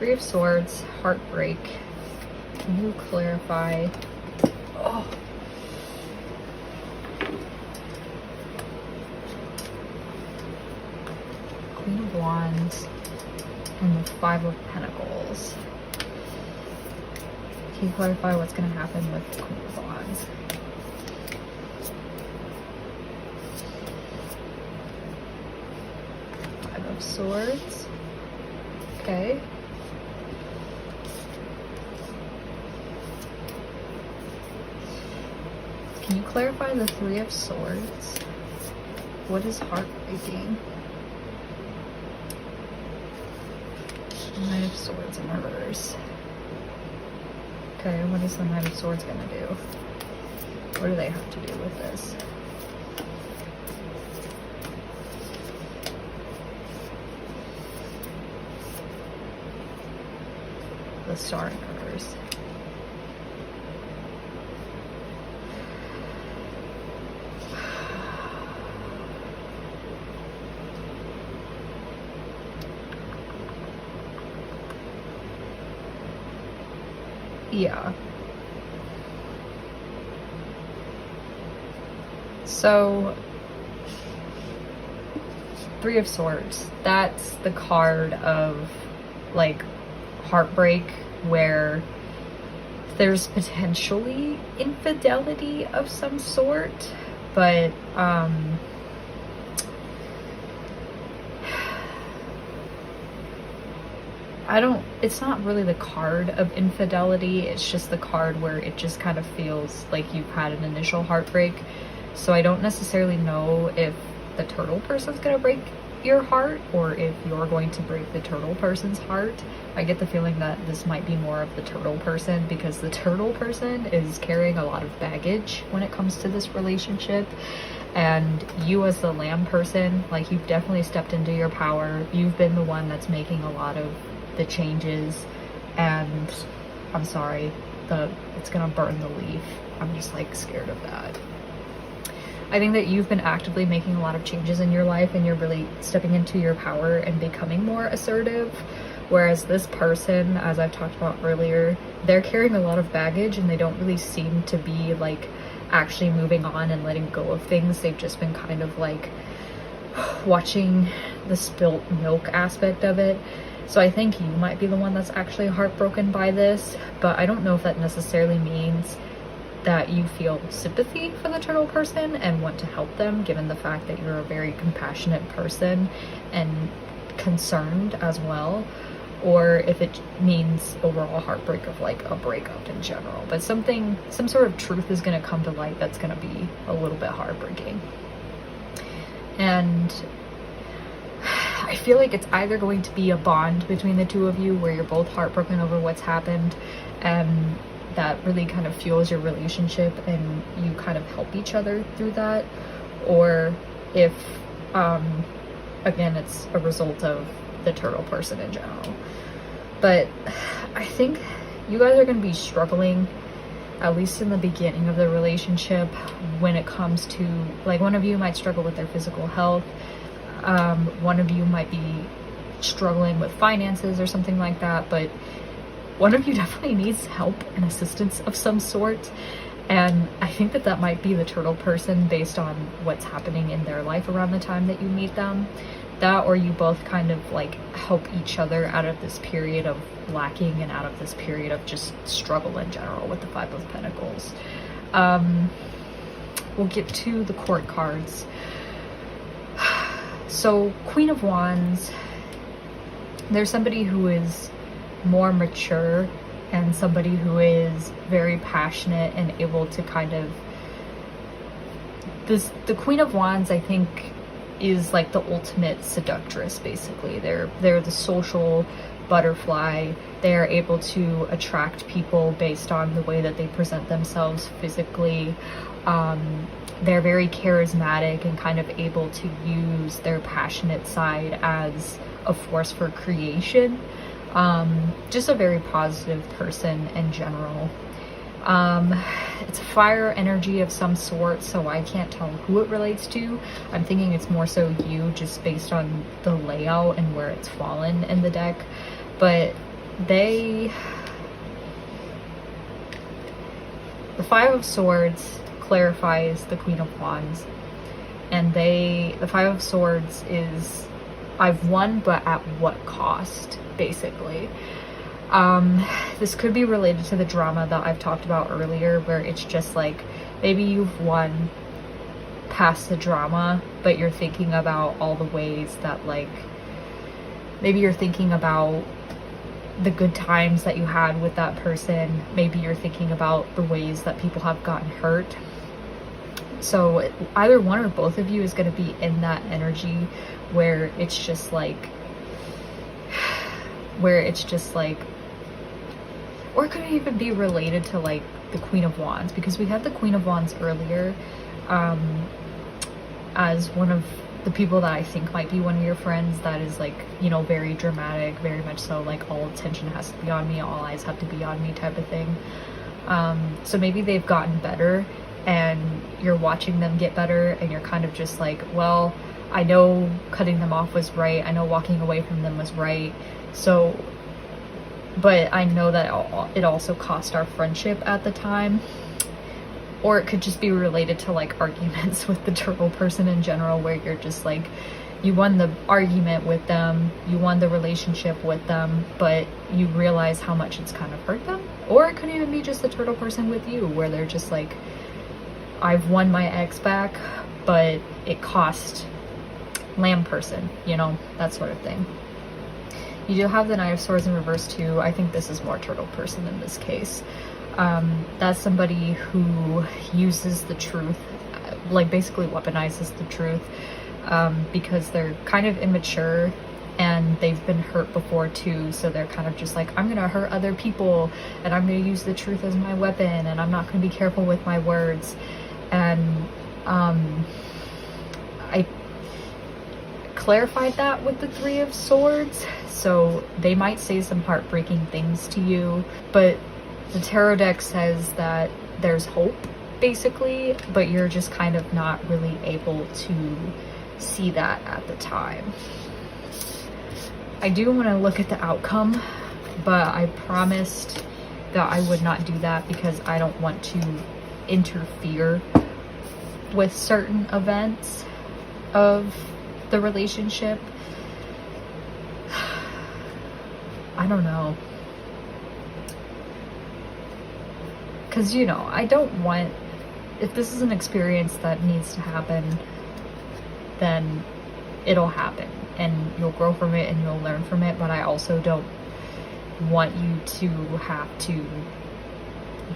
Three of Swords, heartbreak. Can you clarify? Oh. Queen of Wands and the Five of Pentacles. Can you clarify what's going to happen with the Queen of Wands? Five of Swords. Okay. Can you clarify the Three of Swords? What is heartbreaking? Knight of Swords in reverse. Okay, what is the Knight of Swords gonna do? What do they have to do with this? The Star in reverse. Yeah. So, Three of Swords. That's the card of, like, heartbreak, where there's potentially infidelity of some sort, but, it's not really the card of infidelity, it's just the card where it just kind of feels like you've had an initial heartbreak. So I don't necessarily know if the turtle person's gonna break your heart or if you're going to break the turtle person's heart. I get the feeling that this might be more of the turtle person, because the turtle person is carrying a lot of baggage when it comes to this relationship. And you as the lamb person, like, you've definitely stepped into your power. You've been the one that's making a lot of the changes, and I'm sorry, it's gonna burn the leaf. I'm just, like, scared of that. I think that you've been actively making a lot of changes in your life, and you're really stepping into your power and becoming more assertive. Whereas this person, as I've talked about earlier, they're carrying a lot of baggage, and they don't really seem to be, like, actually moving on and letting go of things. They've just been kind of, like, watching the spilt milk aspect of it. So I think you might be the one that's actually heartbroken by this, but I don't know if that necessarily means that you feel sympathy for the turtle person and want to help them, given the fact that you're a very compassionate person and concerned as well, or if it means overall heartbreak of, like, a breakup in general. But some sort of truth is going to come to light that's going to be a little bit heartbreaking. And I feel like it's either going to be a bond between the two of you where you're both heartbroken over what's happened, and that really kind of fuels your relationship and you kind of help each other through that, or if again, it's a result of the turtle person in general. But I think you guys are going to be struggling, at least in the beginning of the relationship, when it comes to, like, one of you might struggle with their physical health, one of you might be struggling with finances or something like that, but one of you definitely needs help and assistance of some sort. And I think that might be the turtle person based on what's happening in their life around the time that you meet them. That, or you both kind of, like, help each other out of this period of lacking and out of this period of just struggle in general with the Five of Pentacles. We'll get to the court cards. So, Queen of Wands, there's somebody who is more mature and somebody who is very passionate and able to kind of, the Queen of Wands, I think, is like the ultimate seductress, basically. They're the social butterfly. They are able to attract people based on the way that they present themselves physically. They're very charismatic and kind of able to use their passionate side as a force for creation. Just a very positive person in general. It's a fire energy of some sort, so I can't tell who it relates to. I'm thinking it's more so you, just based on the layout and where it's fallen in the deck. But The Five of Swords clarifies the Queen of Wands, and the Five of Swords is, I've won, but at what cost, basically. This could be related to the drama that I've talked about earlier, where it's just like, maybe you've won past the drama, but you're thinking about all the ways that, like, maybe you're thinking about the good times that you had with that person. Maybe you're thinking about the ways that people have gotten hurt. So either one or both of you is going to be in that energy where it's just like, or it could even be related to like the Queen of Wands, because we had the Queen of Wands earlier as one of the people that I think might be one of your friends that is like, you know, very dramatic, very much so, like all attention has to be on me, all eyes have to be on me type of thing. So maybe they've gotten better and you're watching them get better, and you're kind of just like, well, I know cutting them off was right, I know walking away from them was right, so, but I know that it also cost our friendship at the time. Or it could just be related to like arguments with the turtle person in general, where you're just like, you won the argument with them, you won the relationship with them, but you realize how much it's kind of hurt them. Or it could even be just the turtle person with you, where they're just like, I've won my ex back, but it cost lamb person, you know, that sort of thing. You do have the Knight of Swords in reverse too. I think this is more turtle person in this case. That's somebody who uses the truth, like basically weaponizes the truth, because they're kind of immature and they've been hurt before too, so they're kind of just like, I'm gonna hurt other people and I'm gonna use the truth as my weapon and I'm not gonna be careful with my words. And I clarified that with the Three of Swords, so they might say some heartbreaking things to you, but the tarot deck says that there's hope, basically, but you're just kind of not really able to see that at the time. I do want to look at the outcome, but I promised that I would not do that because I don't want to interfere with certain events of the relationship. I don't know. Because, you know, I don't want, if this is an experience that needs to happen, then it'll happen and you'll grow from it and you'll learn from it, but I also don't want you to have to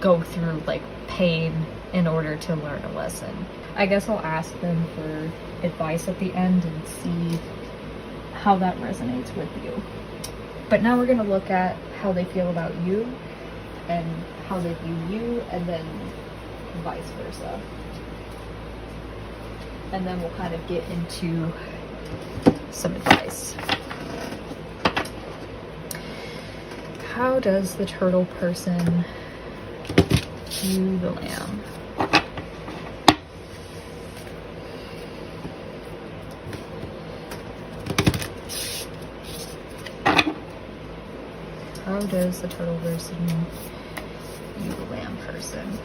go through like pain in order to learn a lesson. I guess I'll ask them for advice at the end and see how that resonates with you. But now we're going to look at how they feel about you and how they view you, and then vice versa. And then we'll kind of get into some advice. How does the turtle person view the lamb? How does the turtle person view the lamb person?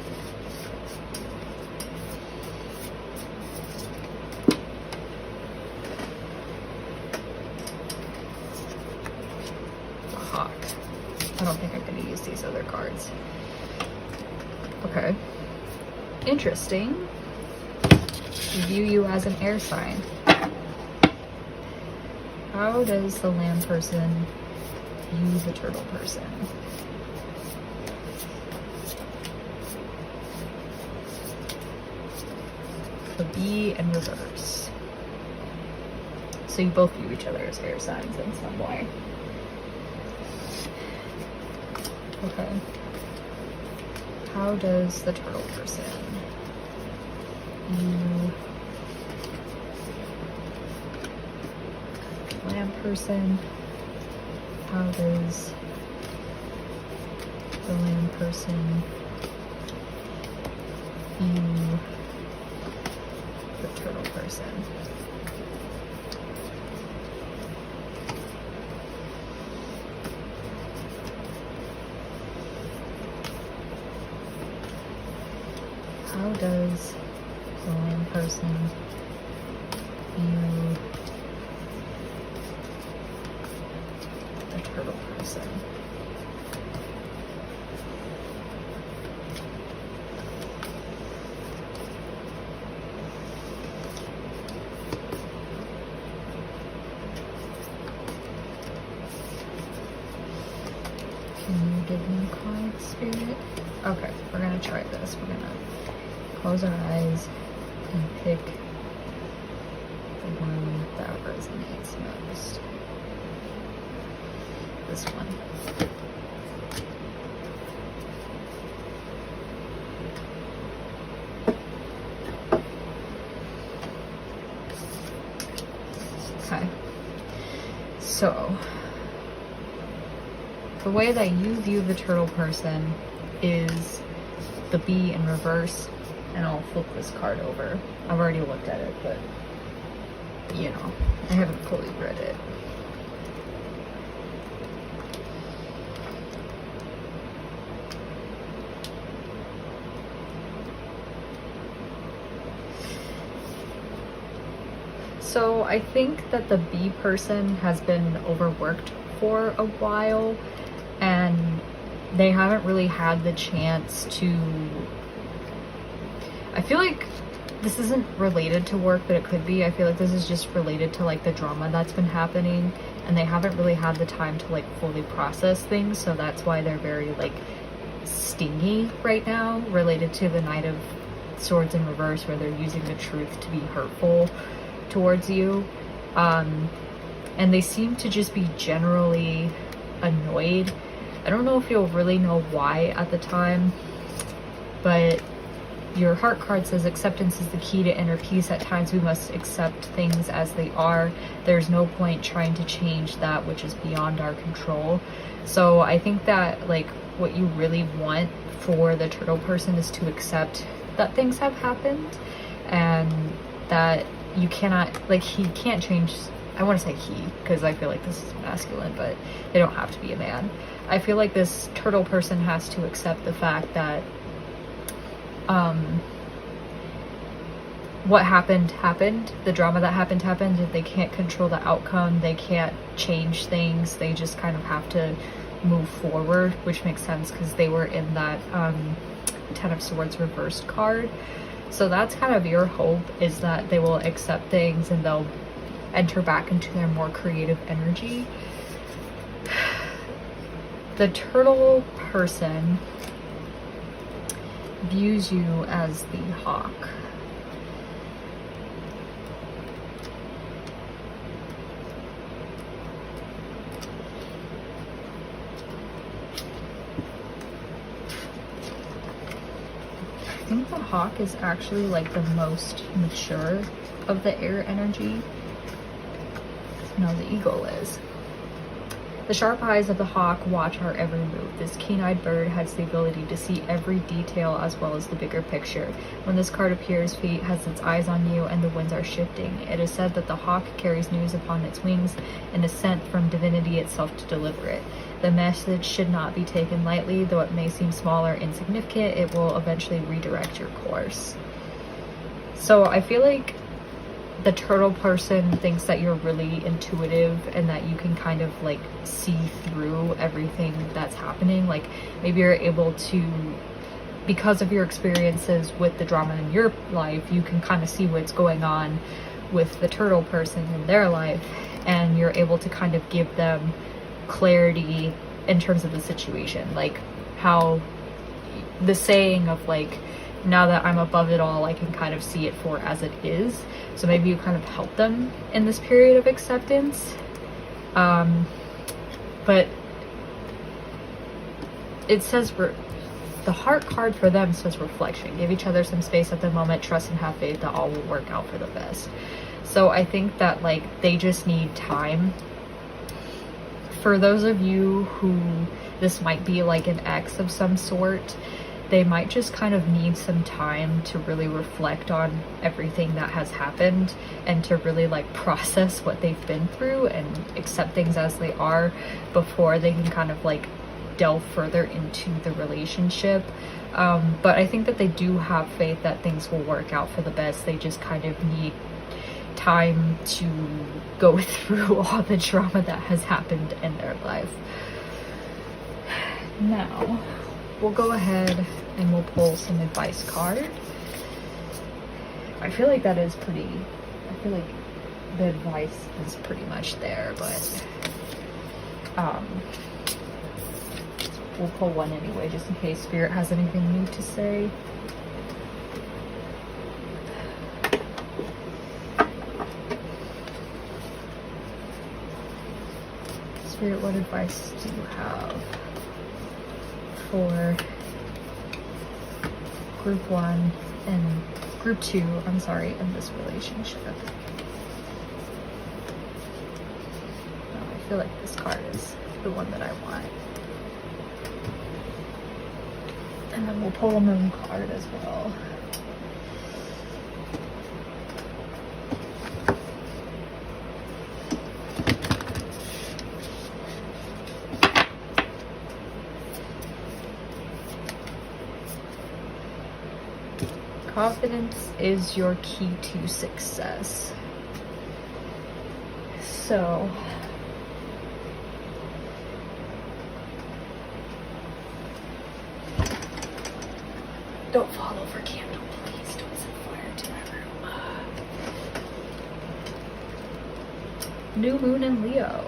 The hawk. I don't think I'm going to use these other cards. Okay. Interesting. View you as an air sign. How does the lamb person view the turtle person? The bee and reverse. So you both view each other as air signs in some way. Okay. How does the turtle person view the lamb person? How does the lamb person view the turtle person? how does the one person view the turtle person? Can you give me cards, Spirit? Okay, we're gonna try this. We're gonna close our eyes and pick the one that resonates most. This one. Okay. So, the way that you view the turtle person is the bee in reverse, and I'll flip this card over. I've already looked at it, but you know, I haven't fully read it. So I think that the bee person has been overworked for a while, and they haven't really had the chance to... I feel like this isn't related to work, but it could be. I feel like this is just related to like the drama that's been happening, and they haven't really had the time to like fully process things, so that's why they're very like stingy right now, related to the Knight of Swords in reverse, where they're using the truth to be hurtful towards you. And they seem to just be generally annoyed. I don't know if you'll really know why at the time, but your heart card says acceptance is the key to inner peace. At times we must accept things as they are. There's no point trying to change that which is beyond our control. So I think that like what you really want for the turtle person is to accept that things have happened, and that you cannot, like, he can't change. I want to say he, because I feel like this is masculine, but they don't have to be a man. I feel like this turtle person has to accept the fact that what happened, the drama that happened, and they can't control the outcome, they can't change things, they just kind of have to move forward, which makes sense because they were in that Ten of Swords reversed card. So that's kind of your hope, is that they will accept things and they'll enter back into their more creative energy. The turtle person views you as the hawk. I think the hawk is actually like the most mature of the air energy. No, the eagle is. The sharp eyes of the hawk watch our every move. This keen-eyed bird has the ability to see every detail as well as the bigger picture. When this card appears, fate has its eyes on you and the winds are shifting. It is said that the hawk carries news upon its wings and is sent from divinity itself to deliver it. The message should not be taken lightly, though it may seem small or insignificant, it will eventually redirect your course. So I feel like the turtle person thinks that you're really intuitive and that you can kind of like see through everything that's happening. Like maybe you're able to, because of your experiences with the drama in your life, you can kind of see what's going on with the turtle person in their life, and you're able to kind of give them clarity in terms of the situation. Like how the saying of like, now that I'm above it all, I can kind of see it for as it is. So maybe you kind of help them in this period of acceptance. But it says, the heart card for them says reflection. Give each other some space at the moment, trust and have faith that all will work out for the best. So I think that like they just need time. For those of you who this might be like an ex of some sort, they might just kind of need some time to really reflect on everything that has happened and to really like process what they've been through and accept things as they are before they can kind of like delve further into the relationship. But I think that they do have faith that things will work out for the best. They just kind of need time to go through all the trauma that has happened in their life. Now, we'll go ahead and we'll pull some advice card. I feel like that is pretty, I feel like the advice is pretty much there, but we'll pull one anyway, just in case Spirit has anything new to say. Spirit, what advice do you have for group 1 and group 2, I'm sorry, in this relationship? Oh, I feel like this card is the one that I want. And then we'll pull a moon card as well. Confidence is your key to success. So, don't fall over, candle, please. Don't set fire to my room. New moon in Leo.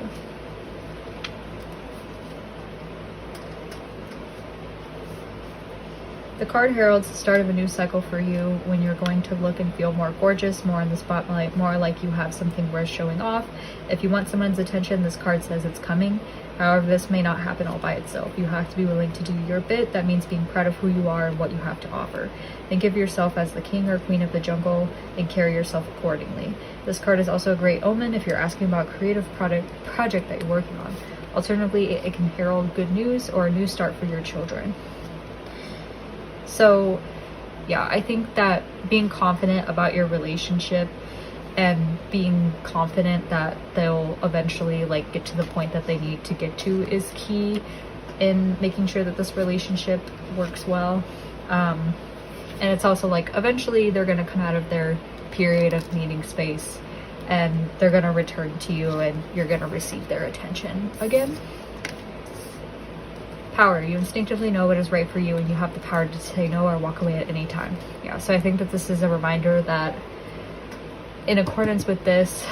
The card heralds the start of a new cycle for you, when you're going to look and feel more gorgeous, more in the spotlight, more like you have something worth showing off. If you want someone's attention, this card says it's coming. However, this may not happen all by itself. You have to be willing to do your bit. That means being proud of who you are and what you have to offer. Think of yourself as the king or queen of the jungle and carry yourself accordingly. This card is also a great omen if you're asking about a creative project that you're working on. Alternatively, it can herald good news or a new start for your children. So, yeah, I think that being confident about your relationship and being confident that they'll eventually like get to the point that they need to get to is key in making sure that this relationship works well. And it's also like eventually they're going to come out of their period of needing space and they're going to return to you and you're going to receive their attention again. Power. You instinctively know what is right for you and you have the power to say no or walk away at any time. Yeah, so I think that this is a reminder that in accordance with this,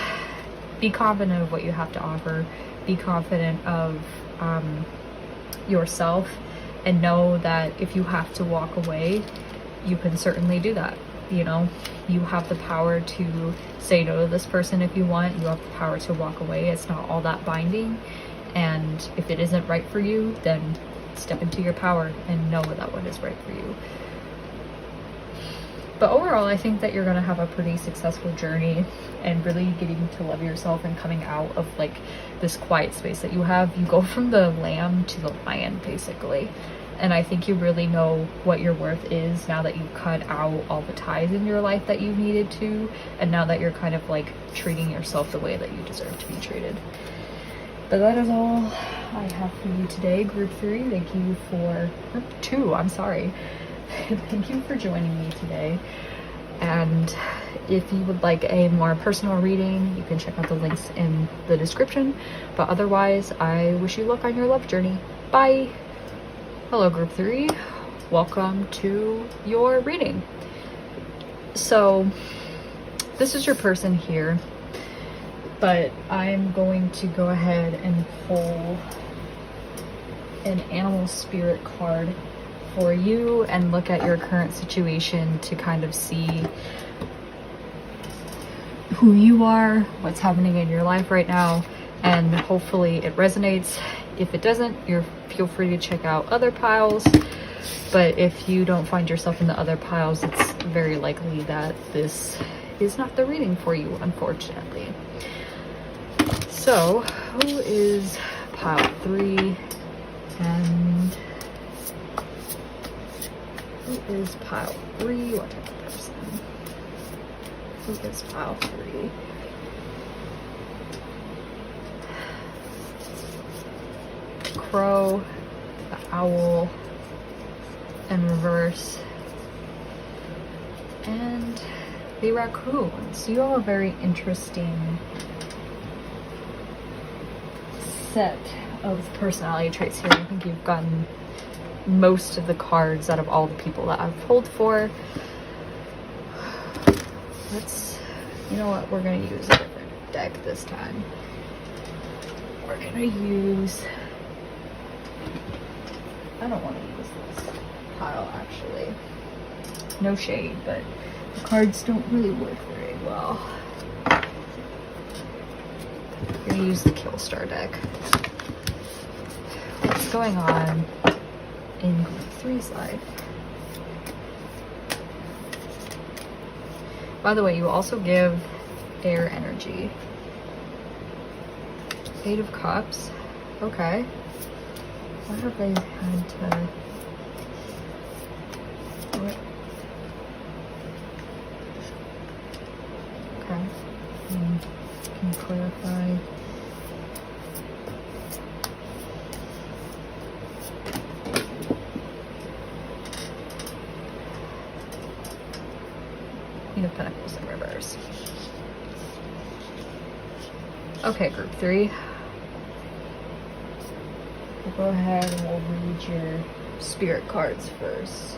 be confident of what you have to offer, be confident of yourself, and know that if you have to walk away, you can certainly do that. You know, you have the power to say no to this person if you want. You have the power to walk away. It's not all that binding. And if it isn't right for you, then step into your power and know that what is right for you. But overall, I think that you're going to have a pretty successful journey and really getting to love yourself and coming out of like this quiet space that you have. You go from the lamb to the lion, basically. And I think you really know what your worth is now that you've cut out all the ties in your life that you needed to. And now that you're kind of like treating yourself the way that you deserve to be treated. But that is all I have for you today, Group 3. Thank you for... Group 2, I'm sorry. Thank you for joining me today. And if you would like a more personal reading, you can check out the links in the description. But otherwise, I wish you luck on your love journey. Bye! Hello, Group 3. Welcome to your reading. So, this is your person here. But I'm going to go ahead and pull an animal spirit card for you and look at your current situation to kind of see who you are, what's happening in your life right now, and hopefully it resonates. If it doesn't, feel free to check out other piles. But if you don't find yourself in the other piles, it's very likely that this is not the reading for you, unfortunately. So, who is pile 3 and who is pile 3? What type of person? Who is pile 3? Crow, the owl in reverse, and the raccoon. So you have a very interesting set of personality traits here. I think you've gotten most of the cards out of all the people that I've pulled for. You know what, we're gonna use a different deck this time. We're gonna use, I don't want to use this pile actually. No shade, but the cards don't really work very well. We're gonna use the Killstar deck. What's going on in group 3 side? By the way, you also give air energy. 8 of Cups. Okay. Why have they had to... What? Okay. Can you clarify? Queen of Pentacles in reverse. Okay, group 3. We'll go ahead and we'll read your spirit cards first.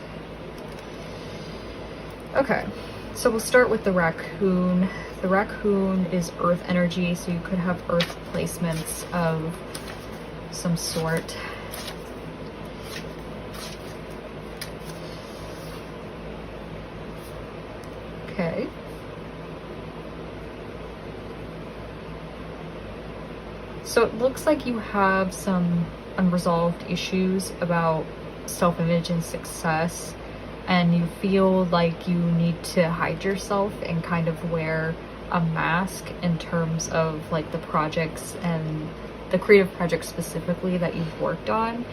Okay, so we'll start with the raccoon. The raccoon is earth energy, so you could have earth placements of some sort. Okay. So it looks like you have some unresolved issues about self-image and success, and you feel like you need to hide yourself and kind of wear a mask in terms of like the projects and the creative projects specifically that you've worked on.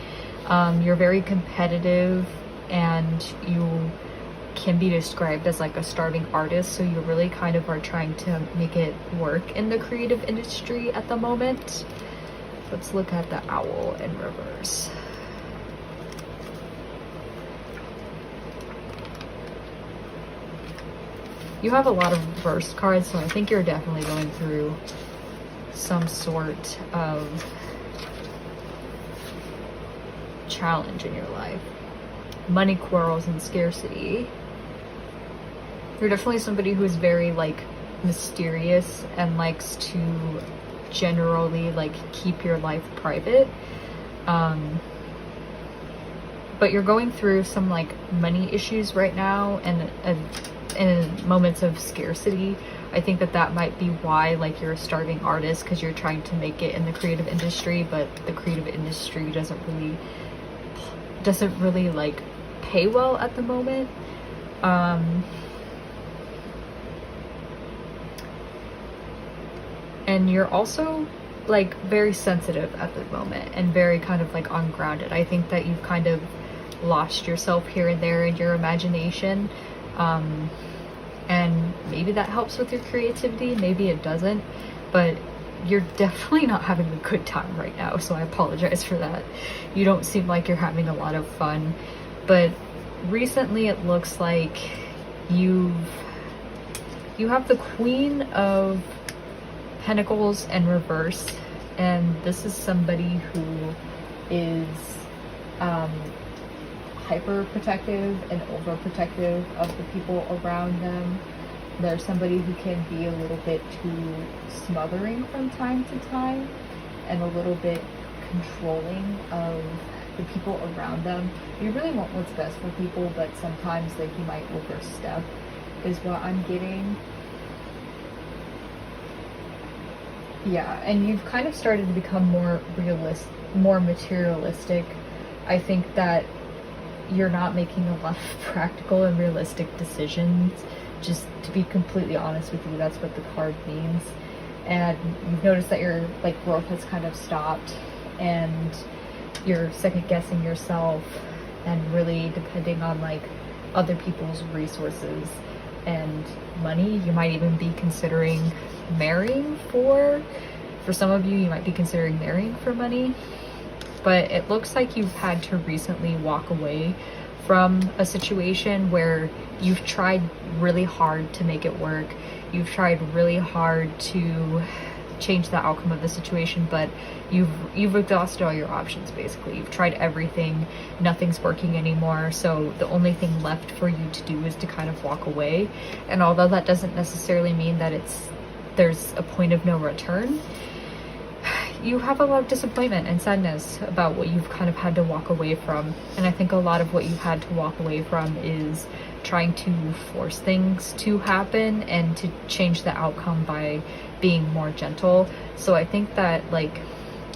You're very competitive and you can be described as like a starving artist, so you really kind of are trying to make it work in the creative industry at the moment. Let's look at the owl in reverse. You have a lot of reverse cards, so I think you're definitely going through some sort of challenge in your life. Money quarrels and scarcity. You're definitely somebody who is very like mysterious and likes to generally like keep your life private. But you're going through some like money issues right now, and in moments of scarcity. I think that might be why like you're a starving artist, because you're trying to make it in the creative industry, but the creative industry doesn't really like pay well at the moment. And you're also like very sensitive at the moment and very kind of like ungrounded. I think that you've kind of lost yourself here and there in your imagination. And maybe that helps with your creativity, maybe it doesn't, but you're definitely not having a good time right now, so I apologize for that. You don't seem like you're having a lot of fun, but recently it looks like you have the Queen of Pentacles in reverse, and this is somebody who is hyper protective and overprotective of the people around them. They're somebody who can be a little bit too smothering from time to time and a little bit controlling of the people around them. You really want what's best for people, but sometimes like you might overstep is what I'm getting. Yeah, and you've kind of started to become more materialistic. I think that you're not making a lot of practical and realistic decisions. Just to be completely honest with you, that's what the card means. And you've noticed that your like growth has kind of stopped, and you're second guessing yourself and really depending on like other people's resources and money. You might even be considering marrying for some of you might be considering marrying for money. but it looks like you've had to recently walk away from a situation where you've tried really hard to make it work. You've tried really hard to change the outcome of the situation, but you've exhausted all your options. Basically, you've tried everything, nothing's working anymore, so the only thing left for you to do is to kind of walk away. And although that doesn't necessarily mean that there's a point of no return, you have a lot of disappointment and sadness about what you've kind of had to walk away from. And I think a lot of what you've had to walk away from is trying to force things to happen and to change the outcome by being more gentle. So I think that, like,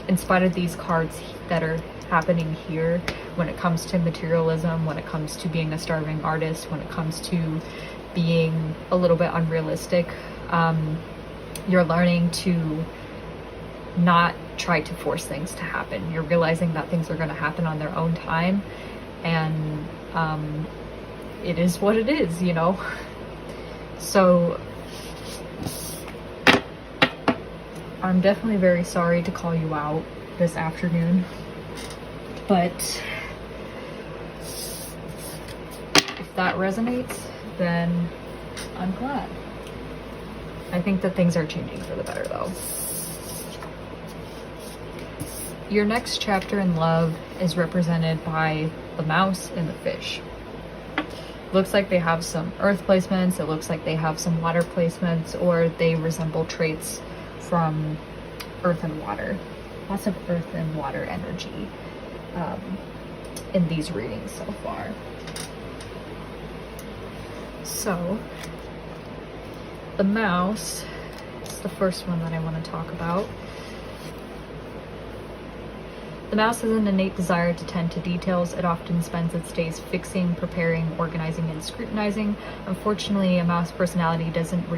in spite of these cards that are happening here, when it comes to materialism, when it comes to being a starving artist, when it comes to being a little bit unrealistic, you're learning to not try to force things to happen. You're realizing that things are going to happen on their own time, and it is what it is, you know? So I'm definitely very sorry to call you out this afternoon, but if that resonates, then I'm glad. I think that things are changing for the better, though. Your next chapter in love is represented by the mouse and the fish. Looks like they have some earth placements, it looks like they have some water placements, or they resemble traits from earth and water. Lots of earth and water energy in these readings so far. So, the mouse is the first one that I want to talk about. The mouse has an innate desire to tend to details. It often spends its days fixing, preparing, organizing, and scrutinizing. Unfortunately, a mouse personality doesn't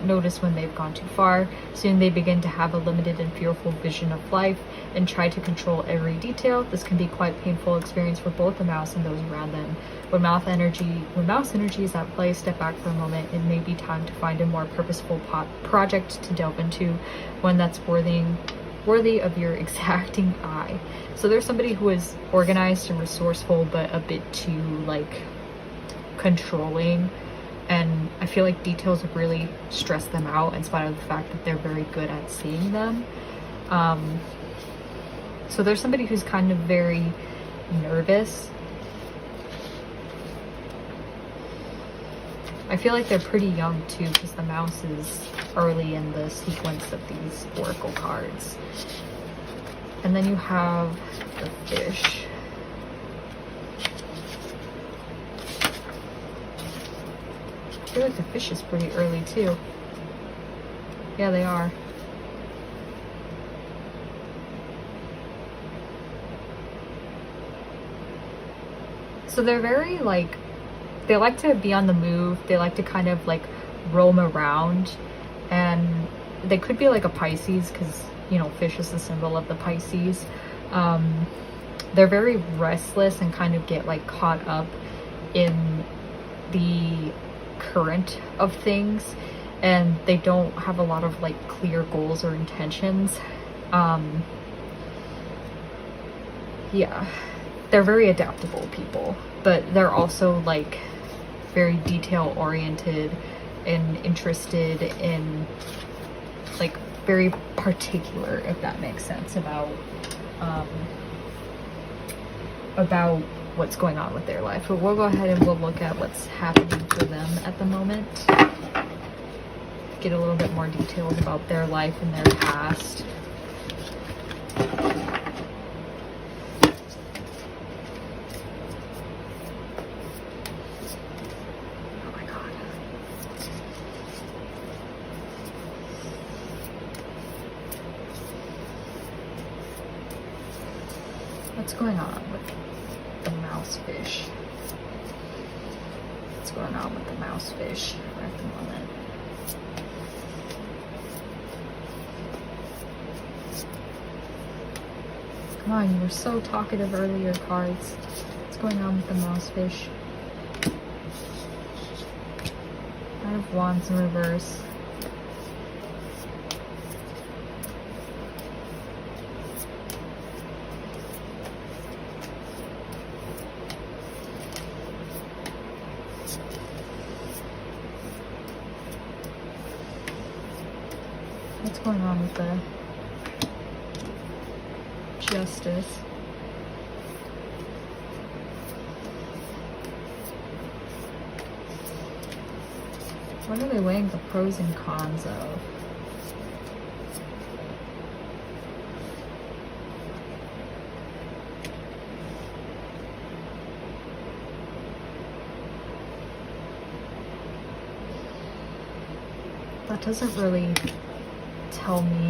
notice when they've gone too far. Soon they begin to have a limited and fearful vision of life and try to control every detail. This can be quite a painful experience for both the mouse and those around them. When mouse energy is at play, step back for a moment. It may be time to find a more purposeful project to delve into, one that's worthy of your exacting eye. So there's somebody who is organized and resourceful, but a bit too, like, controlling, and I feel like details really stress them out in spite of the fact that they're very good at seeing them. So there's somebody who's kind of very nervous. I feel like they're pretty young too, because the mouse is early in the sequence of these oracle cards. And then you have the fish. I feel like the fish is pretty early too. Yeah, they are. So they're very, like, they like to be on the move. They like to kind of, like, roam around, and they could be like a Pisces, because, you know, fish is the symbol of the Pisces. They're very restless and kind of get, like, caught up in the current of things, and they don't have a lot of, like, clear goals or intentions. Yeah, they're very adaptable people, but they're also, like, very detail oriented and interested in, like, very particular, if that makes sense, about what's going on with their life. But we'll go ahead and we'll look at what's happening for them at the moment. Get a little bit more details about their life and their past. What's going on with the mouse fish? What's going on with the mouse fish at the moment? Come on, you were so talkative earlier, cards. What's going on with the mouse fish? Knight of Wands in reverse. What's going on with the Justice? What are they weighing the pros and cons of? That doesn't really tell me.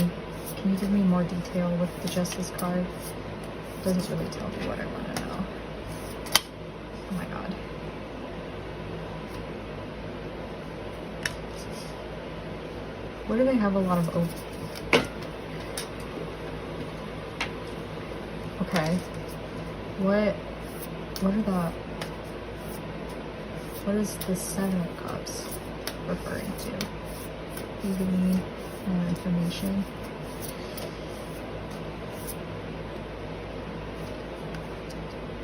Can you give me more detail with the Justice card? It doesn't really tell me what I want to know. Oh my god. What do they have a lot of Okay. What are the... What is the 7 of Cups referring to? Can you give me more information?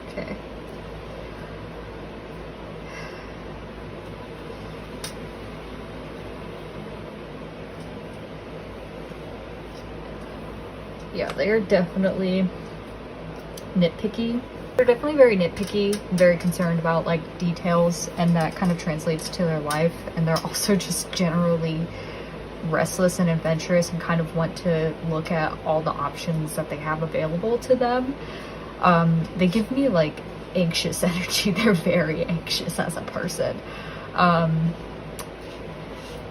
Okay. Yeah, they are definitely nitpicky. They're definitely very nitpicky, very concerned about like details, and that kind of translates to their life. And they're also just generally restless and adventurous and kind of want to look at all the options that they have available to them. They give me like anxious energy. They're very anxious as a person.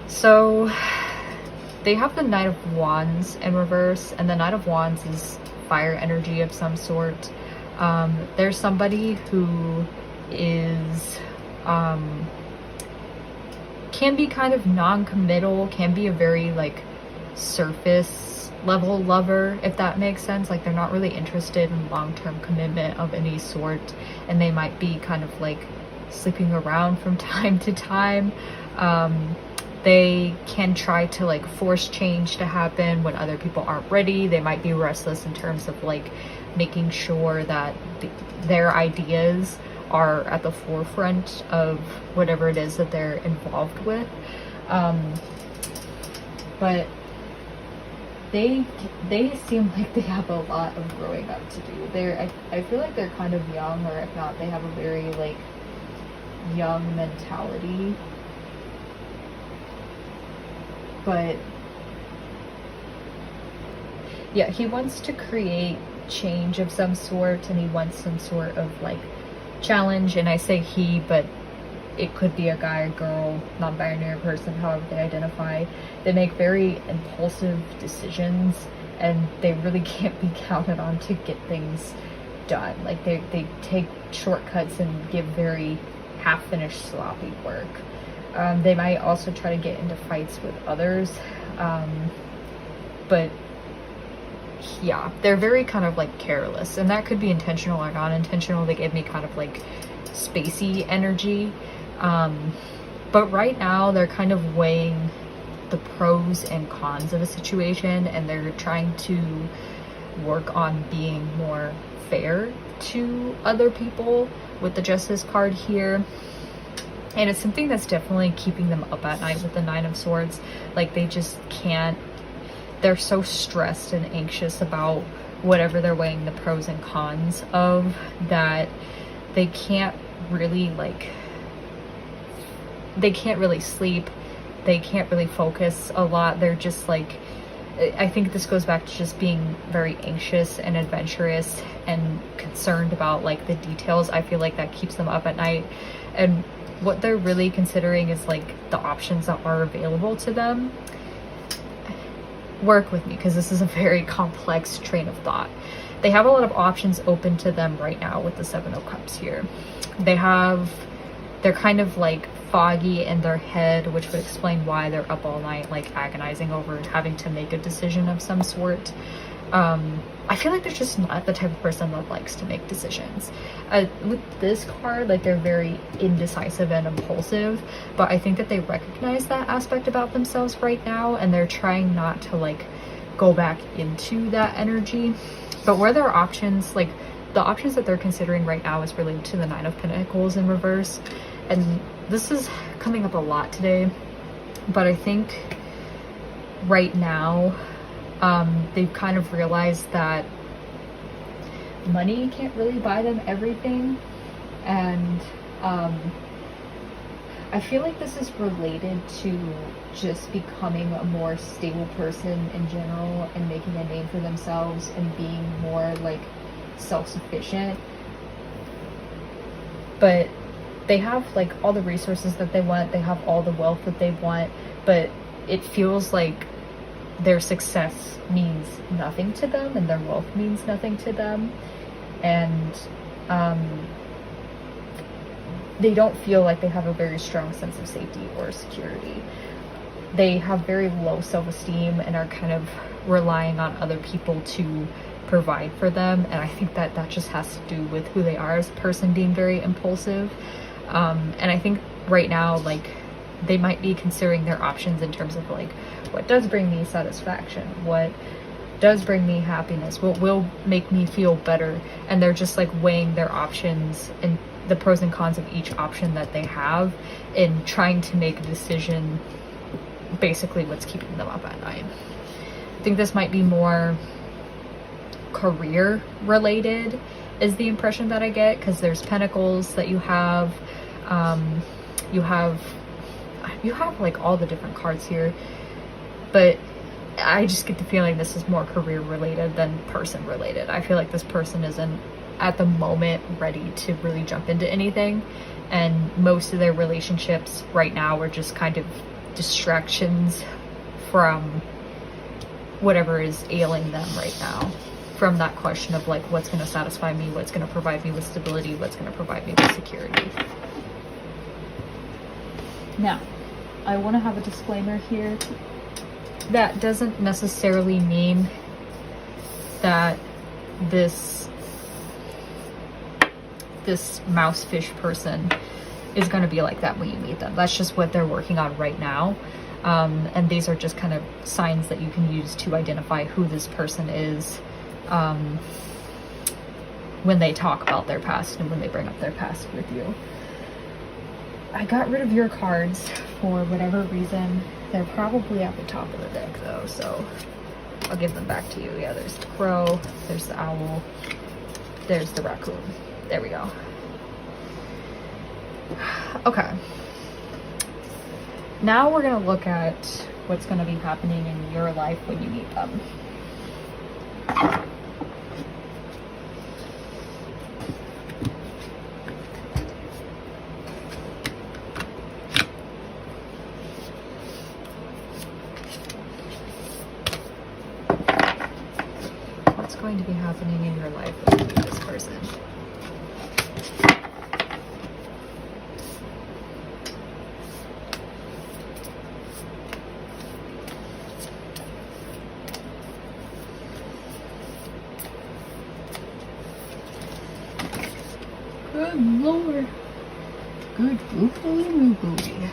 So they have the Knight of Wands in reverse, and the Knight of Wands is fire energy of some sort. There's somebody who is can be kind of non-committal, can be a very like surface level lover, if that makes sense. Like they're not really interested in long-term commitment of any sort, and they might be kind of like sleeping around from time to time. They can try to like force change to happen when other people aren't ready. They might be restless in terms of like making sure that their ideas are at the forefront of whatever it is that they're involved with. But they seem like they have a lot of growing up to do. I feel like they're kind of young, or if not, they have a very like young mentality. But yeah, he wants to create change of some sort, and he wants some sort of like challenge. And I say he, but it could be a guy, a girl, non-binary person, however they identify. They make very impulsive decisions, and they really can't be counted on to get things done. Like they take shortcuts and give very half-finished sloppy work. They might also try to get into fights with others, but yeah, they're very kind of like careless, and that could be intentional or not intentional. They give me kind of like spacey energy, but right now they're kind of weighing the pros and cons of a situation, and they're trying to work on being more fair to other people with the Justice card here. And it's something that's definitely keeping them up at night with the Nine of Swords. Like they just can't, they're so stressed and anxious about whatever they're weighing the pros and cons of, that they can't really like, they can't really sleep. They can't really focus a lot. They're just like, I think this goes back to just being very anxious and adventurous and concerned about like the details. I feel like that keeps them up at night. And what they're really considering is like the options that are available to them. Work with me, because this is a very complex train of thought. They have a lot of options open to them right now with the Seven of Cups here. They're kind of like foggy in their head, which would explain why they're up all night like agonizing over having to make a decision of some sort. I feel like they're just not the type of person that likes to make decisions. With this card, like they're very indecisive and impulsive, but I think that they recognize that aspect about themselves right now, and they're trying not to like go back into that energy. But where their options, like the options that they're considering right now is related to the Nine of Pentacles in reverse. And this is coming up a lot today, but I think right now, they've kind of realized that money can't really buy them everything. And I feel like this is related to just becoming a more stable person in general and making a name for themselves and being more like self-sufficient. But they have like all the resources that they want, they have all the wealth that they want, but it feels like their success means nothing to them and their wealth means nothing to them. And they don't feel like they have a very strong sense of safety or security. They have very low self-esteem and are kind of relying on other people to provide for them. And I think that that just has to do with who they are as a person, being very impulsive. And I think right now, like, they might be considering their options in terms of like, what does bring me satisfaction? What does bring me happiness? What will make me feel better? And they're just like weighing their options and the pros and cons of each option that they have in trying to make a decision, basically what's keeping them up at night. I think this might be more career related is the impression that I get, because there's pentacles that you have like all the different cards here, but I just get the feeling this is more career related than person related. I feel like this person isn't at the moment ready to really jump into anything, and most of their relationships right now are just kind of distractions from whatever is ailing them right now, from that question of like, what's going to satisfy me, what's going to provide me with stability, what's going to provide me with security. Now, I want to have a disclaimer here. That doesn't necessarily mean that this mousefish person is going to be like that when you meet them. That's just what they're working on right now. And these are just kind of signs that you can use to identify who this person is when they talk about their past and when they bring up their past with you. I got rid of your cards for whatever reason. They're probably at the top of the deck though, so I'll give them back to you. Yeah, there's the crow, there's the owl, there's the raccoon. There we go. Okay. Now we're gonna look at what's gonna be happening in your life when you meet them. What's going to be happening in your life when you meet this person? Good lord. Good googly.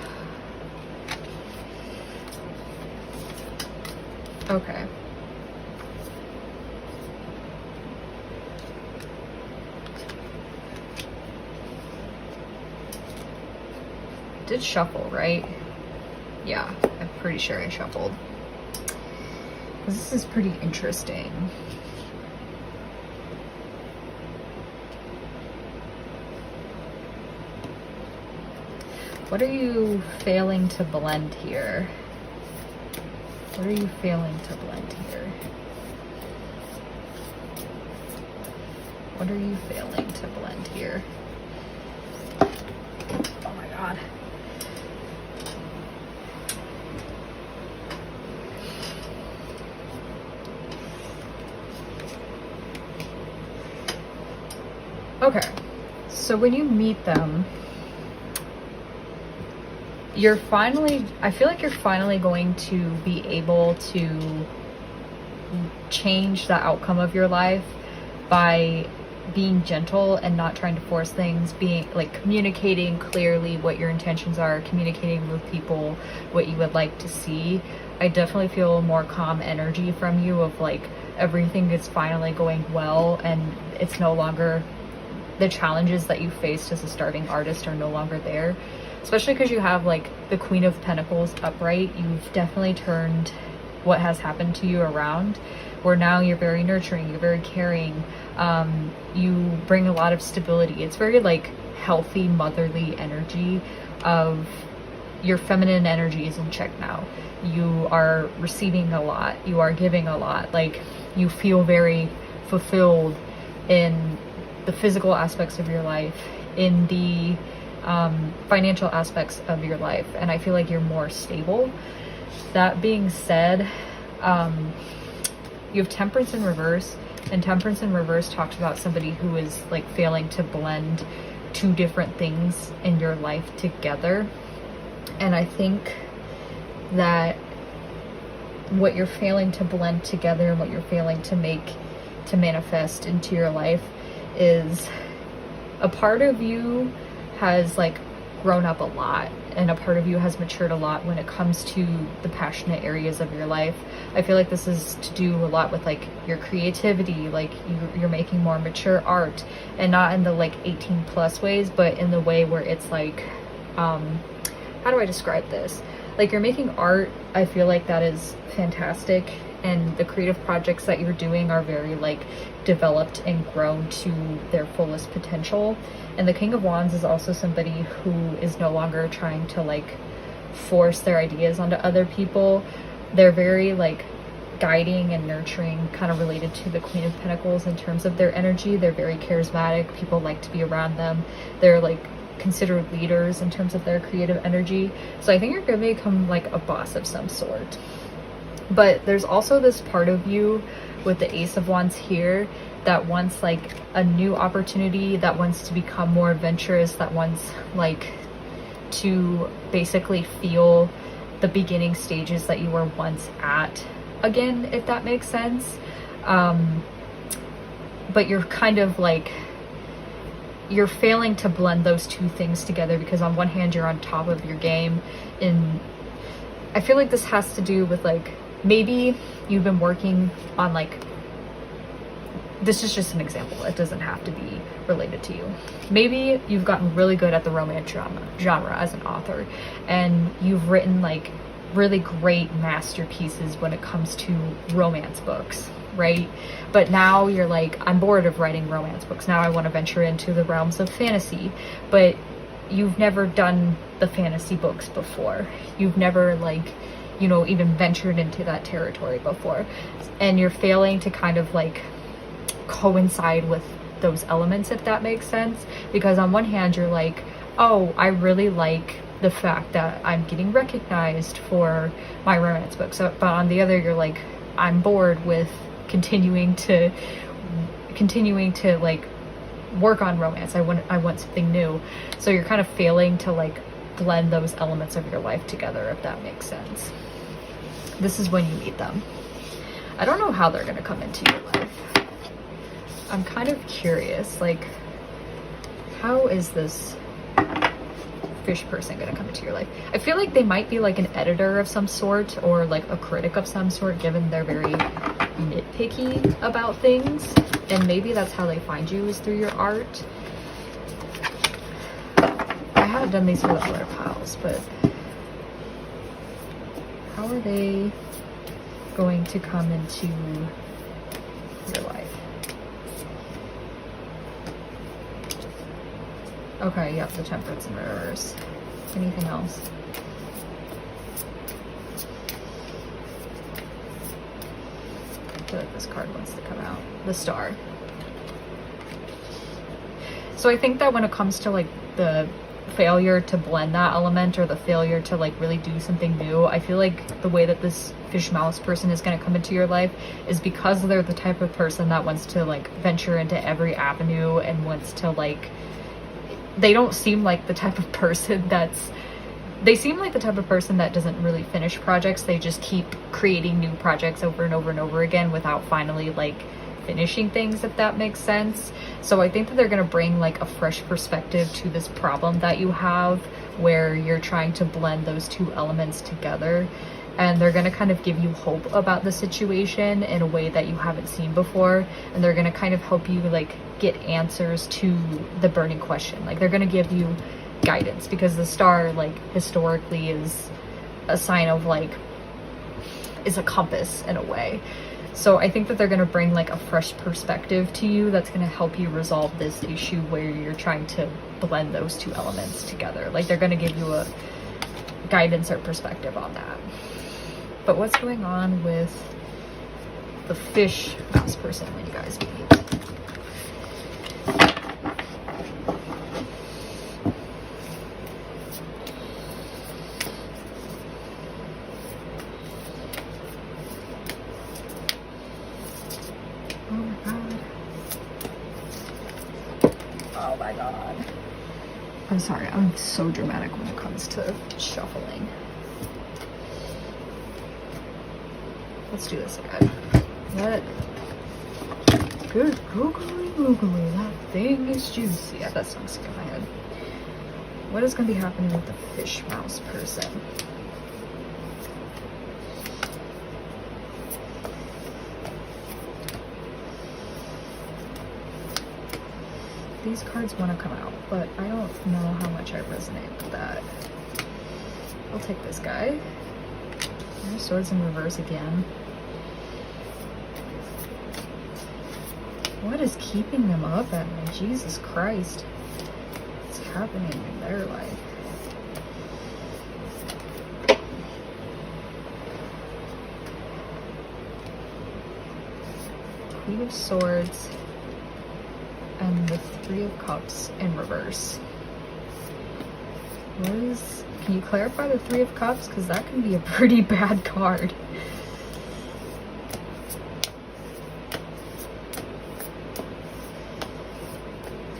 Okay. Did shuffle, right? Yeah, I'm pretty sure I shuffled. This is pretty interesting. What are you failing to blend here? What are you failing to blend here? What are you failing to blend here? Oh my god. Okay, so when you meet them, I feel like you're finally going to be able to change the outcome of your life by being gentle and not trying to force things, being like communicating clearly what your intentions are, communicating with people what you would like to see. I definitely feel more calm energy from you of like everything is finally going well, and it's no longer the challenges that you faced as a starting artist are no longer there. Especially because you have like the Queen of Pentacles upright. You've definitely turned what has happened to you around, where now you're very nurturing, you're very caring, you bring a lot of stability. It's very like healthy motherly energy of your feminine energy is in check now. You are receiving a lot, you are giving a lot, like you feel very fulfilled in the physical aspects of your life, in the financial aspects of your life, and I feel like you're more stable. That being said, you have Temperance in reverse, and Temperance in reverse talks about somebody who is like failing to blend two different things in your life together. And I think that what you're failing to blend together and what you're failing to make to manifest into your life is a part of you has like grown up a lot, and a part of you has matured a lot when it comes to the passionate areas of your life. I feel like this is to do a lot with like your creativity, like you're making more mature art, and not in the like 18 plus ways, but in the way where it's like, how do I describe this? Like you're making art, I feel like that is fantastic, and the creative projects that you're doing are very like developed and grown to their fullest potential. And the King of Wands is also somebody who is no longer trying to like force their ideas onto other people. They're very like guiding and nurturing, kind of related to the Queen of Pentacles in terms of their energy. They're very charismatic, people like to be around them. They're like considered leaders in terms of their creative energy. So I think you're going to become like a boss of some sort. But there's also this part of you with the Ace of Wands here that wants like a new opportunity, that wants to become more adventurous, that wants like to basically feel the beginning stages that you were once at again, if that makes sense. But you're kind of like, you're failing to blend those two things together, because on one hand you're on top of your game, and I feel like this has to do with like, maybe you've been working on like, this is just an example, it doesn't have to be related to you. Maybe you've gotten really good at the romance genre as an author, and you've written like really great masterpieces when it comes to romance books, right? But now you're like, I'm bored of writing romance books, now I want to venture into the realms of fantasy. But you've never done the fantasy books before, you've never like, you know, even ventured into that territory before, and you're failing to kind of like coincide with those elements, if that makes sense. Because on one hand you're like, oh, I really like the fact that I'm getting recognized for my romance books, but on the other you're like, I'm bored with continuing to like work on romance. I want something new. So you're kind of failing to like blend those elements of your life together, if that makes sense. This is when you meet them. I don't know how they're going to come into your life. I'm kind of curious, like, how is this fish person going to come into your life? I feel like they might be like an editor of some sort, or like a critic of some sort, given they're very nitpicky about things, and maybe that's how they find you, is through your art. I haven't done these for the other piles, but how are they going to come into your life? Okay, yep, the Temperance in reverse. Anything else? I feel like this card wants to come out. The Star. So I think that when it comes to like the failure to blend that element, or the failure to like really do something new, I feel like the way that this fish mouse person is going to come into your life is because they're the type of person that wants to like venture into every avenue, and wants to like, they don't seem like the type of person they seem like the type of person that doesn't really finish projects. They just keep creating new projects over and over and over again without finally like finishing things, if that makes sense. So I think that they're going to bring like a fresh perspective to this problem that you have, where you're trying to blend those two elements together, and they're going to kind of give you hope about the situation in a way that you haven't seen before, and they're going to kind of help you like get answers to the burning question. Like they're going to give you guidance, because the Star like historically is a sign of like is a compass in a way. So I think that they're going to bring like a fresh perspective to you that's going to help you resolve this issue where you're trying to blend those two elements together. Like they're going to give you a guidance or perspective on that. But what's going on with the fish mouse person when you guys meet? Oh my god. I'm sorry, I'm so dramatic when it comes to shuffling. Let's do this again. Good googly, that thing is juicy. Yeah, that song's stuck in my head. What is going to be happening with the fish mouse person? These cards want to come out, but I don't know how much I resonate with that. I'll take this guy. There's swords in reverse again. What is keeping them up at me? Jesus Christ. What's happening in their life? Queen of Swords and the Three of Cups in reverse. What is... Can you clarify the Three of Cups? Because that can be a pretty bad card.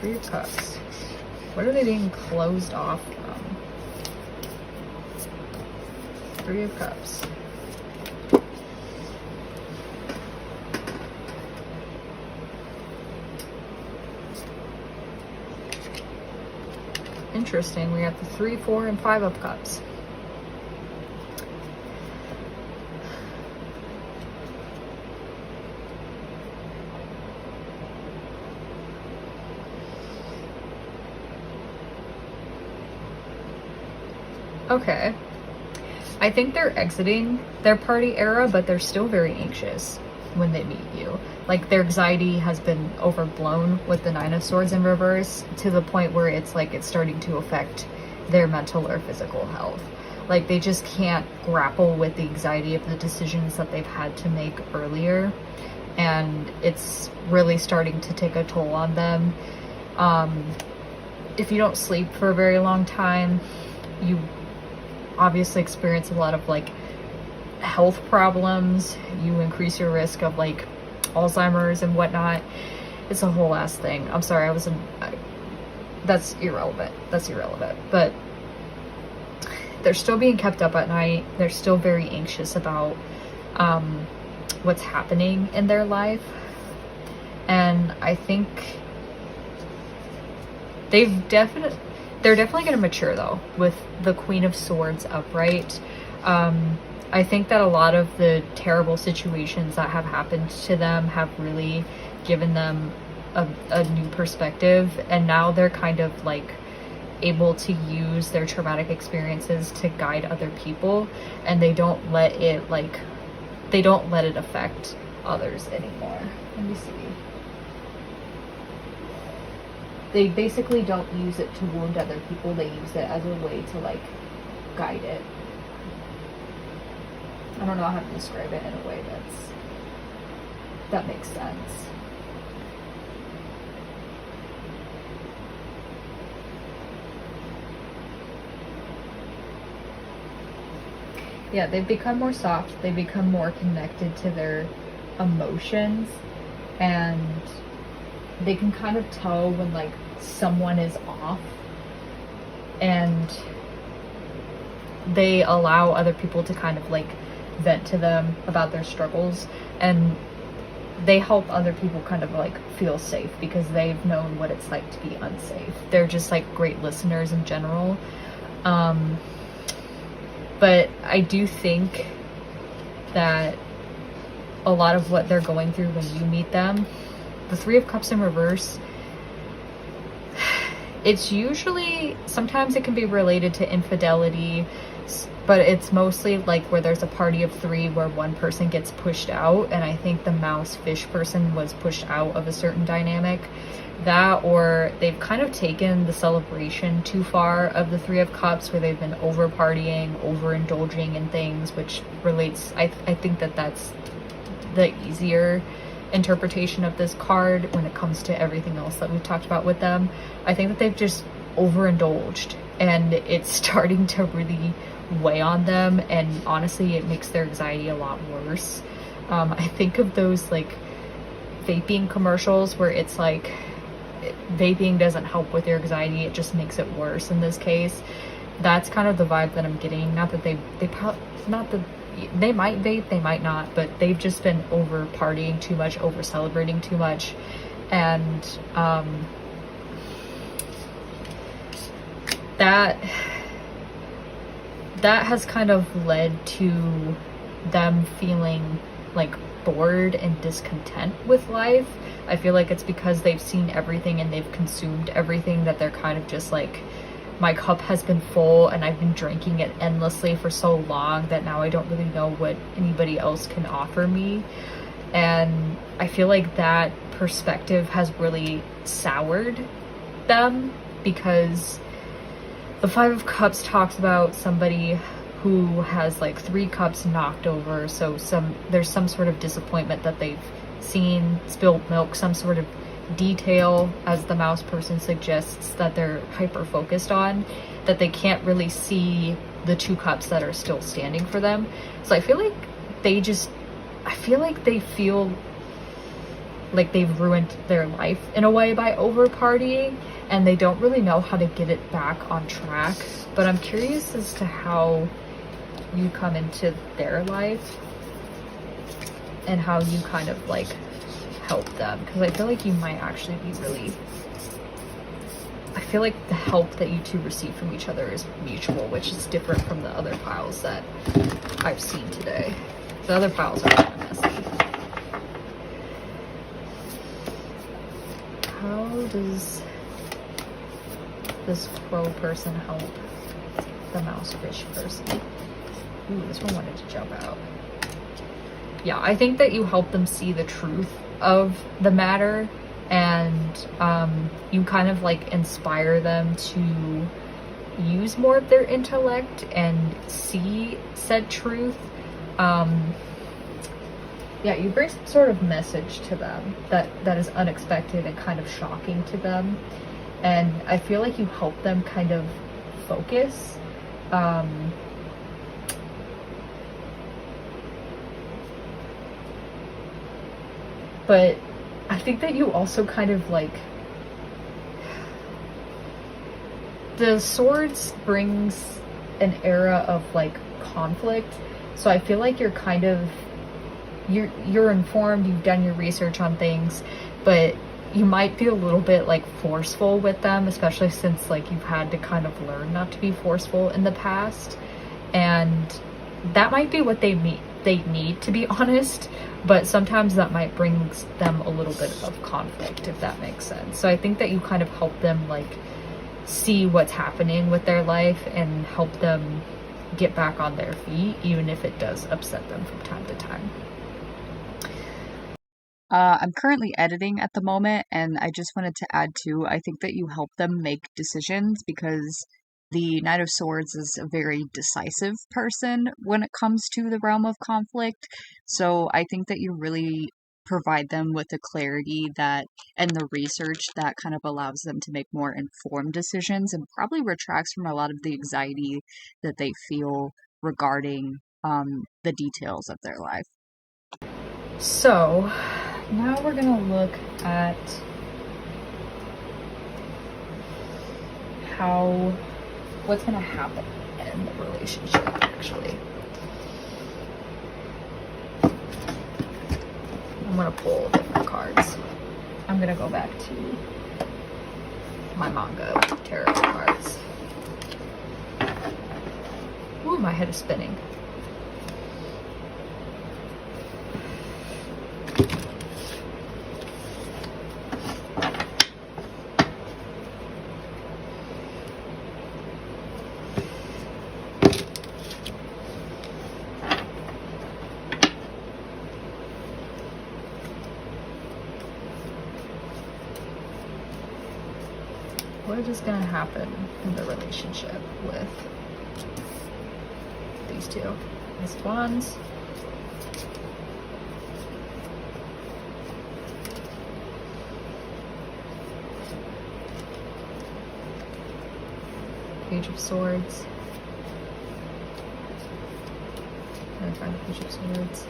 Three of Cups. What are they being closed off from? Three of Cups. Interesting. We got the 3, 4, and 5 of Cups. Okay. I think they're exiting their party era, but they're still very anxious when they meet you. Like, their anxiety has been overblown with the Nine of Swords in reverse to the point where it's like it's starting to affect their mental or physical health. Like, they just can't grapple with the anxiety of the decisions that they've had to make earlier, and it's really starting to take a toll on them. If you don't sleep for a very long time, you obviously experience a lot of like health problems. You increase your risk of like Alzheimer's and whatnot. It's a whole ass thing. I'm sorry, that's irrelevant. But they're still being kept up at night. They're still very anxious about what's happening in their life. And I think they're definitely going to mature though with the Queen of Swords upright. I think that a lot of the terrible situations that have happened to them have really given them a new perspective, and now they're kind of like able to use their traumatic experiences to guide other people, and they don't let it affect others anymore. Let me see. They basically don't use it to wound other people. They use it as a way to like guide it. I don't know how to describe it in a way that makes sense. Yeah, they've become more soft. They become more connected to their emotions, and they can kind of tell when like someone is off, and they allow other people to kind of like vent to them about their struggles, and they help other people kind of like feel safe because they've known what it's like to be unsafe. They're just like great listeners in general. But I do think that a lot of what they're going through when you meet them, the Three of Cups in reverse, it's usually, sometimes it can be related to infidelity, but it's mostly like where there's a party of 3 where one person gets pushed out, and I think the mouse fish person was pushed out of a certain dynamic. That, or they've kind of taken the celebration too far of the 3 of Cups, where they've been over partying, overindulging in things, which relates, I think that that's the easier interpretation of this card when it comes to everything else that we've talked about with them. I think that they've just overindulged, and it's starting to really weigh on them, and honestly it makes their anxiety a lot worse. I think of those like vaping commercials where it's like vaping doesn't help with your anxiety, it just makes it worse. In this case, that's kind of the vibe that I'm getting. Not that they might vape, they might not, but they've just been over partying too much, over celebrating too much, and that has kind of led to them feeling like bored and discontent with life. I feel like it's because they've seen everything and they've consumed everything that they're kind of just like, my cup has been full and I've been drinking it endlessly for so long that now I don't really know what anybody else can offer me. And I feel like that perspective has really soured them, because the 5 of Cups talks about somebody who has like 3 cups knocked over, so there's some sort of disappointment that they've seen, spilled milk, some sort of detail, as the mouse person suggests, that they're hyper focused on, that they can't really see the 2 cups that are still standing for them. So I feel like they feel like they've ruined their life in a way by over partying, and they don't really know how to get it back on track. But I'm curious as to how you come into their life and how you kind of like help them, because I feel like you might actually be really, I feel like the help that you two receive from each other is mutual, which is different from the other piles that I've seen today. The other piles are kind of messy. How does this crow person help the mouse fish person? Ooh, this one wanted to jump out. Yeah, I think that you help them see the truth of the matter, and you kind of like inspire them to use more of their intellect and see said truth. Yeah, you bring some sort of message to them that is unexpected and kind of shocking to them, and I feel like you help them kind of focus. But I think that you also kind of like, the swords brings an era of like conflict, so I feel like you're kind of, you're informed, you've done your research on things, but you might be a little bit like forceful with them, especially since like you've had to kind of learn not to be forceful in the past, and that might be what they need, to be honest. But sometimes that might bring them a little bit of conflict, if that makes sense. So I think that you kind of help them like see what's happening with their life and help them get back on their feet, even if it does upset them from time to time. I'm currently editing at the moment, and I just wanted to add too, I think that you help them make decisions, because the Knight of Swords is a very decisive person when it comes to the realm of conflict. So I think that you really provide them with the clarity that and the research that kind of allows them to make more informed decisions, and probably retracts from a lot of the anxiety that they feel regarding the details of their life. So now we're gonna look at what's gonna happen in the relationship, actually. I'm gonna pull different cards. I'm gonna go back to my Manga tarot cards. Ooh, my head is spinning. what is gonna happen in the relationship with these two? Ace of Wands. Page of Swords. I'm gonna find the Page of Swords.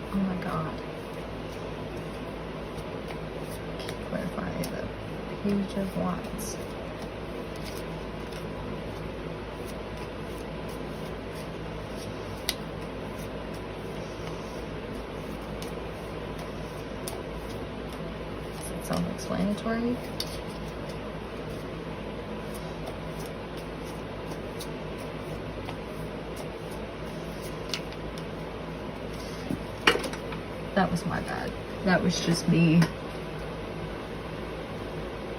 Oh my god. Clarify the Page of Wands. Self-explanatory. That was my bad. That was just me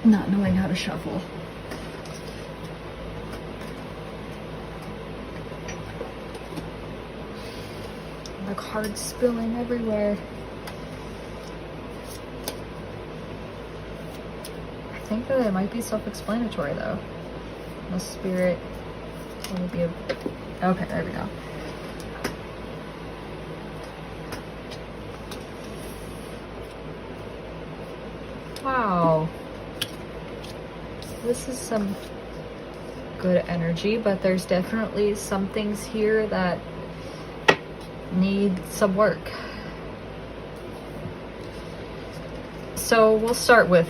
not knowing how to shuffle. The cards spilling everywhere. I think that it might be self-explanatory though. The spirit will be a... Okay, there we go. Wow. This is some good energy, but there's definitely some things here that need some work. So we'll start with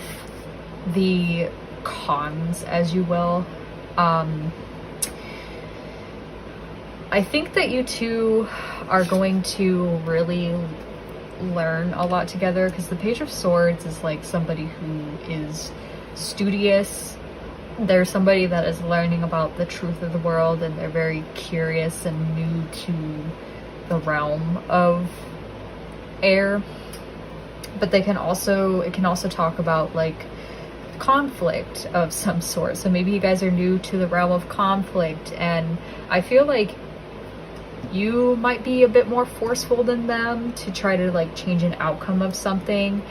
the cons, as you will. I think that you two are going to really learn a lot together, because the Page of Swords is like somebody who is studious. They're somebody that is learning about the truth of the world, and they're very curious and new to the realm of air. But it can also talk about like conflict of some sort. So maybe you guys are new to the realm of conflict, and I feel like you might be a bit more forceful than them to try to like change an outcome of something,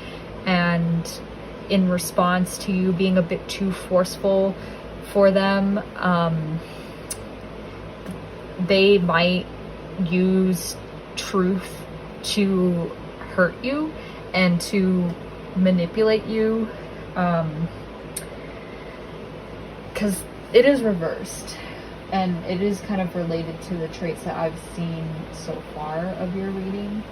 and in response to you being a bit too forceful for them, they might use truth to hurt you and to manipulate you, because it is reversed. And it is kind of related to the traits that I've seen so far of your reading.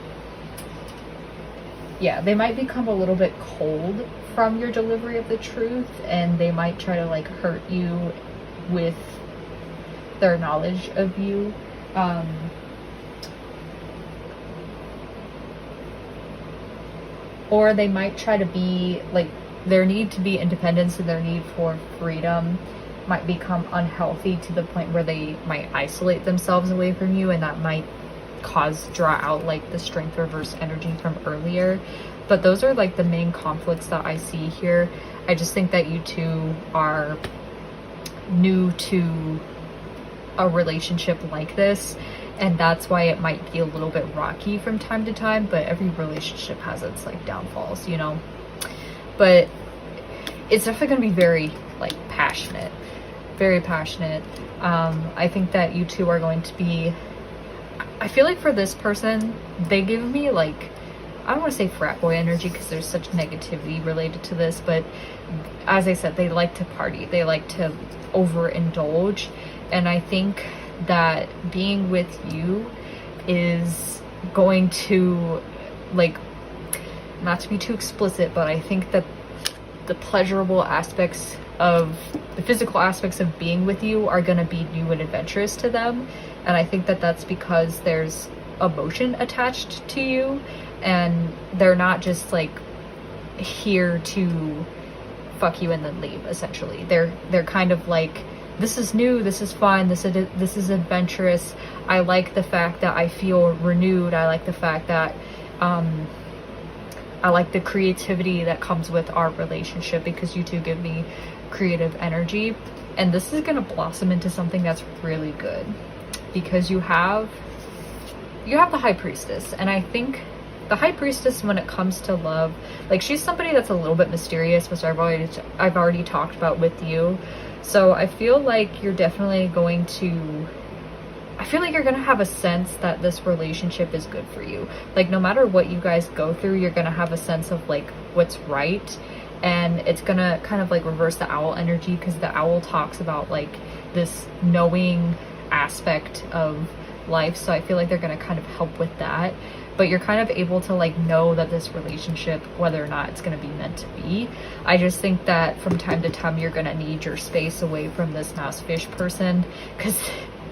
Yeah, they might become a little bit cold from your delivery of the truth, and they might try to like hurt you with their knowledge of you. Or they might try to be like, their need to be independence and their need for freedom might become unhealthy to the point where they might isolate themselves away from you, and that might draw out like the strength reverse energy from earlier. But those are like the main conflicts that I see here. I just think that you two are new to a relationship like this, and that's why it might be a little bit rocky from time to time. But every relationship has its like downfalls, you know. But it's definitely going to be very like passionate. Very passionate. I think that you two are going to be, I feel like for this person, they give me like, I don't want to say frat boy energy because there's such negativity related to this, but as I said, they like to party, they like to overindulge, and I think that being with you is going to, like, not to be too explicit, but I think that the pleasurable aspects of the physical aspects of being with you are going to be new and adventurous to them. And I think that that's because there's emotion attached to you, and they're not just like here to fuck you and then leave. Essentially, they're kind of like, this is new, this is fun, this is adventurous. I like the fact that I feel renewed. I like the fact that I like the creativity that comes with our relationship, because you two give me creative energy, and this is going to blossom into something that's really good, because you have the High Priestess, and I think the High Priestess, when it comes to love, like, she's somebody that's a little bit mysterious, which I've already talked about with you. So I feel like you're definitely going to, I feel like you're going to have a sense that this relationship is good for you. Like, no matter what you guys go through, you're going to have a sense of like what's right. And it's going to kind of like reverse the owl energy, because the owl talks about like this knowing aspect of life. So I feel like they're going to kind of help with that. But you're kind of able to like know that this relationship, whether or not it's going to be meant to be. I just think that from time to time, you're going to need your space away from this mouse fish person, because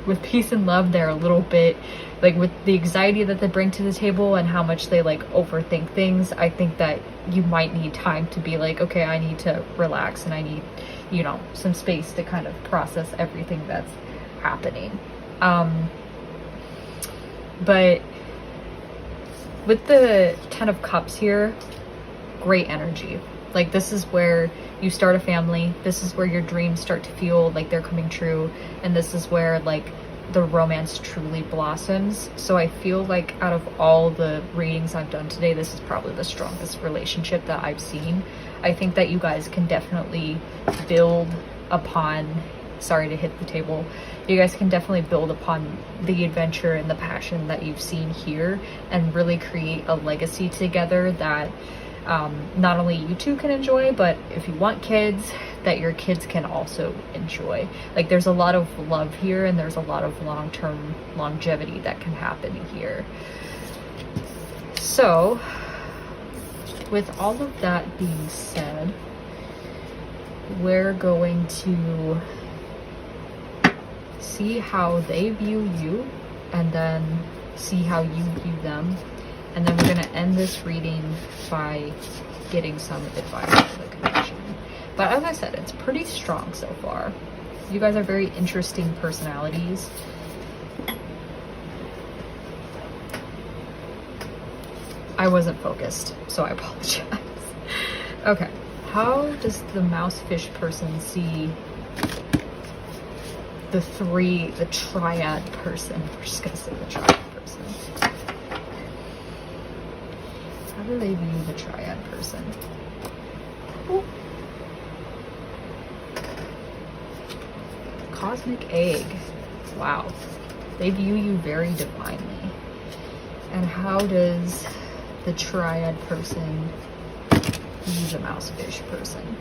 with peace and love, they're a little bit like, with the anxiety that they bring to the table and how much they like overthink things. I think that you might need time to be like, okay, I need to relax, and I need, you know, some space to kind of process everything that's happening. But with the 10 of Cups here, great energy. Like, this is where you start a family. This is where your dreams start to feel like they're coming true. And this is where like the romance truly blossoms. So I feel like out of all the readings I've done today, this is probably the strongest relationship that I've seen. I think that you guys can definitely build upon, sorry to hit the table, you guys can definitely build upon the adventure and the passion that you've seen here, and really create a legacy together that not only you two can enjoy, but if you want kids, that your kids can also enjoy. Like, there's a lot of love here, and there's a lot of long-term longevity that can happen here. So with all of that being said, we're going to see how they view you, and then see how you view them, and then we're going to end this reading by getting some advice for the connection. But as I said, it's pretty strong so far. You guys are very interesting personalities. I wasn't focused, so I apologize. Okay, how does the mousefish person see the triad person? We're just gonna say the triad person. How do they view the triad person? Ooh. Cosmic egg. Wow. They view you very divinely. And how does the triad person view the mousefish person?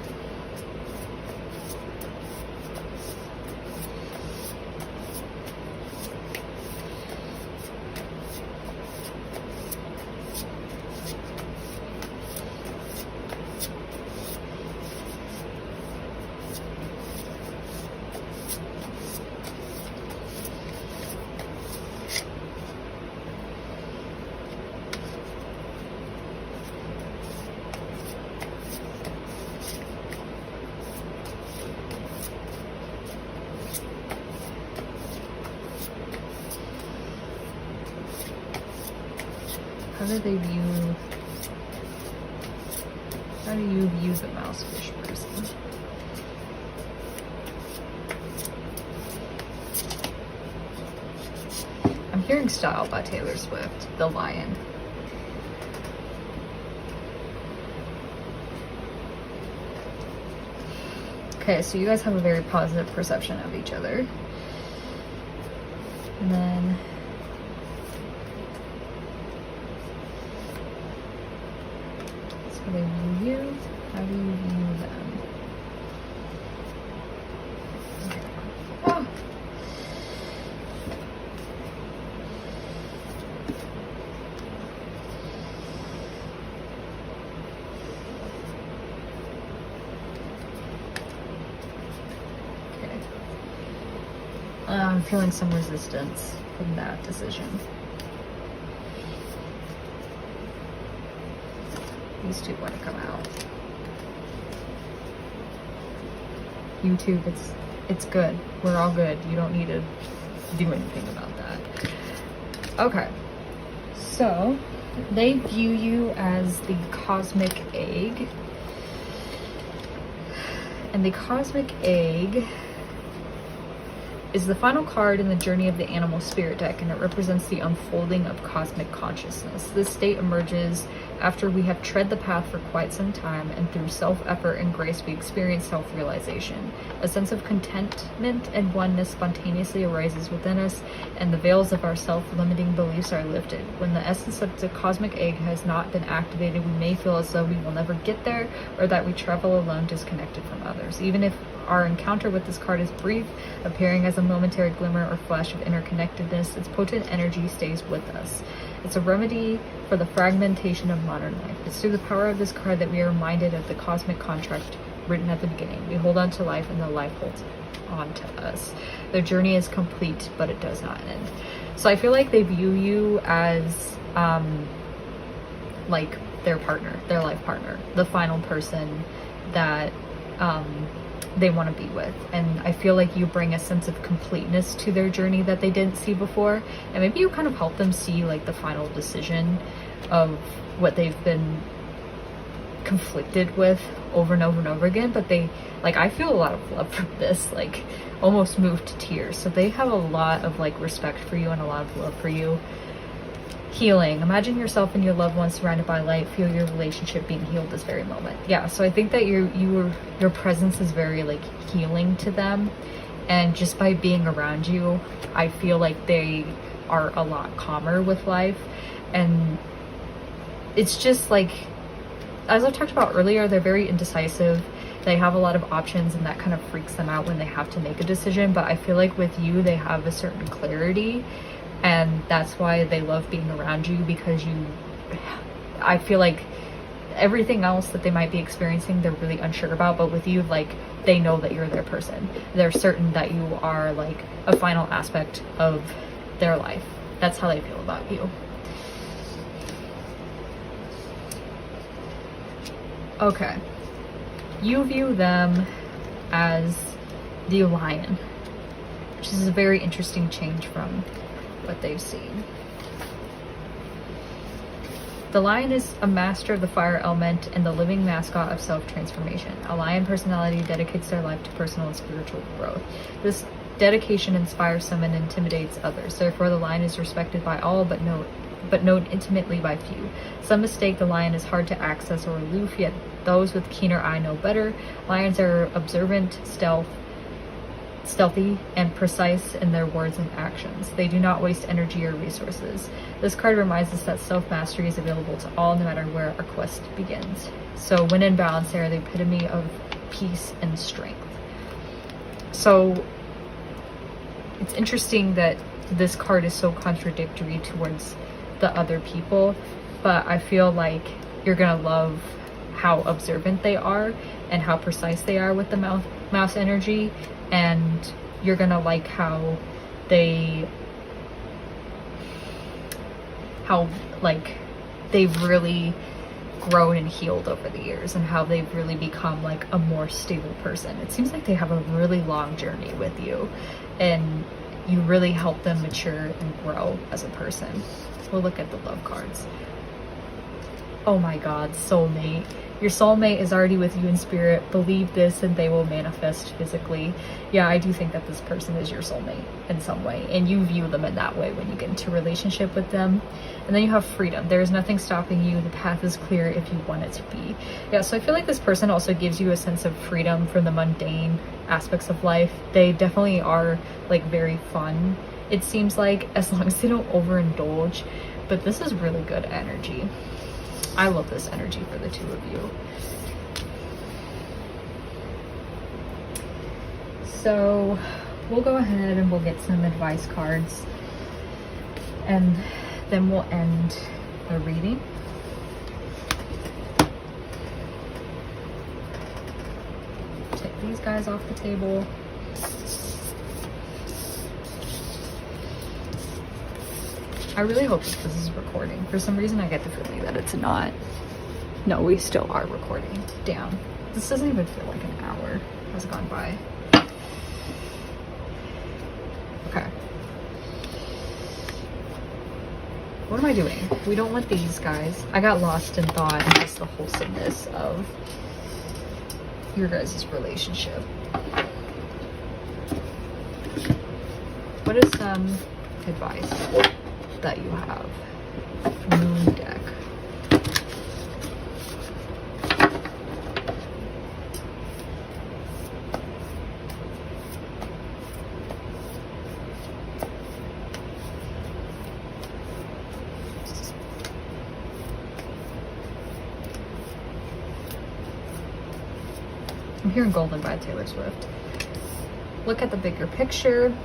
How do you view the mousefish person? I'm hearing Style by Taylor Swift, The Lion. Okay, so you guys have a very positive perception of each other. And then how they view you, how do you view them? Oh. Okay. I'm feeling some resistance from that decision. These two want to come out. YouTube, it's good. We're all good. You don't need to do anything about that. Okay. So, they view you as the cosmic egg. And the Cosmic Egg is the final card in the Journey of the Animal Spirit deck, and it represents the unfolding of cosmic consciousness. This state emerges after we have tread the path for quite some time, and through self-effort and grace we experience self-realization. A sense of contentment and oneness spontaneously arises within us, and the veils of our self-limiting beliefs are lifted. When the essence of the Cosmic Egg has not been activated, we may feel as though we will never get there, or that we travel alone, disconnected from others. Even if our encounter with this card is brief, appearing as a momentary glimmer or flash of interconnectedness, its potent energy stays with us. It's a remedy for the fragmentation of modern life. It's through the power of this card that we are reminded of the cosmic contract written at the beginning. We hold on to life, and the life holds on to us. Their journey is complete, but it does not end. So I feel like they view you as like their partner, their life partner, the final person that they want to be with. And I feel like you bring a sense of completeness to their journey that they didn't see before, and maybe you kind of help them see like the final decision of what they've been conflicted with over and over and over again. But they, like, I feel a lot of love from this, like almost moved to tears. So they have a lot of like respect for you and a lot of love for you. Healing. Imagine yourself and your loved ones surrounded by light. Feel your relationship being healed this very moment. Yeah, so I think that your presence is very like healing to them, and just by being around you, I feel like they are a lot calmer with life. And it's just like, as I've talked about earlier, they're very indecisive. They have a lot of options, and that kind of freaks them out when they have to make a decision. But I feel like with you, they have a certain clarity. And that's why they love being around you, because I feel like everything else that they might be experiencing, they're really unsure about. But with you, like, they know that you're their person. They're certain that you are like a final aspect of their life. That's how they feel about you. Okay. You view them as the lion, which is a very interesting change from what they've seen. The lion is a master of the fire element and the living mascot of self-transformation. A lion personality dedicates their life to personal and spiritual growth. This dedication inspires some and intimidates others. Therefore, the lion is respected by all, but known intimately by few. Some mistake the lion as hard to access or aloof, yet those with keener eye know better. Lions are observant, stealthy, and precise in their words and actions. They do not waste energy or resources. This card reminds us that self-mastery is available to all, no matter where our quest begins. So when in balance, they are the epitome of peace and strength. So it's interesting that this card is so contradictory towards the other people, but I feel like you're gonna love how observant they are and how precise they are with the mouse energy. And you're gonna like how they've really grown and healed over the years, and how they've really become like a more stable person. It seems like they have a really long journey with you, and you really help them mature and grow as a person. We'll look at the love cards. Oh my God, soulmate. Your soulmate is already with you in spirit. Believe this and they will manifest physically. Yeah, I do think that this person is your soulmate in some way, and you view them in that way when you get into a relationship with them. And then you have freedom. There is nothing stopping you. The path is clear if you want it to be. Yeah, so I feel like this person also gives you a sense of freedom from the mundane aspects of life. They definitely are like very fun, it seems like, as long as they don't overindulge. But this is really good energy. I love this energy for the two of you. So we'll go ahead and we'll get some advice cards, and then we'll end the reading. Take these guys off the table. I really hope that this is recording. For some reason, I get the feeling that it's not. No, we still are recording. Damn. This doesn't even feel like an hour has gone by. Okay. What am I doing? We don't want these guys. I got lost in thought and just the wholesomeness of your guys' relationship. What is some advice that you have? Moon deck. I'm hearing Golden by Taylor Swift. Look at the bigger picture.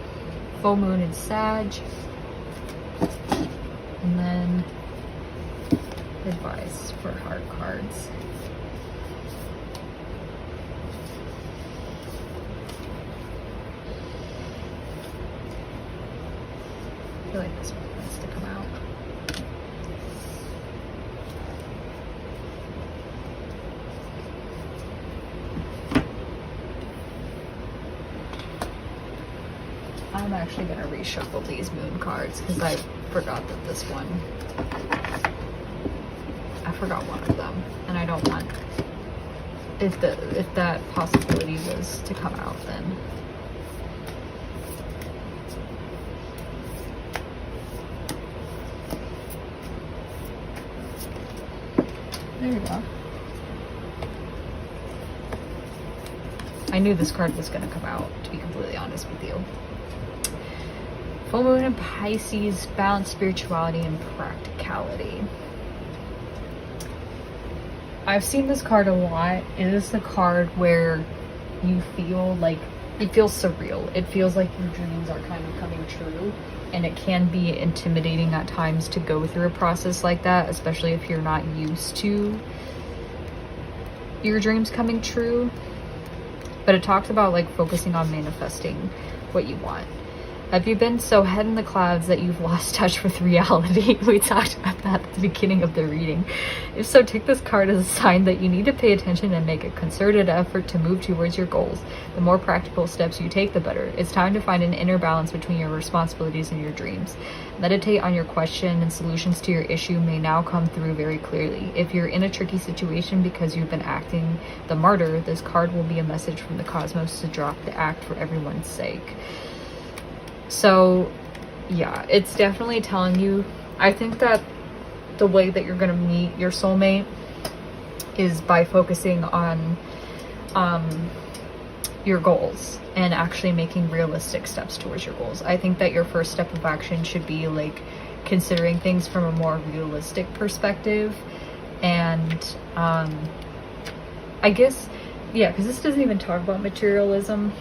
Full moon in Sag. And then advice for heart cards. I feel like this one needs to come out. I'm actually going to reshuffle these moon cards because I forgot that this one, I forgot one of them, and I don't want, if that possibility was to come out, then there you go. I knew this card was going to come out, to be completely honest with you. Full moon in Pisces, balance, spirituality, and practicality. I've seen this card a lot. It is the card where you feel like, it feels surreal. It feels like your dreams are kind of coming true. And it can be intimidating at times to go through a process like that, especially if you're not used to your dreams coming true. But it talks about like focusing on manifesting what you want. Have you been so head in the clouds that you've lost touch with reality? We talked about that at the beginning of the reading. If so, take this card as a sign that you need to pay attention and make a concerted effort to move towards your goals. The more practical steps you take, the better. It's time to find an inner balance between your responsibilities and your dreams. Meditate on your question, and solutions to your issue may now come through very clearly. If you're in a tricky situation because you've been acting the martyr, this card will be a message from the cosmos to drop the act for everyone's sake. So yeah, it's definitely telling you, I think that the way that you're going to meet your soulmate is by focusing on your goals and actually making realistic steps towards your goals. I think that your first step of action should be like considering things from a more realistic perspective. And I guess, yeah, because this doesn't even talk about materialism,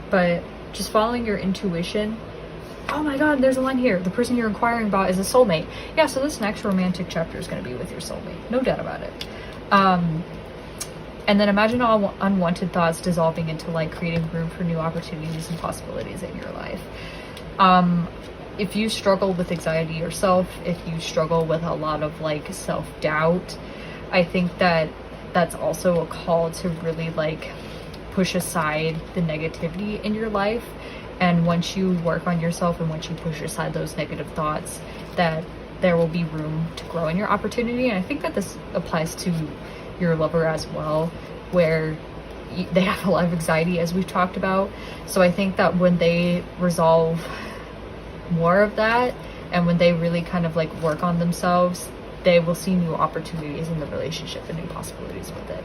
but just following your intuition. Oh my god, there's a line here. The person you're inquiring about is a soulmate. Yeah, so this next romantic chapter is going to be with your soulmate. No doubt about it. And then imagine all unwanted thoughts dissolving into like creating room for new opportunities and possibilities in your life. If you struggle with anxiety yourself, if you struggle with a lot of like self-doubt, I think that that's also a call to really like push aside the negativity in your life. And once you work on yourself and once you push aside those negative thoughts, that there will be room to grow in your opportunity. And I think that this applies to your lover as well, where they have a lot of anxiety, as we've talked about. So I think that when they resolve more of that, and when they really kind of like work on themselves, they will see new opportunities in the relationship and new possibilities with it.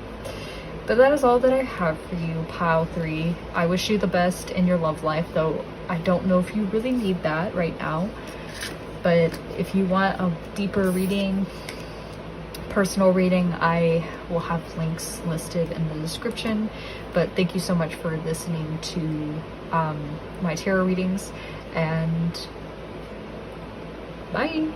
But that is all that I have for you, Pile 3. I wish you the best in your love life, though I don't know if you really need that right now. But if you want a deeper reading, personal reading, I will have links listed in the description. But thank you so much for listening to my tarot readings, and bye!